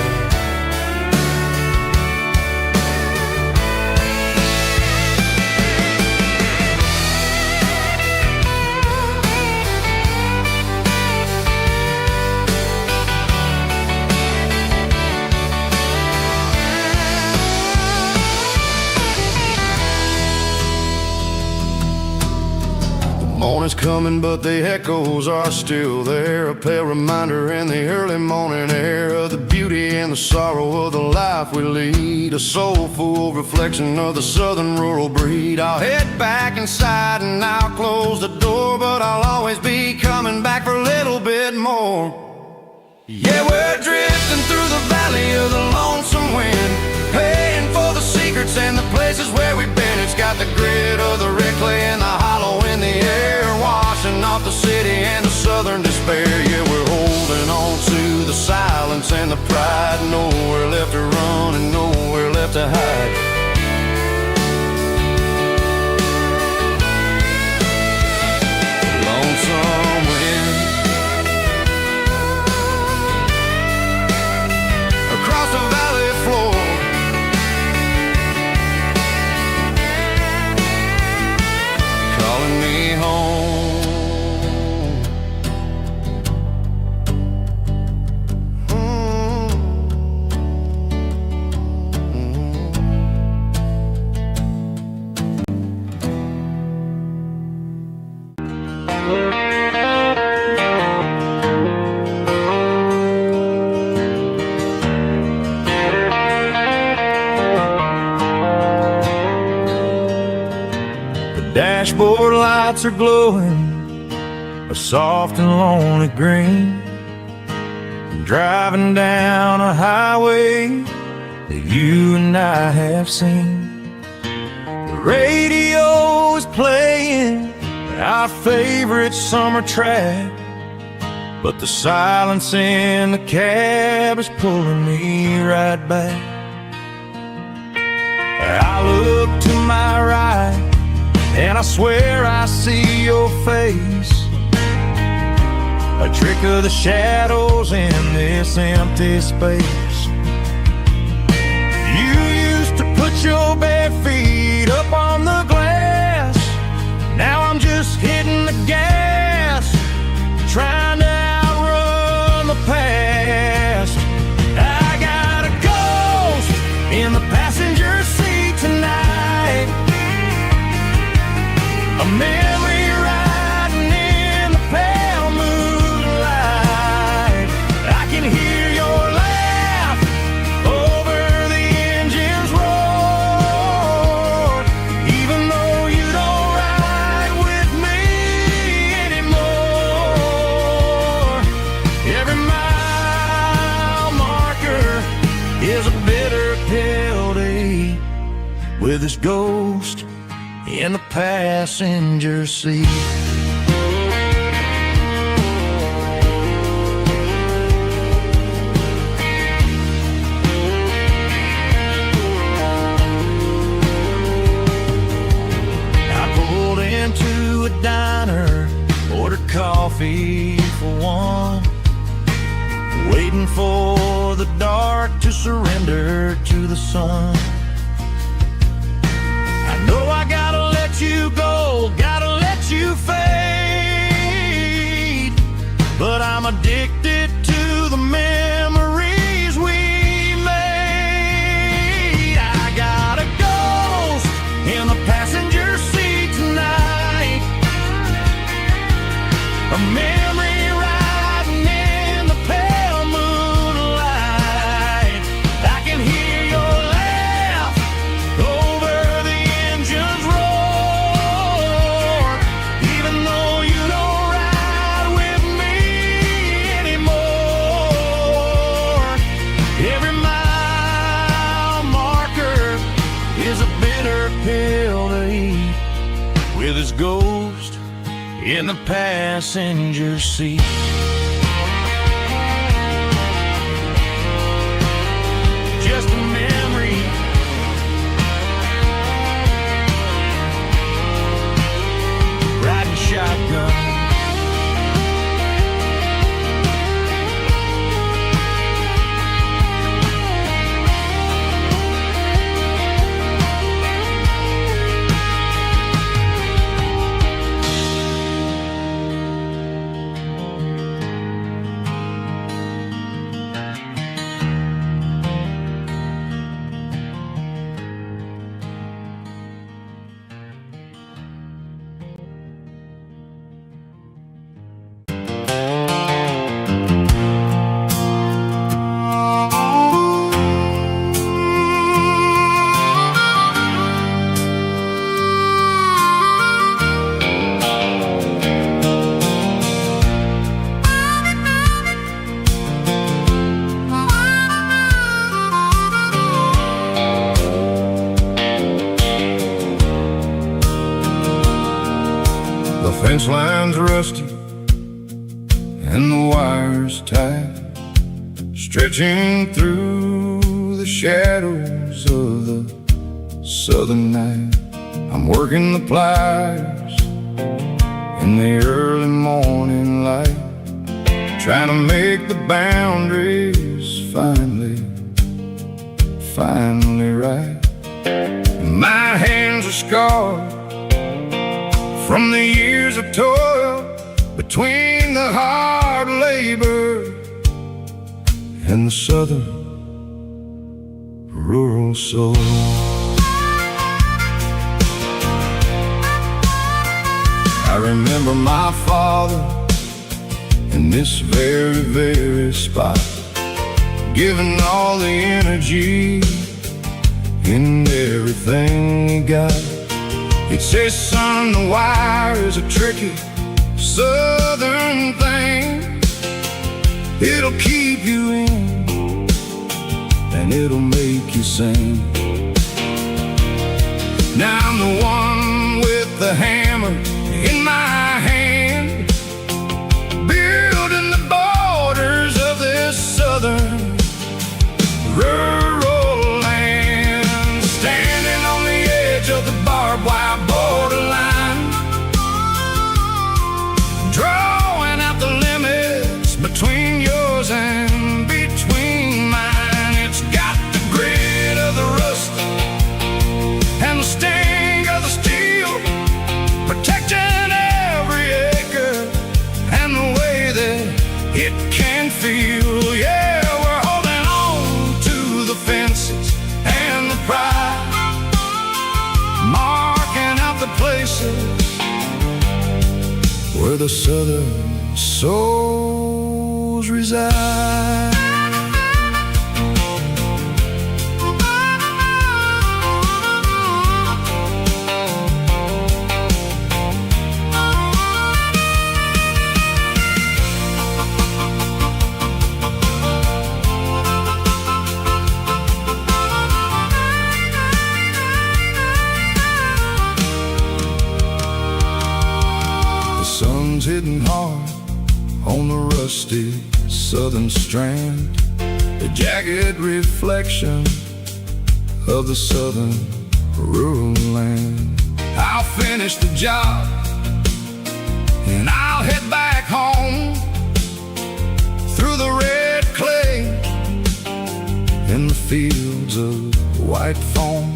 Morning's coming, but the echoes are still there, a pale reminder in the early morning air of the beauty and the sorrow of the life we lead, a soulful reflection of the southern rural breed. I'll head back inside and I'll close the door, but I'll always be coming back for a little bit more. Yeah, we're drifting through the valley of the lonesome wind, paying for the secrets and the places where we've been. It's got the grit of the red clay and the hollow in the air, dashboard lights are glowing a soft and lonely green. Driving down a highway that you and I have seen. The radio is playing our favorite summer track, but the silence in the cab is pulling me right back. I look to my right and I swear I see your face, a trick of the shadows in this empty space. You used to put your bare feet up on the glass. Now I'm just hitting the gas, trying to outrun the past. I got a ghost in the passenger seat tonight, a memory riding in the pale moonlight. I can hear your laugh over the engine's roar, even though you don't ride with me anymore. Every mile marker is a bitter pill to eat, with this ghost in the passenger seat. I pulled into a diner, ordered coffee for one, waiting for the dark to surrender to the sun. I know I gotta let you go, gotta let you fade, but I'm addicted to the memories we made. I got a ghost in the passenger seat tonight, a memory riding in the pale moonlight. I can hear your laugh over the engine's roar, even though you don't ride with me anymore. Every mile marker is a bitter pill to eat, with his ghost in the passenger seat. Just a memory, riding shotgun. The fence line's rusty and the wires tight, stretching through the shadows of the southern night. I'm working the pliers in the early morning light, trying to make the boundaries finally right. My hands are scarred from the years of toil, between the hard labor and the southern rural soul. I remember my father in this very, very spot, giving all the energy in everything he got. He'd say, son, the wire is a tricky southern thing. It'll keep you in, and it'll make you sing. Now I'm the one with the hammer in my hand, building the borders of this southern rural land, standing on the edge of the barbed wire borderline, drawing out the limits between yours and between mine. It's got the grit of the rust and the sting of the steel, protecting every acre and the way that it can feel. Yeah, we're holding on to the fences and the pride, marking out the places where the southern souls reside. Hitting hard on the rusty southern strand, the jagged reflection of the southern rural land. I'll finish the job and I'll head back home through the red clay in the fields of white foam.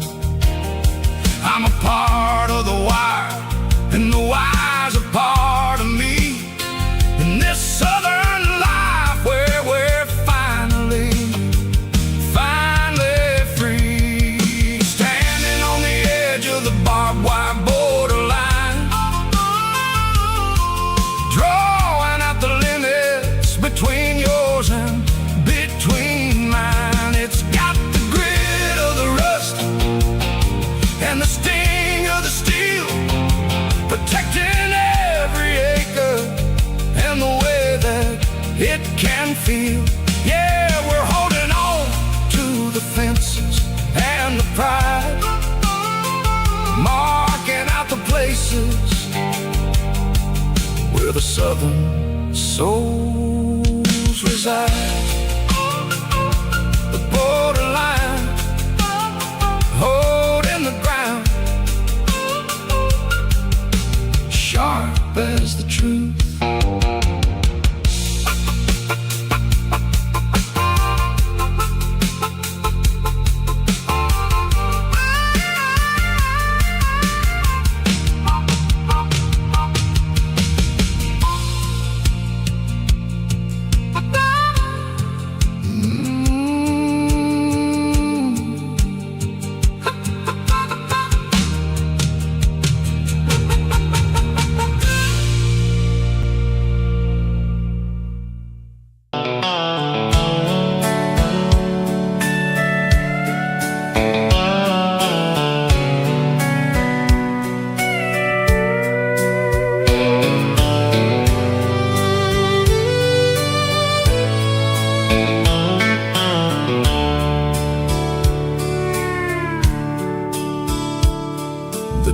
I'm a part of the wire, and the wire's a part of me. In this southern life where we're finally free, standing on the edge of the barbed wire borderline, drawing out the limits between yours and between mine. It's got the grit of the rust and the sting of the steel, protecting every acre and the way that it can feel. Yeah, we're holding on to the fences and the pride, marking out the places where the southern souls reside. The borderline, holding the ground, sharp as the truth.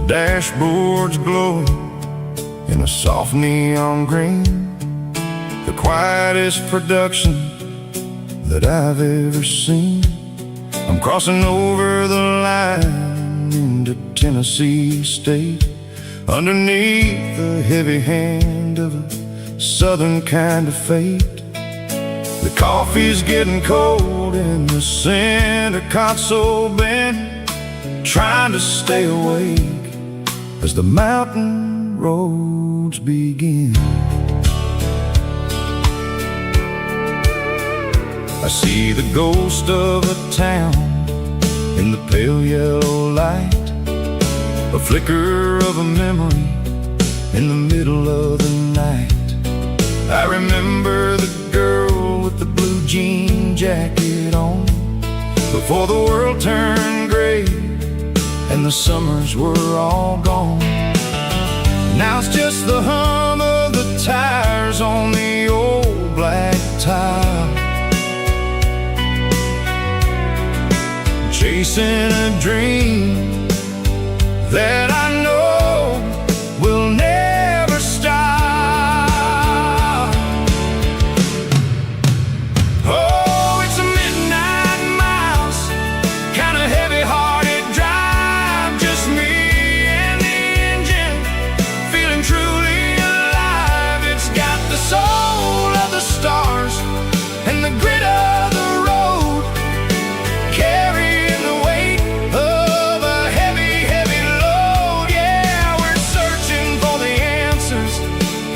Dashboards glowing in a soft neon green, the quietest production that I've ever seen. I'm crossing over the line into Tennessee State, underneath the heavy hand of a southern kind of fate. The coffee's getting cold in the center console bin, trying to stay awake as the mountain roads begin. I see the ghost of a town in the pale yellow light, a flicker of a memory in the middle of the night. I remember the girl with the blue jean jacket on, before the world turned gray and the summers were all gone. Now it's just the hum of the tires on the old black tile, chasing a dream that I know will never stop. Oh, it's a midnight miles, kind of heavy-hearted drive, just me and the engine, feeling truly alive. It's got the soul of the stars and the grit of the road, carrying the weight of a heavy, heavy load. Yeah, we're searching for the answers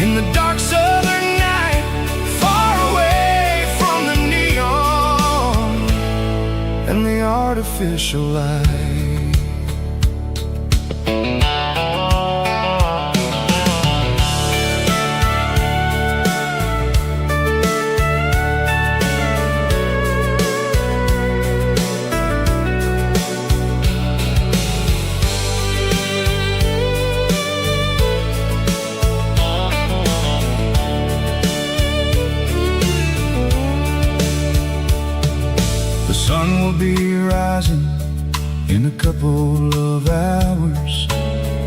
in the dark southern night, far away from the neon and the artificial light. The sun will be rising in a couple of hours,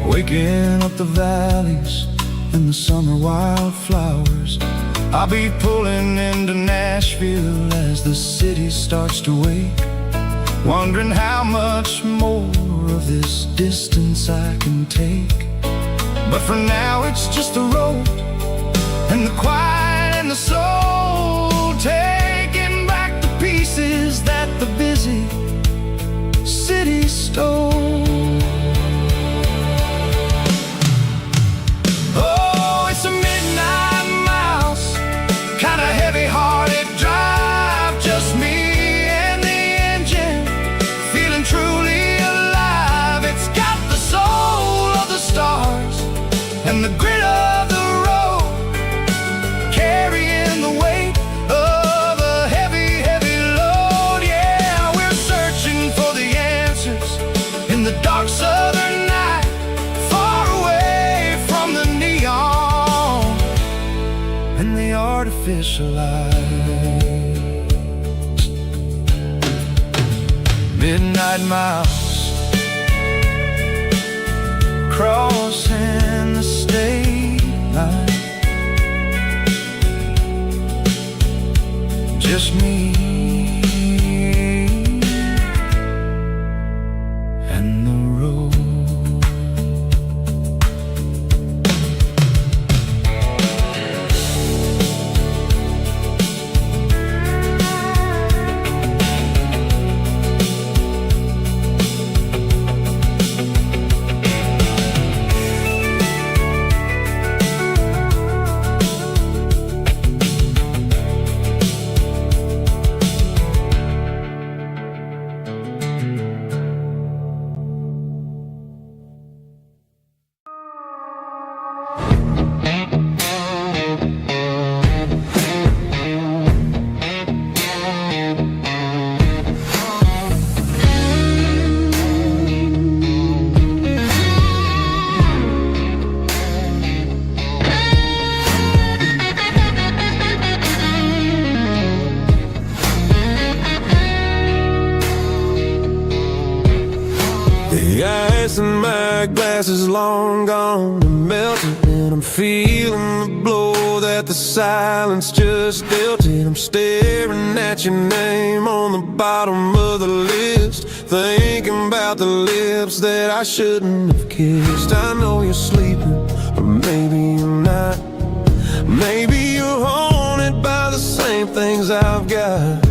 waking up the valleys and the summer wildflowers. I'll be pulling into Nashville as the city starts to wake, wondering how much more of this distance I can take. But for now it's just the road and the quiet and the soul, taking back the pieces that the busy city stole. Oh, it's a midnight miles, kind of heavy-hearted drive, just me and the engine, feeling truly alive. It's got the soul of the stars and the grit of the road, carrying the weight of a heavy, heavy load. Yeah, we're searching for the answers in the dark southern night, far away from the neon and the artificial lights. Midnight miles, crossing the state line, just me and the road. The ice in my glass is long gone and melted, and I'm feeling the blow that the silence just dealt it. I'm staring at your name on the bottom of the list, thinking about the lips that I shouldn't have kissed. I know you're sleeping, or maybe you're not. Maybe you're haunted by the same things I've got.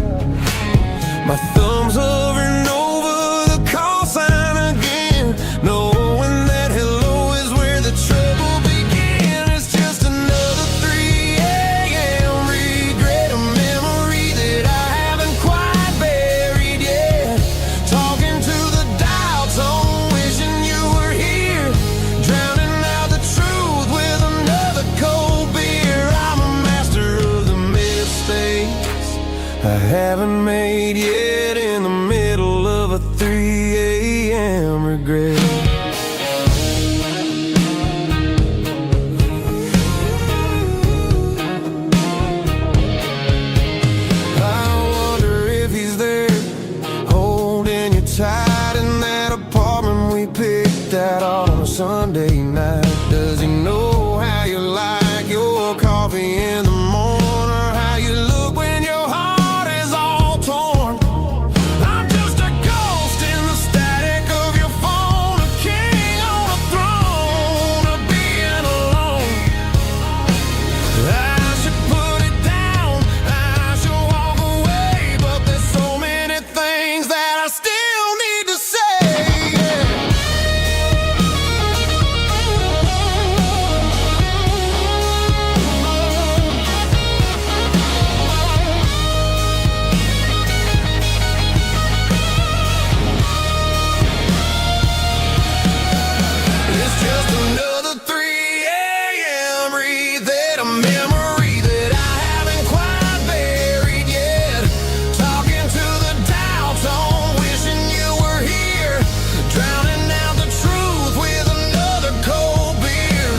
My thumb's hovering over the call sign again, knowing that hello is where the trouble began. It's just another 3 a.m. regret, a memory that I haven't quite buried yet. Talking to the dial tone, wishing you were here, drowning out the truth with another cold beer. I'm a master of the mistakes I haven't made yet, in the middle Sunday night? Does he know how you like your coffee in the morning, or how you look when your heart is all torn? I'm just a ghost in the static of your phone, a king on a throne of being alone. I should put it down, I should walk away, but there's so many things that I still need to say. It's just another 3 a.m. read, a memory that I haven't quite buried yet. Talking to the dial tone, wishing you were here, drowning out the truth with another cold beer.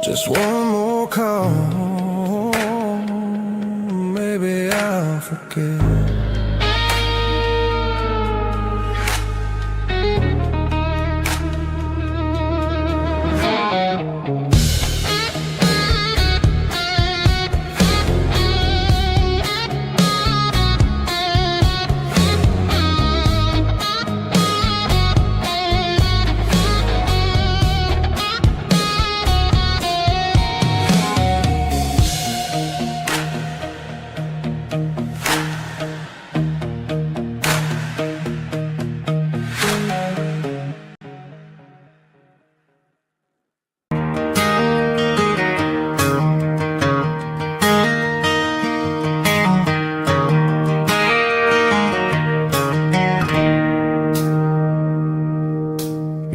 Just one more call, maybe I'll forget.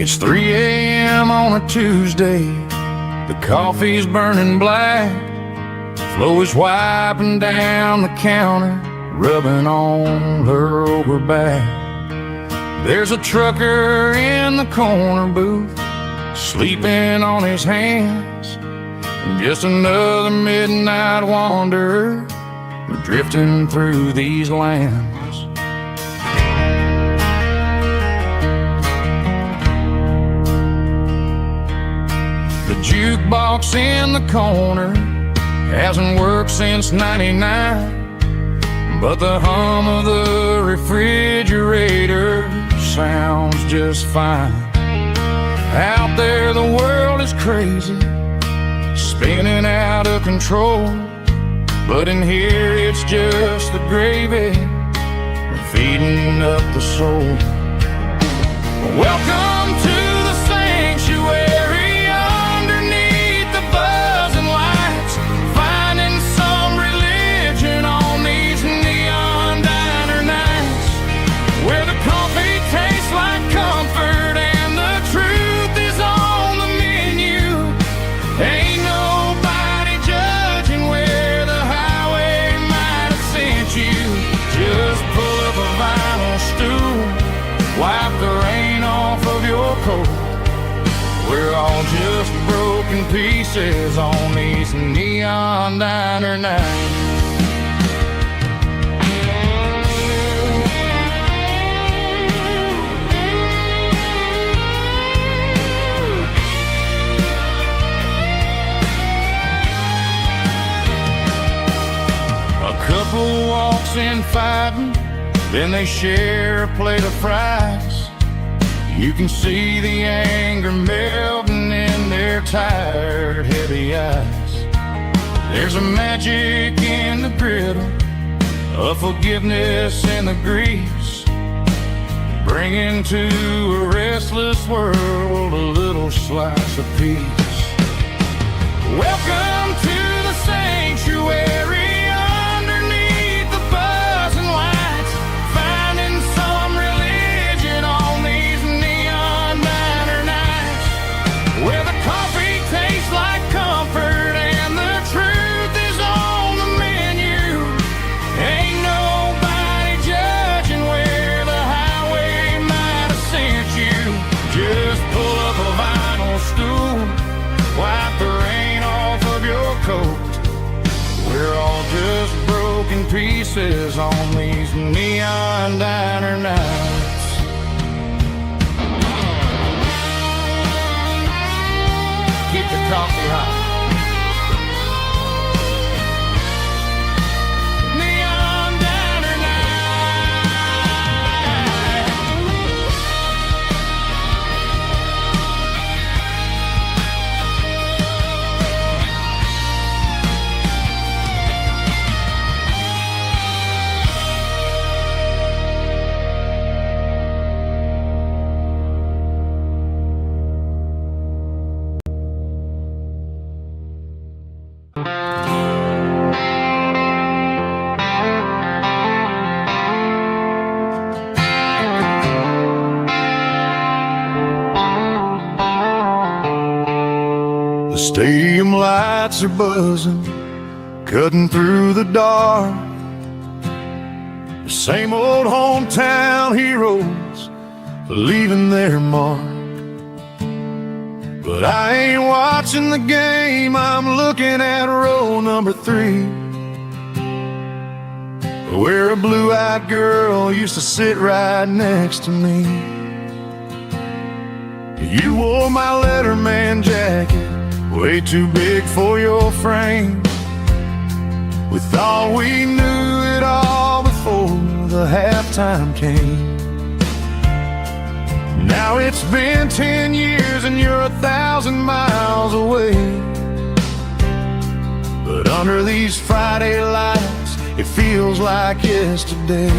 It's 3 a.m. on a Tuesday. The coffee's burning black. Flo is wiping down the counter, rubbing on her over back. There's a trucker in the corner booth, sleeping on his hands. Just another midnight wanderer, drifting through these lands. The jukebox in the corner hasn't worked since '99, but the hum of the refrigerator sounds just fine. Out there the world is crazy, spinning out of control, but in here it's just the gravy feeding up the soul. Welcome to the sanctuary, underneath the buzzing lights, finding some religion on these neon diner nights, where the coffee tastes like comfort and the truth is on the menu. Ain't nobody judging where the highway might have sent you. Just pull up a vinyl stool, wipe the rain off of your coat. We're all just broken pieces on these neon diner nights. A couple walks in fighting, then they share a plate of fries. You can see the anger melting in their tired, heavy eyes. There's a magic in the griddle, a forgiveness in the grease, bringing to a restless world a little slice of peace. Welcome to the sanctuary, underneath the buzzing lights, finding some religion on these neon diner nights, where the coffee tastes like comfort and the truth is on the menu. Ain't nobody judging where the highway might have sent you. Just pull up a vinyl stool, wipe the rain off of your coat. We're all just broken pieces on these neon diner nights. coffee hot. Neon diner The stadium lights are buzzing, cutting through the dark. The same old hometown heroes leaving their mark. But I ain't watching the game, I'm looking at row number 3, where a blue-eyed girl used to sit right next to me. You wore my Letterman jacket, way too big for your frame. We thought we knew it all before the halftime came. Now it's been 10 years and you're 1,000 miles away. But under these Friday lights, it feels like yesterday.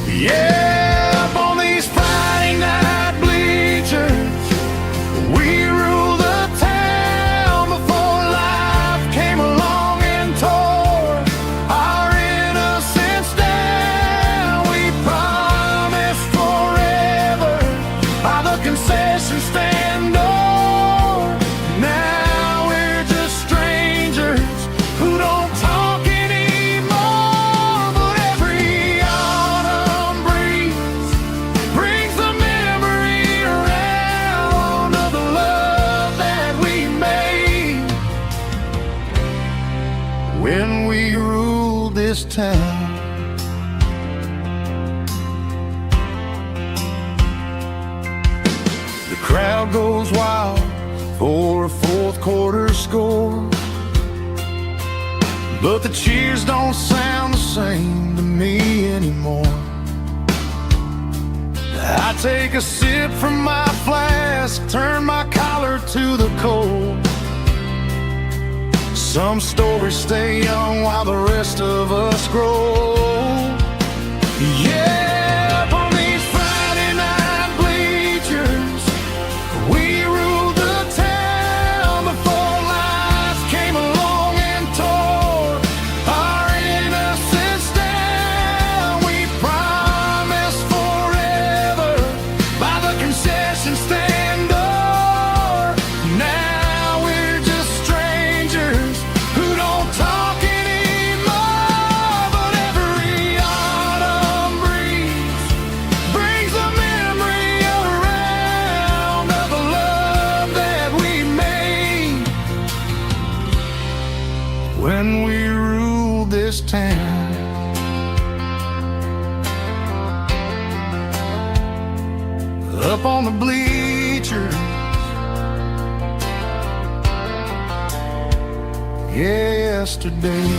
Yeah, up on these Friday night bleachers, we rule the town before life came along and tore our innocence down. We promised forever by the concession stand door. Now we're just strangers who don't talk anymore. But every autumn breeze brings the memory around of the love that we made when we ruled this town. The crowd goes wild for a fourth quarter score, but the cheers don't sound the same to me anymore. I take a sip from my flask, turn my collar to the cold. Some stories stay young while the rest of us grow. Yeah, up on these Friday night bleachers, we ruled the town before life came along and tore our innocence down. We promised forever by the concession stand door. Now we're just strangers who don't talk anymore. But every autumn breeze brings a memory around of the love that we made when we ruled this town. Up on the bleachers, yesterday.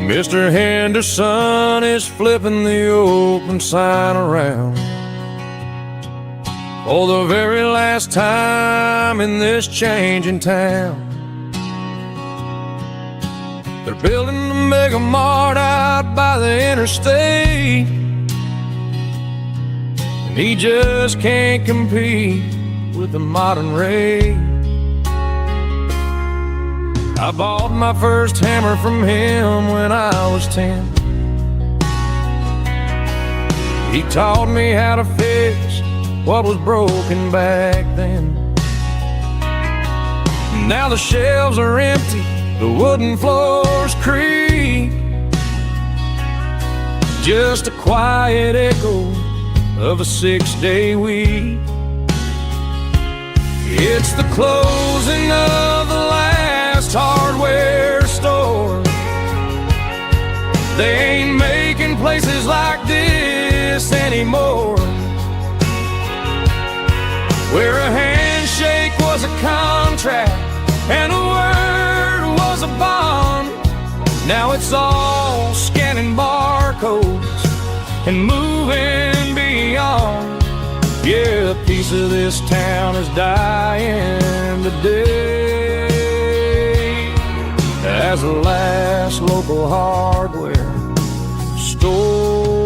Mr. Henderson is flipping the open sign around for the very last time in this changing town. They're building a mega mart out by the interstate, and he just can't compete with the modern rate. I bought my first hammer from him when I was 10. He taught me how to fix what was broken back then. Now the shelves are empty, the wooden floors creak, just a quiet echo of a 6-day week. It's the closing of the last hardware store. They ain't making places like this anymore, where a handshake was a contract and a word was a bond. Now it's all scanning barcodes and moving beyond. Yeah, a piece of this town is dying today as the last local hardware store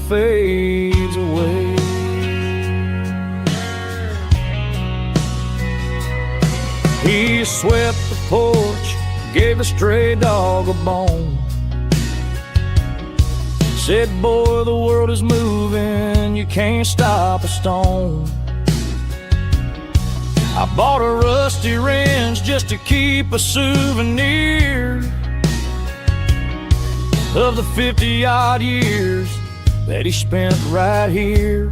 fades away. He swept the porch, gave a stray dog a bone, said, boy, the world is moving, you can't stop a stone. I bought a rusty wrench just to keep a souvenir of the 50-odd years that he spent right here.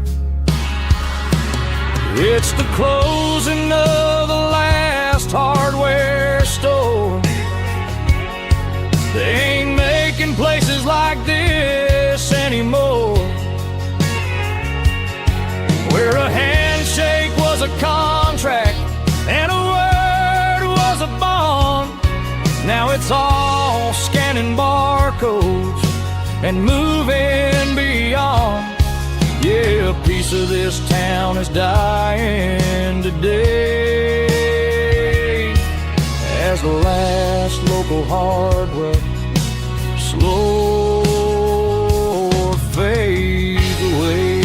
It's the closing of the last hardware store. They ain't making places like this anymore, where a handshake was a contract and a word was a bond. Now it's all scanning barcodes and moving beyond. Yeah, a piece of this town is dying today as the last local hardware slow fades away.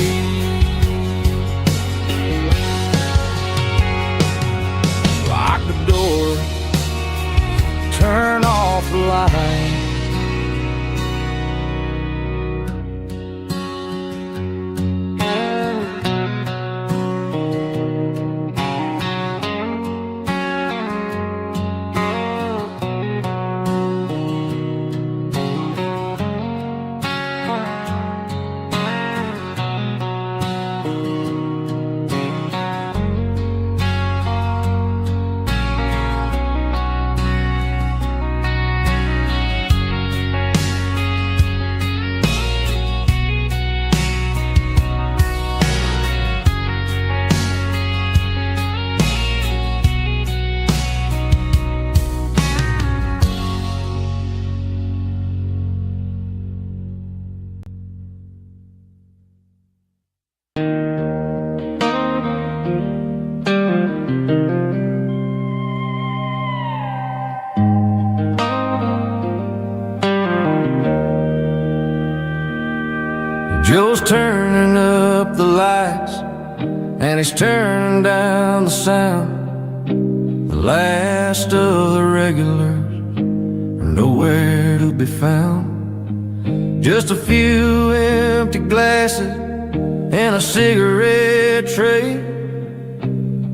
Lock the door, turn off the light. Joe's turning up the lights and he's turning down the sound. The last of the regulars are nowhere to be found. Just a few empty glasses and a cigarette tray,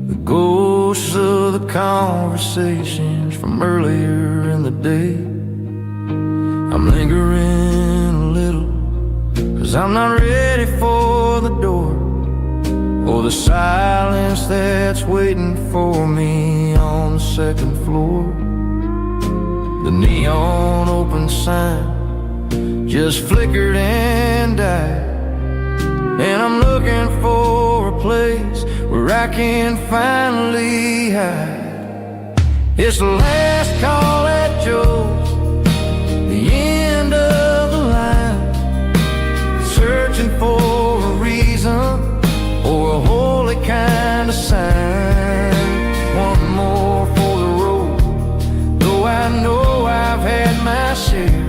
the ghosts of the conversations from earlier in the day. I'm lingering a little, 'cause I'm not ready for the door or the silence that's waiting for me on the second floor. The neon open sign just flickered and died, and I'm looking for a place where I can finally hide. It's the last call at Joe's, the end of the line, searching for a reason or a holy kind of sign. One more for the road, though I know I've had my share.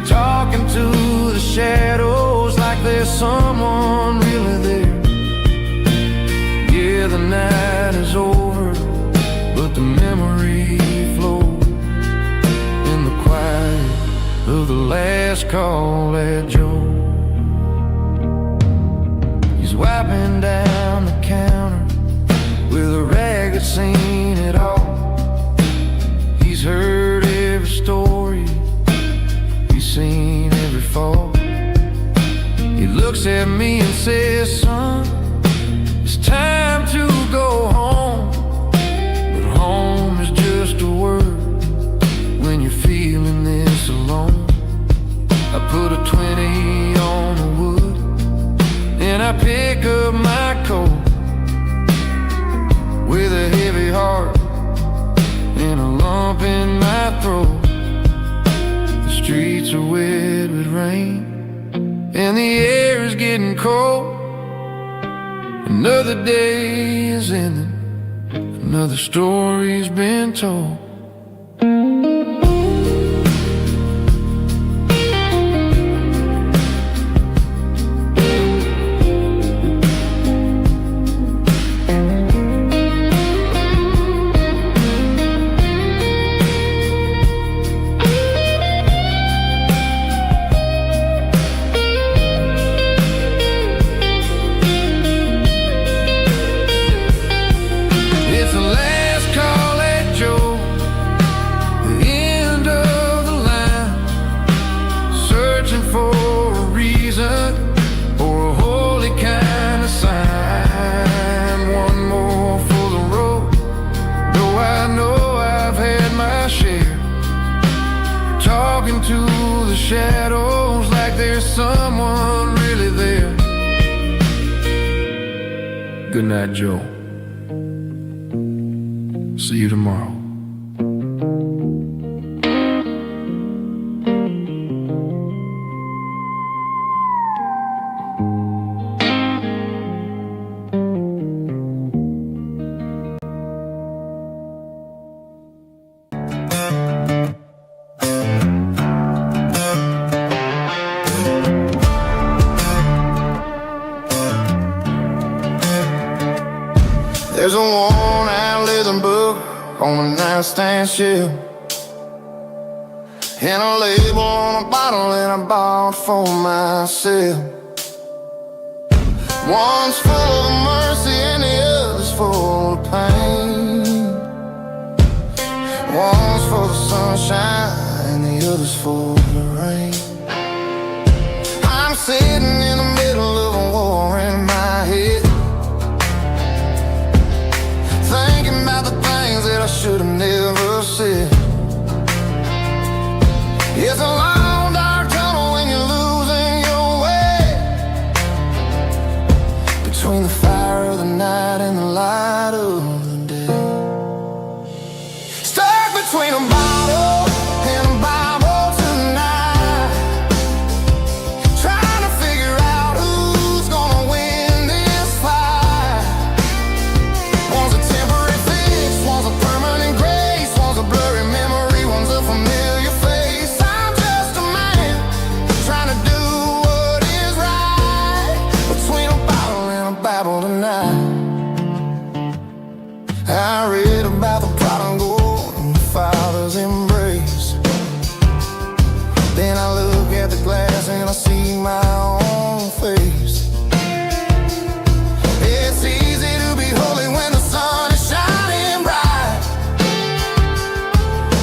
Talking to the shadows like there's someone really there. Yeah, the night is over, but the memory flows in the quiet of the last call at Joe. He's wiping down the counter with a rag that's seen it all. He's heard every story he's seen looks at me and says, son, it's time to go home. But home is just a word when you're feeling this alone. I put a 20 on the wood and I pick up my coat with a heavy heart and a lump in my throat. The streets are wet with rain and the air is getting cold. Another day is ending, another story's been told. Shadows like there's someone really there. Good night, Joe. See you tomorrow. There's a worn-out leather book on the nightstand shelf, and a label on a bottle that I bought for myself. One's full of mercy and the other's full of pain. One's full of sunshine and the other's full of rain. I'm sitting in the middle of a war in my head, thinking about the things that I should have never said. It's a long dark tunnel when you're losing your way, between the fire of the night and the light of the day. Stuck between a bottle and a Bible tonight, trying to figure out who's gonna win this fight. One's a temporary fix, one's a permanent grace, one's a blurry memory, one's a familiar face. I'm just a man trying to do what is right, between a bottle and a Bible tonight. I read about the prodigal and the father's embrace. Then I look at the glass and I see my own face. It's easy to be holy when the sun is shining bright,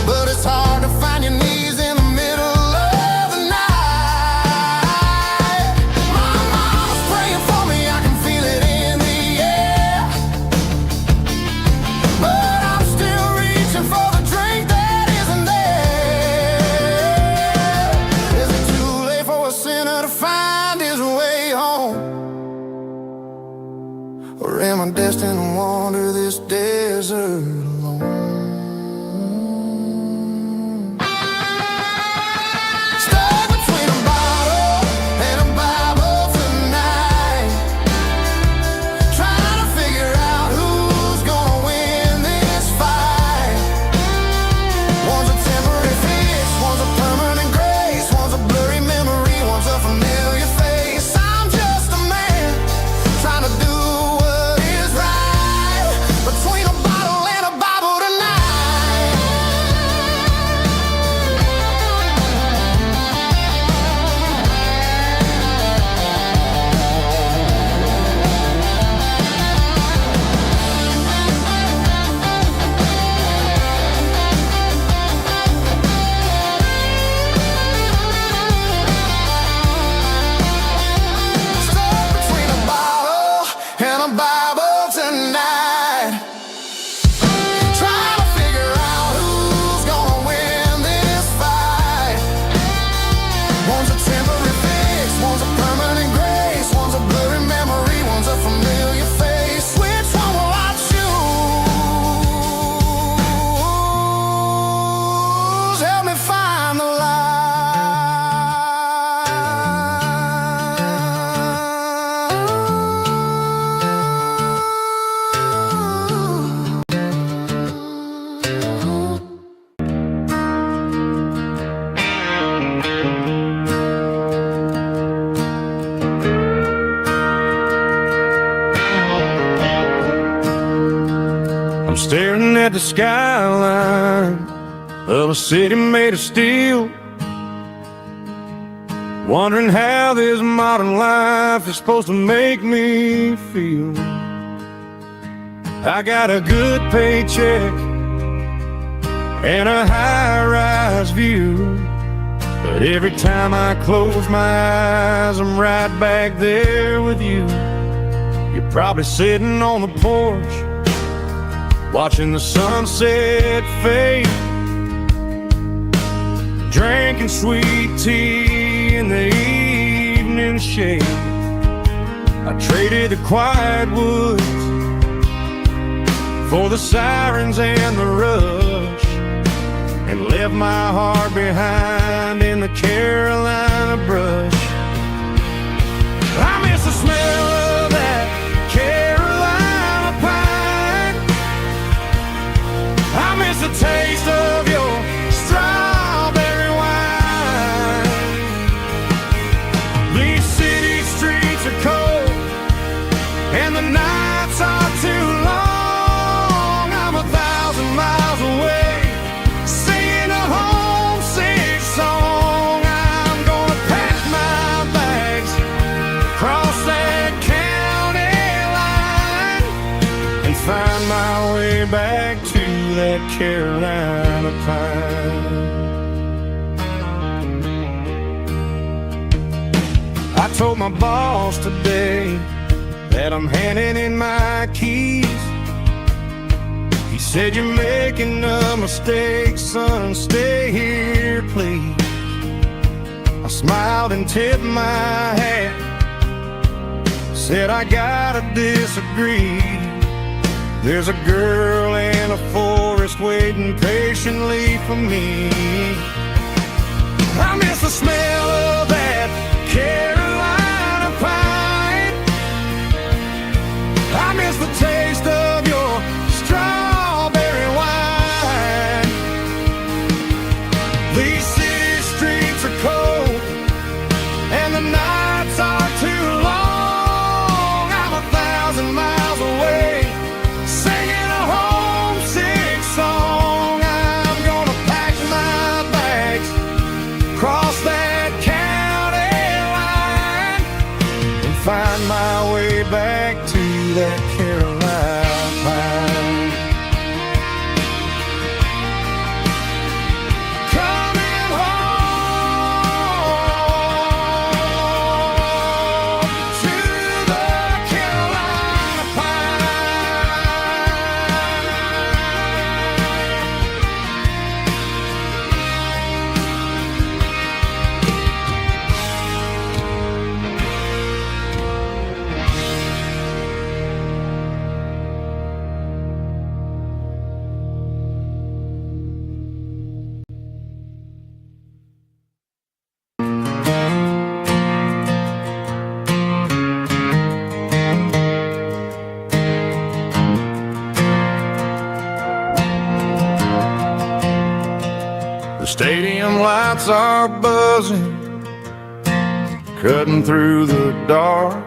but it's hard to find your knees in the middle of the night. My mama's praying for me, I can feel it in the air, but I'm still reaching for the drink that isn't there. Is it too late for a sinner to find his way home? Or am I destined to wander this desert alone? Stuck between a bottle and a Bible tonight, trying to figure out who's gonna win this fight. One's a temporary fix, one's a permanent grace, one's a blurry memory, one's a familiar face. I'm just a man trying to do what is right, between a bottle and a Bible. I'm staring at the skyline of a city made of steel, wondering how this modern life is supposed to make me feel. I got a good paycheck and a high-rise view, but every time I close my eyes, I'm right back there with you. You're probably sitting on the porch, watching the sunset fade, drinking sweet tea in the evening shade. I traded the quiet woods for the sirens and the rush, and left my heart behind in the Carolina brush. I miss the smell of that Carolina pine. I miss the taste of your strawberry wine. These city streets are cold and the nights are too long. I'm 1,000 miles away, singing a homesick song. I'm gonna pack my bags, cross that county line, and find my way back to that Carolina pine. I told my boss today that I'm handing in my keys. He said, "You're making a mistake, son, stay here, please." I smiled and tipped my hat, said, "I gotta disagree. There's a girl in a forest waiting patiently for me." I miss the smell of that Carolina pine. I miss the taste of your strawberry wine. These city streets are cold and the nights are too long. I'm 1,000 miles away, singing a homesick song. I'm gonna pack my bags, cross that county line, and find my way back to that Carolina pine. Coming home to the Carolina pine. The stadium lights are buzzing, cutting through the dark.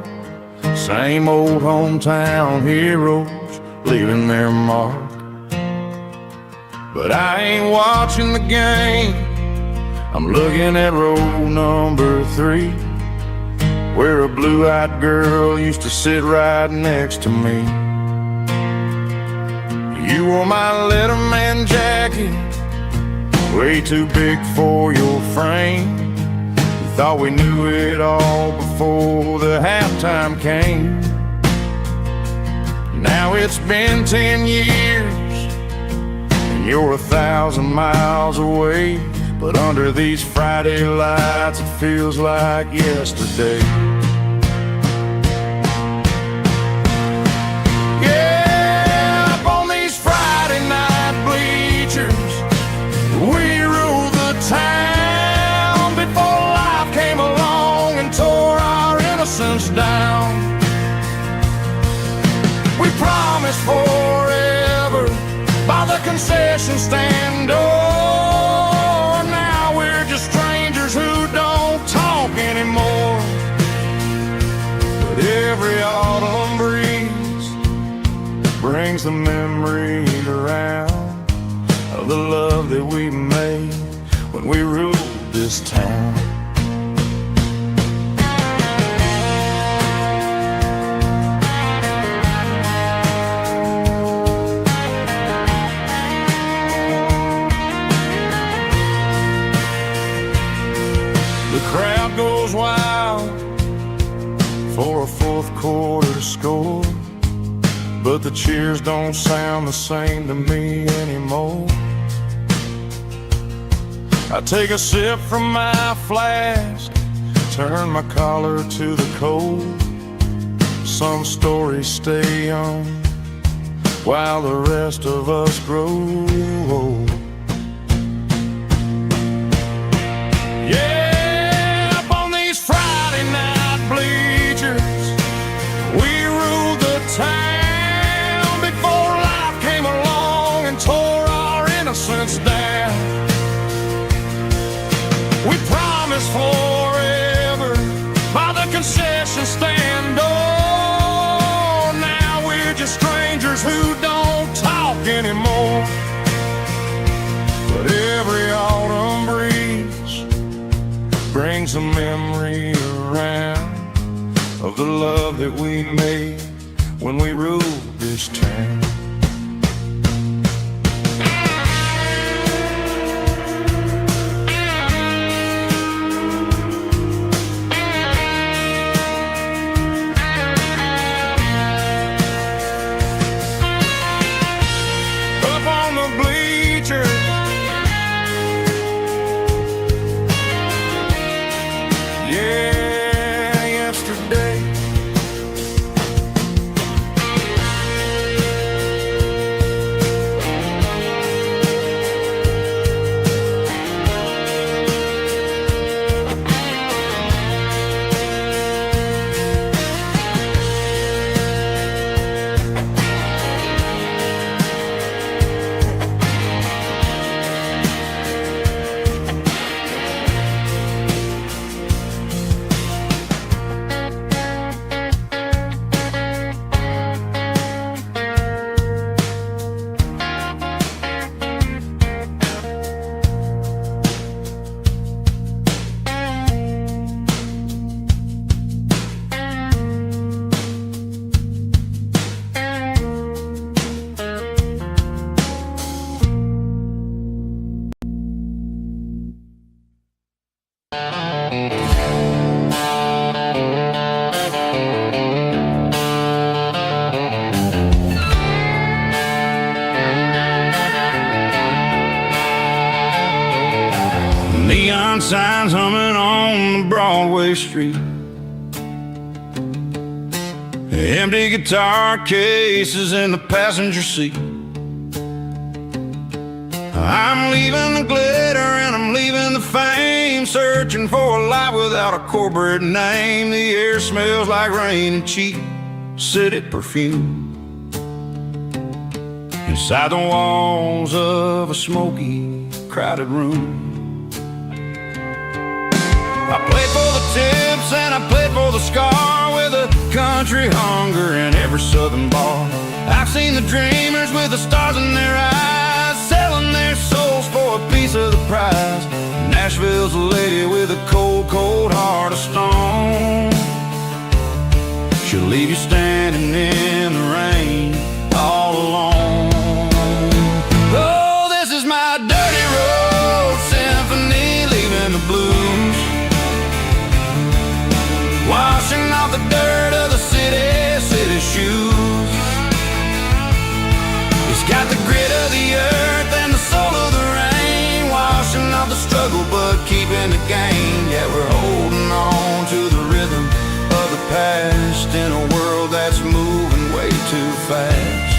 Same old hometown heroes leaving their mark. But I ain't watching the game, I'm looking at row number 3, where a blue-eyed girl used to sit right next to me. You wore my Letterman jacket, way too big for your frame. You thought we knew it all before the halftime came. Now it's been 10 years and you're 1,000 miles away, but under these Friday lights it feels like yesterday. Yeah, up on these Friday night bleachers, we rule the town before life came along and tore our innocence down. We promised forever by the concession stand door. Now we're just strangers who don't talk anymore. the memories around of the love that we made when we ruled this town. The crowd goes wild for a fourth quarter score, but the cheers don't sound the same to me anymore. I take a sip from my flask, turn my collar to the cold. Some stories stay young while the rest of us grow old. Yeah, up on these Friday night bleachers, we ruled the town before life came along and tore our innocence down. We promised forever by the concession stand door. Now we're just strangers who don't talk anymore. But every autumn breeze brings a memory around of the love that we made when we ruled this town. Neon signs humming on the Broadway street, empty guitar cases in the passenger seat. I'm leaving the glitter and I'm leaving the fame, searching for a life without a corporate name. The air smells like rain and cheap city perfume inside the walls of a smoky, crowded room. I played for the tips and I played for the scar, with a country hunger in every southern bar. I've seen the dreamers with the stars in their eyes, selling their souls for a piece of the prize. Nashville's a lady with a cold, cold heart of stone. She'll leave you standing in the rain all alone. Oh, this is my dirty road symphony, leaving the blues, washing off the dirt of the city shoes. It's got the grit of the earth and the soul of the rain, washing off the struggle but keeping the gain. Yeah, we're holding on to the rhythm of the past in a world that's moving way too fast.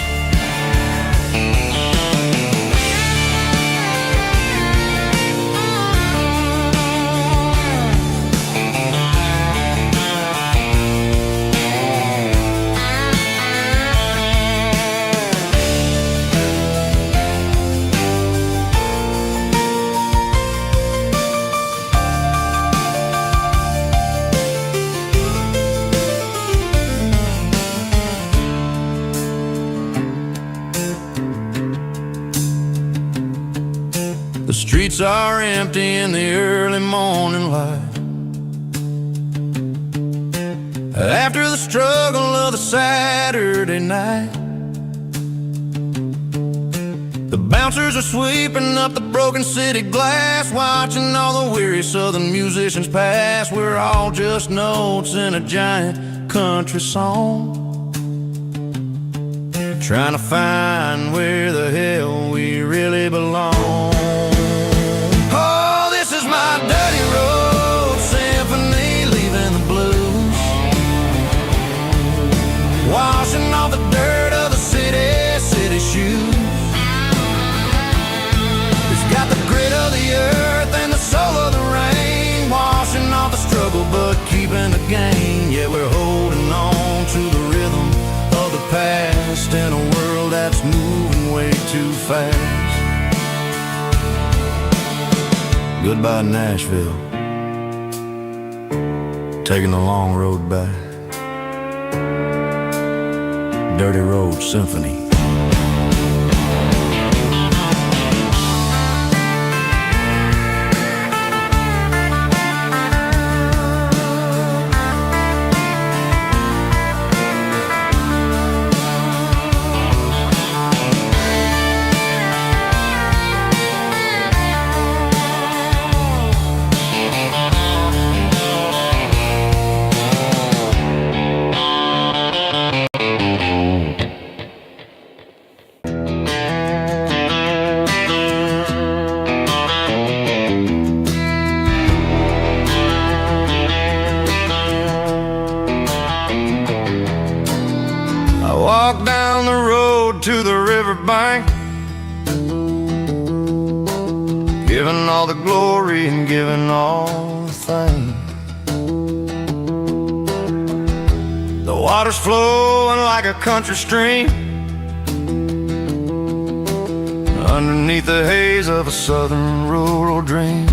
streets are empty in the early morning light. After the struggle of the Saturday night, the bouncers are sweeping up the broken city glass, watching all the weary southern musicians pass. We're all just notes in a giant country song, trying to find where the hell we really belong. Oh, this is my dirty road symphony, leaving the blues, washing off the dirt of the city shoes. It's got the grit of the earth and the soul of the rain, washing off the struggle but keeping the gain. Yeah, we're holding on to the rhythm of the past in a world that's moving way too fast. Goodbye Nashville, taking the long road back. Dirty Road Symphony. Walk down the road to the riverbank, giving all the glory and giving all the thanks. The water's flowing like a country stream underneath the haze of a southern rural dream.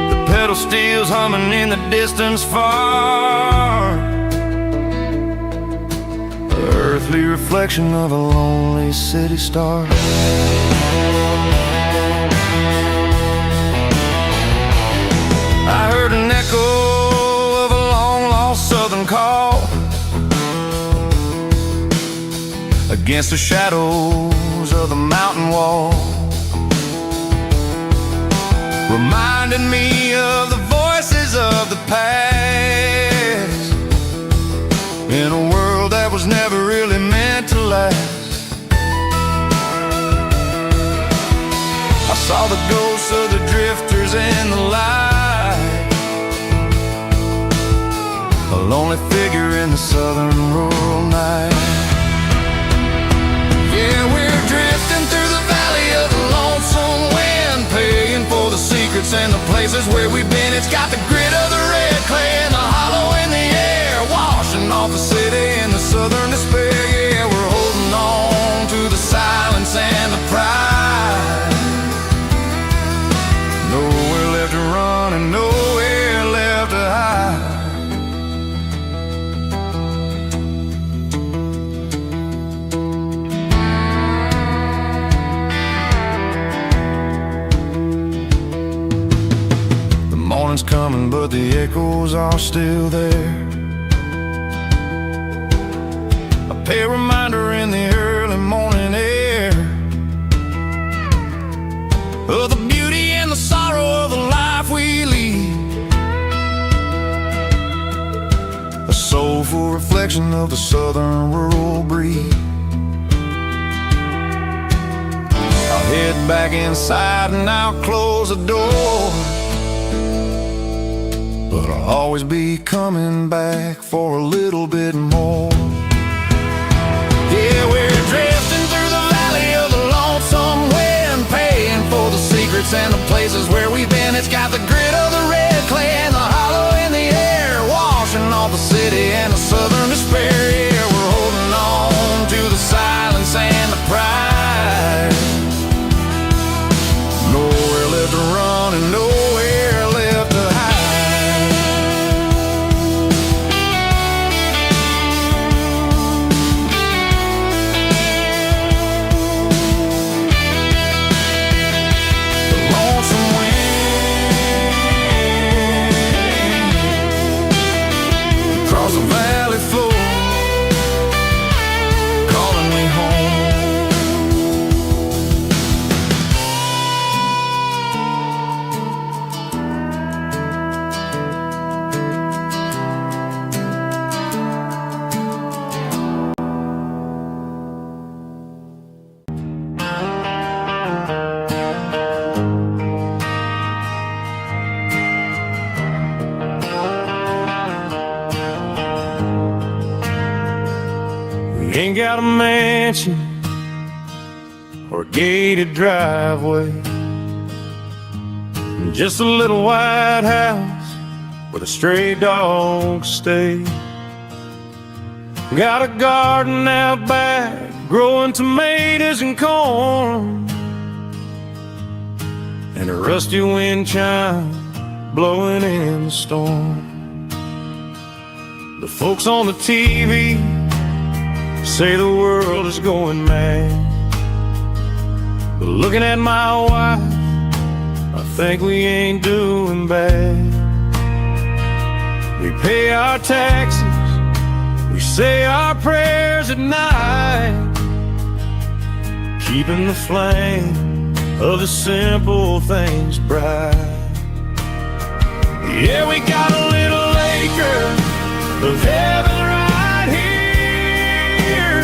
The pedal steel's humming in the distance far, earthly reflection of a lonely city star. I heard an echo of a long-lost southern call against the shadows of the mountain wall, reminding me of the voices of the past in a world that was never really meant to last. I saw the ghosts of the drifters in the light, a lonely figure in the southern rural night. Yeah, we're drifting through the valley of the lonesome wind, paying for the secrets and the places where we've been. It's got the grit of the red clay and the hollow in the air, washing off the city and the southern despair. Yeah, we're holding on to the silence and the pride. Nowhere left to run and nowhere left to hide. The morning's coming, but the echoes are still there. A reminder in the early morning air of the beauty and the sorrow of the life we lead, a soulful reflection of the southern rural breed. I'll head back inside and I'll close the door, but I'll always be coming back for a little bit more. Yeah, we're drifting through the valley of the lonesome wind, paying for the secrets and the places where we've been. It's got the grit of the red clay and the hollow in the air, washing off the city and the southern despair. Yeah, we're holding on to the silence and the pride. Nowhere left to run and nowhere left to hide. ain't got a mansion or a gated driveway, just a little white house where the stray dogs stay. Got a garden out back, growing tomatoes and corn, and a rusty wind chime blowing in the storm. The folks on the TV say the world is going mad, but looking at my wife, I think we ain't doing bad. We pay our taxes, we say our prayers at night, keeping the flame of the simple things bright. Yeah, we got a little acre of heaven right here,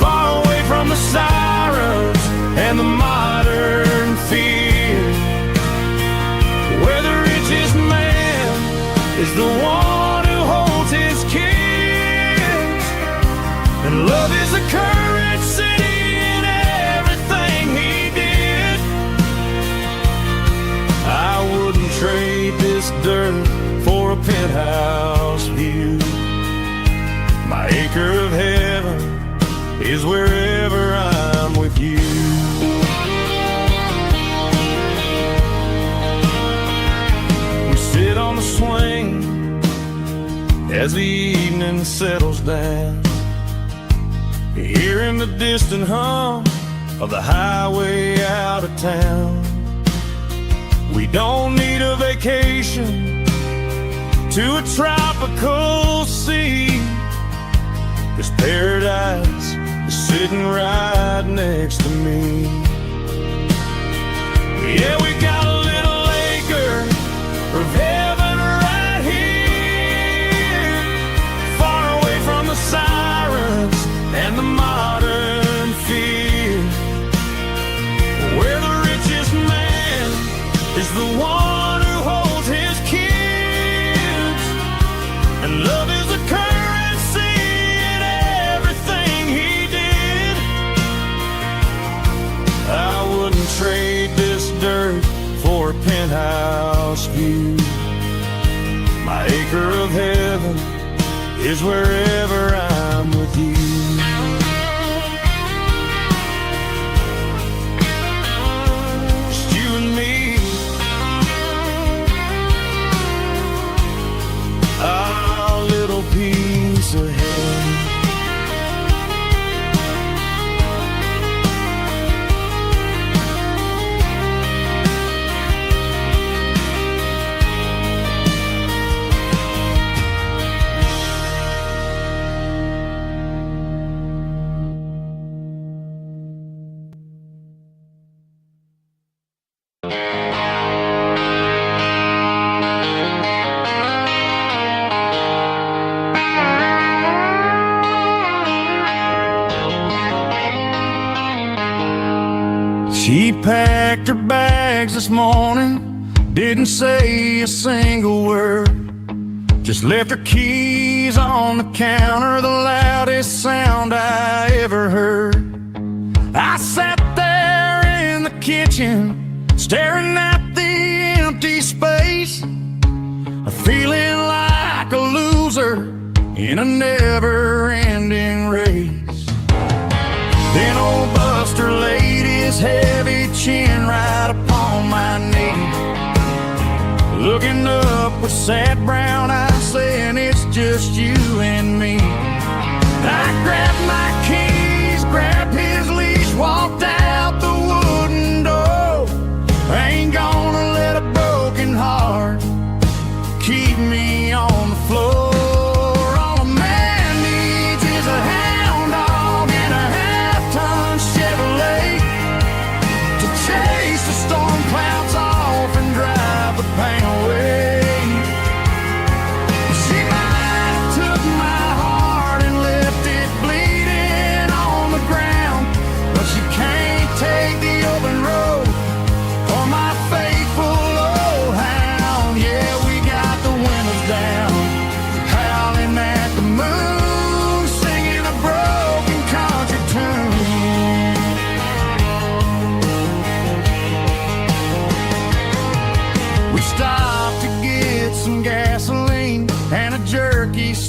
far away from the sirens and the modern fear, where the richest man is the one who holds his kids, and love is the currency in everything he did. I wouldn't trade this dirt for a penthouse view. My acre of heaven is wherever I'm with you. We sit on the swing as the evening settles down, hearing the distant hum of the highway out of town. We don't need a vacation to a tropical sea, 'cause paradise is sitting right next to me. Yeah, we got a little acre of heaven right here, far away from the sirens and the modern fear, where the richest man is the one who holds his kids, and love is a currency in everything he did. I wouldn't trade this dirt for a penthouse view. My acre of heaven is wherever I'm with you. Just you and me, our little piece of heaven. She packed her bags this morning, didn't say a single word, just left her keys on the counter, the loudest sound I ever heard. I sat there in the kitchen, staring at the empty space, feeling like a loser in a never-ending race. Then old Buster laid his heavy chin right upon my knee, looking up with sad brown eyes, saying it's just you and me. I grabbed my keys, grabbed his leash, walked out the wooden door. I ain't gonna let a broken heart keep me on the floor. All a man needs is a hound dog and a half-ton Chevrolet to chase the storm clouds off and drive the pain away. She might have took my heart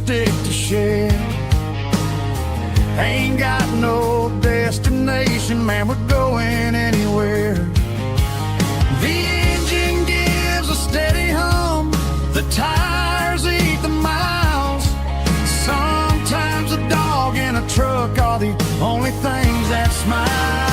stick to share. Ain't got no destination, man, we're going anywhere. The engine gives a steady hum, the tires eat the miles. Sometimes a dog and a truck are the only things that smile.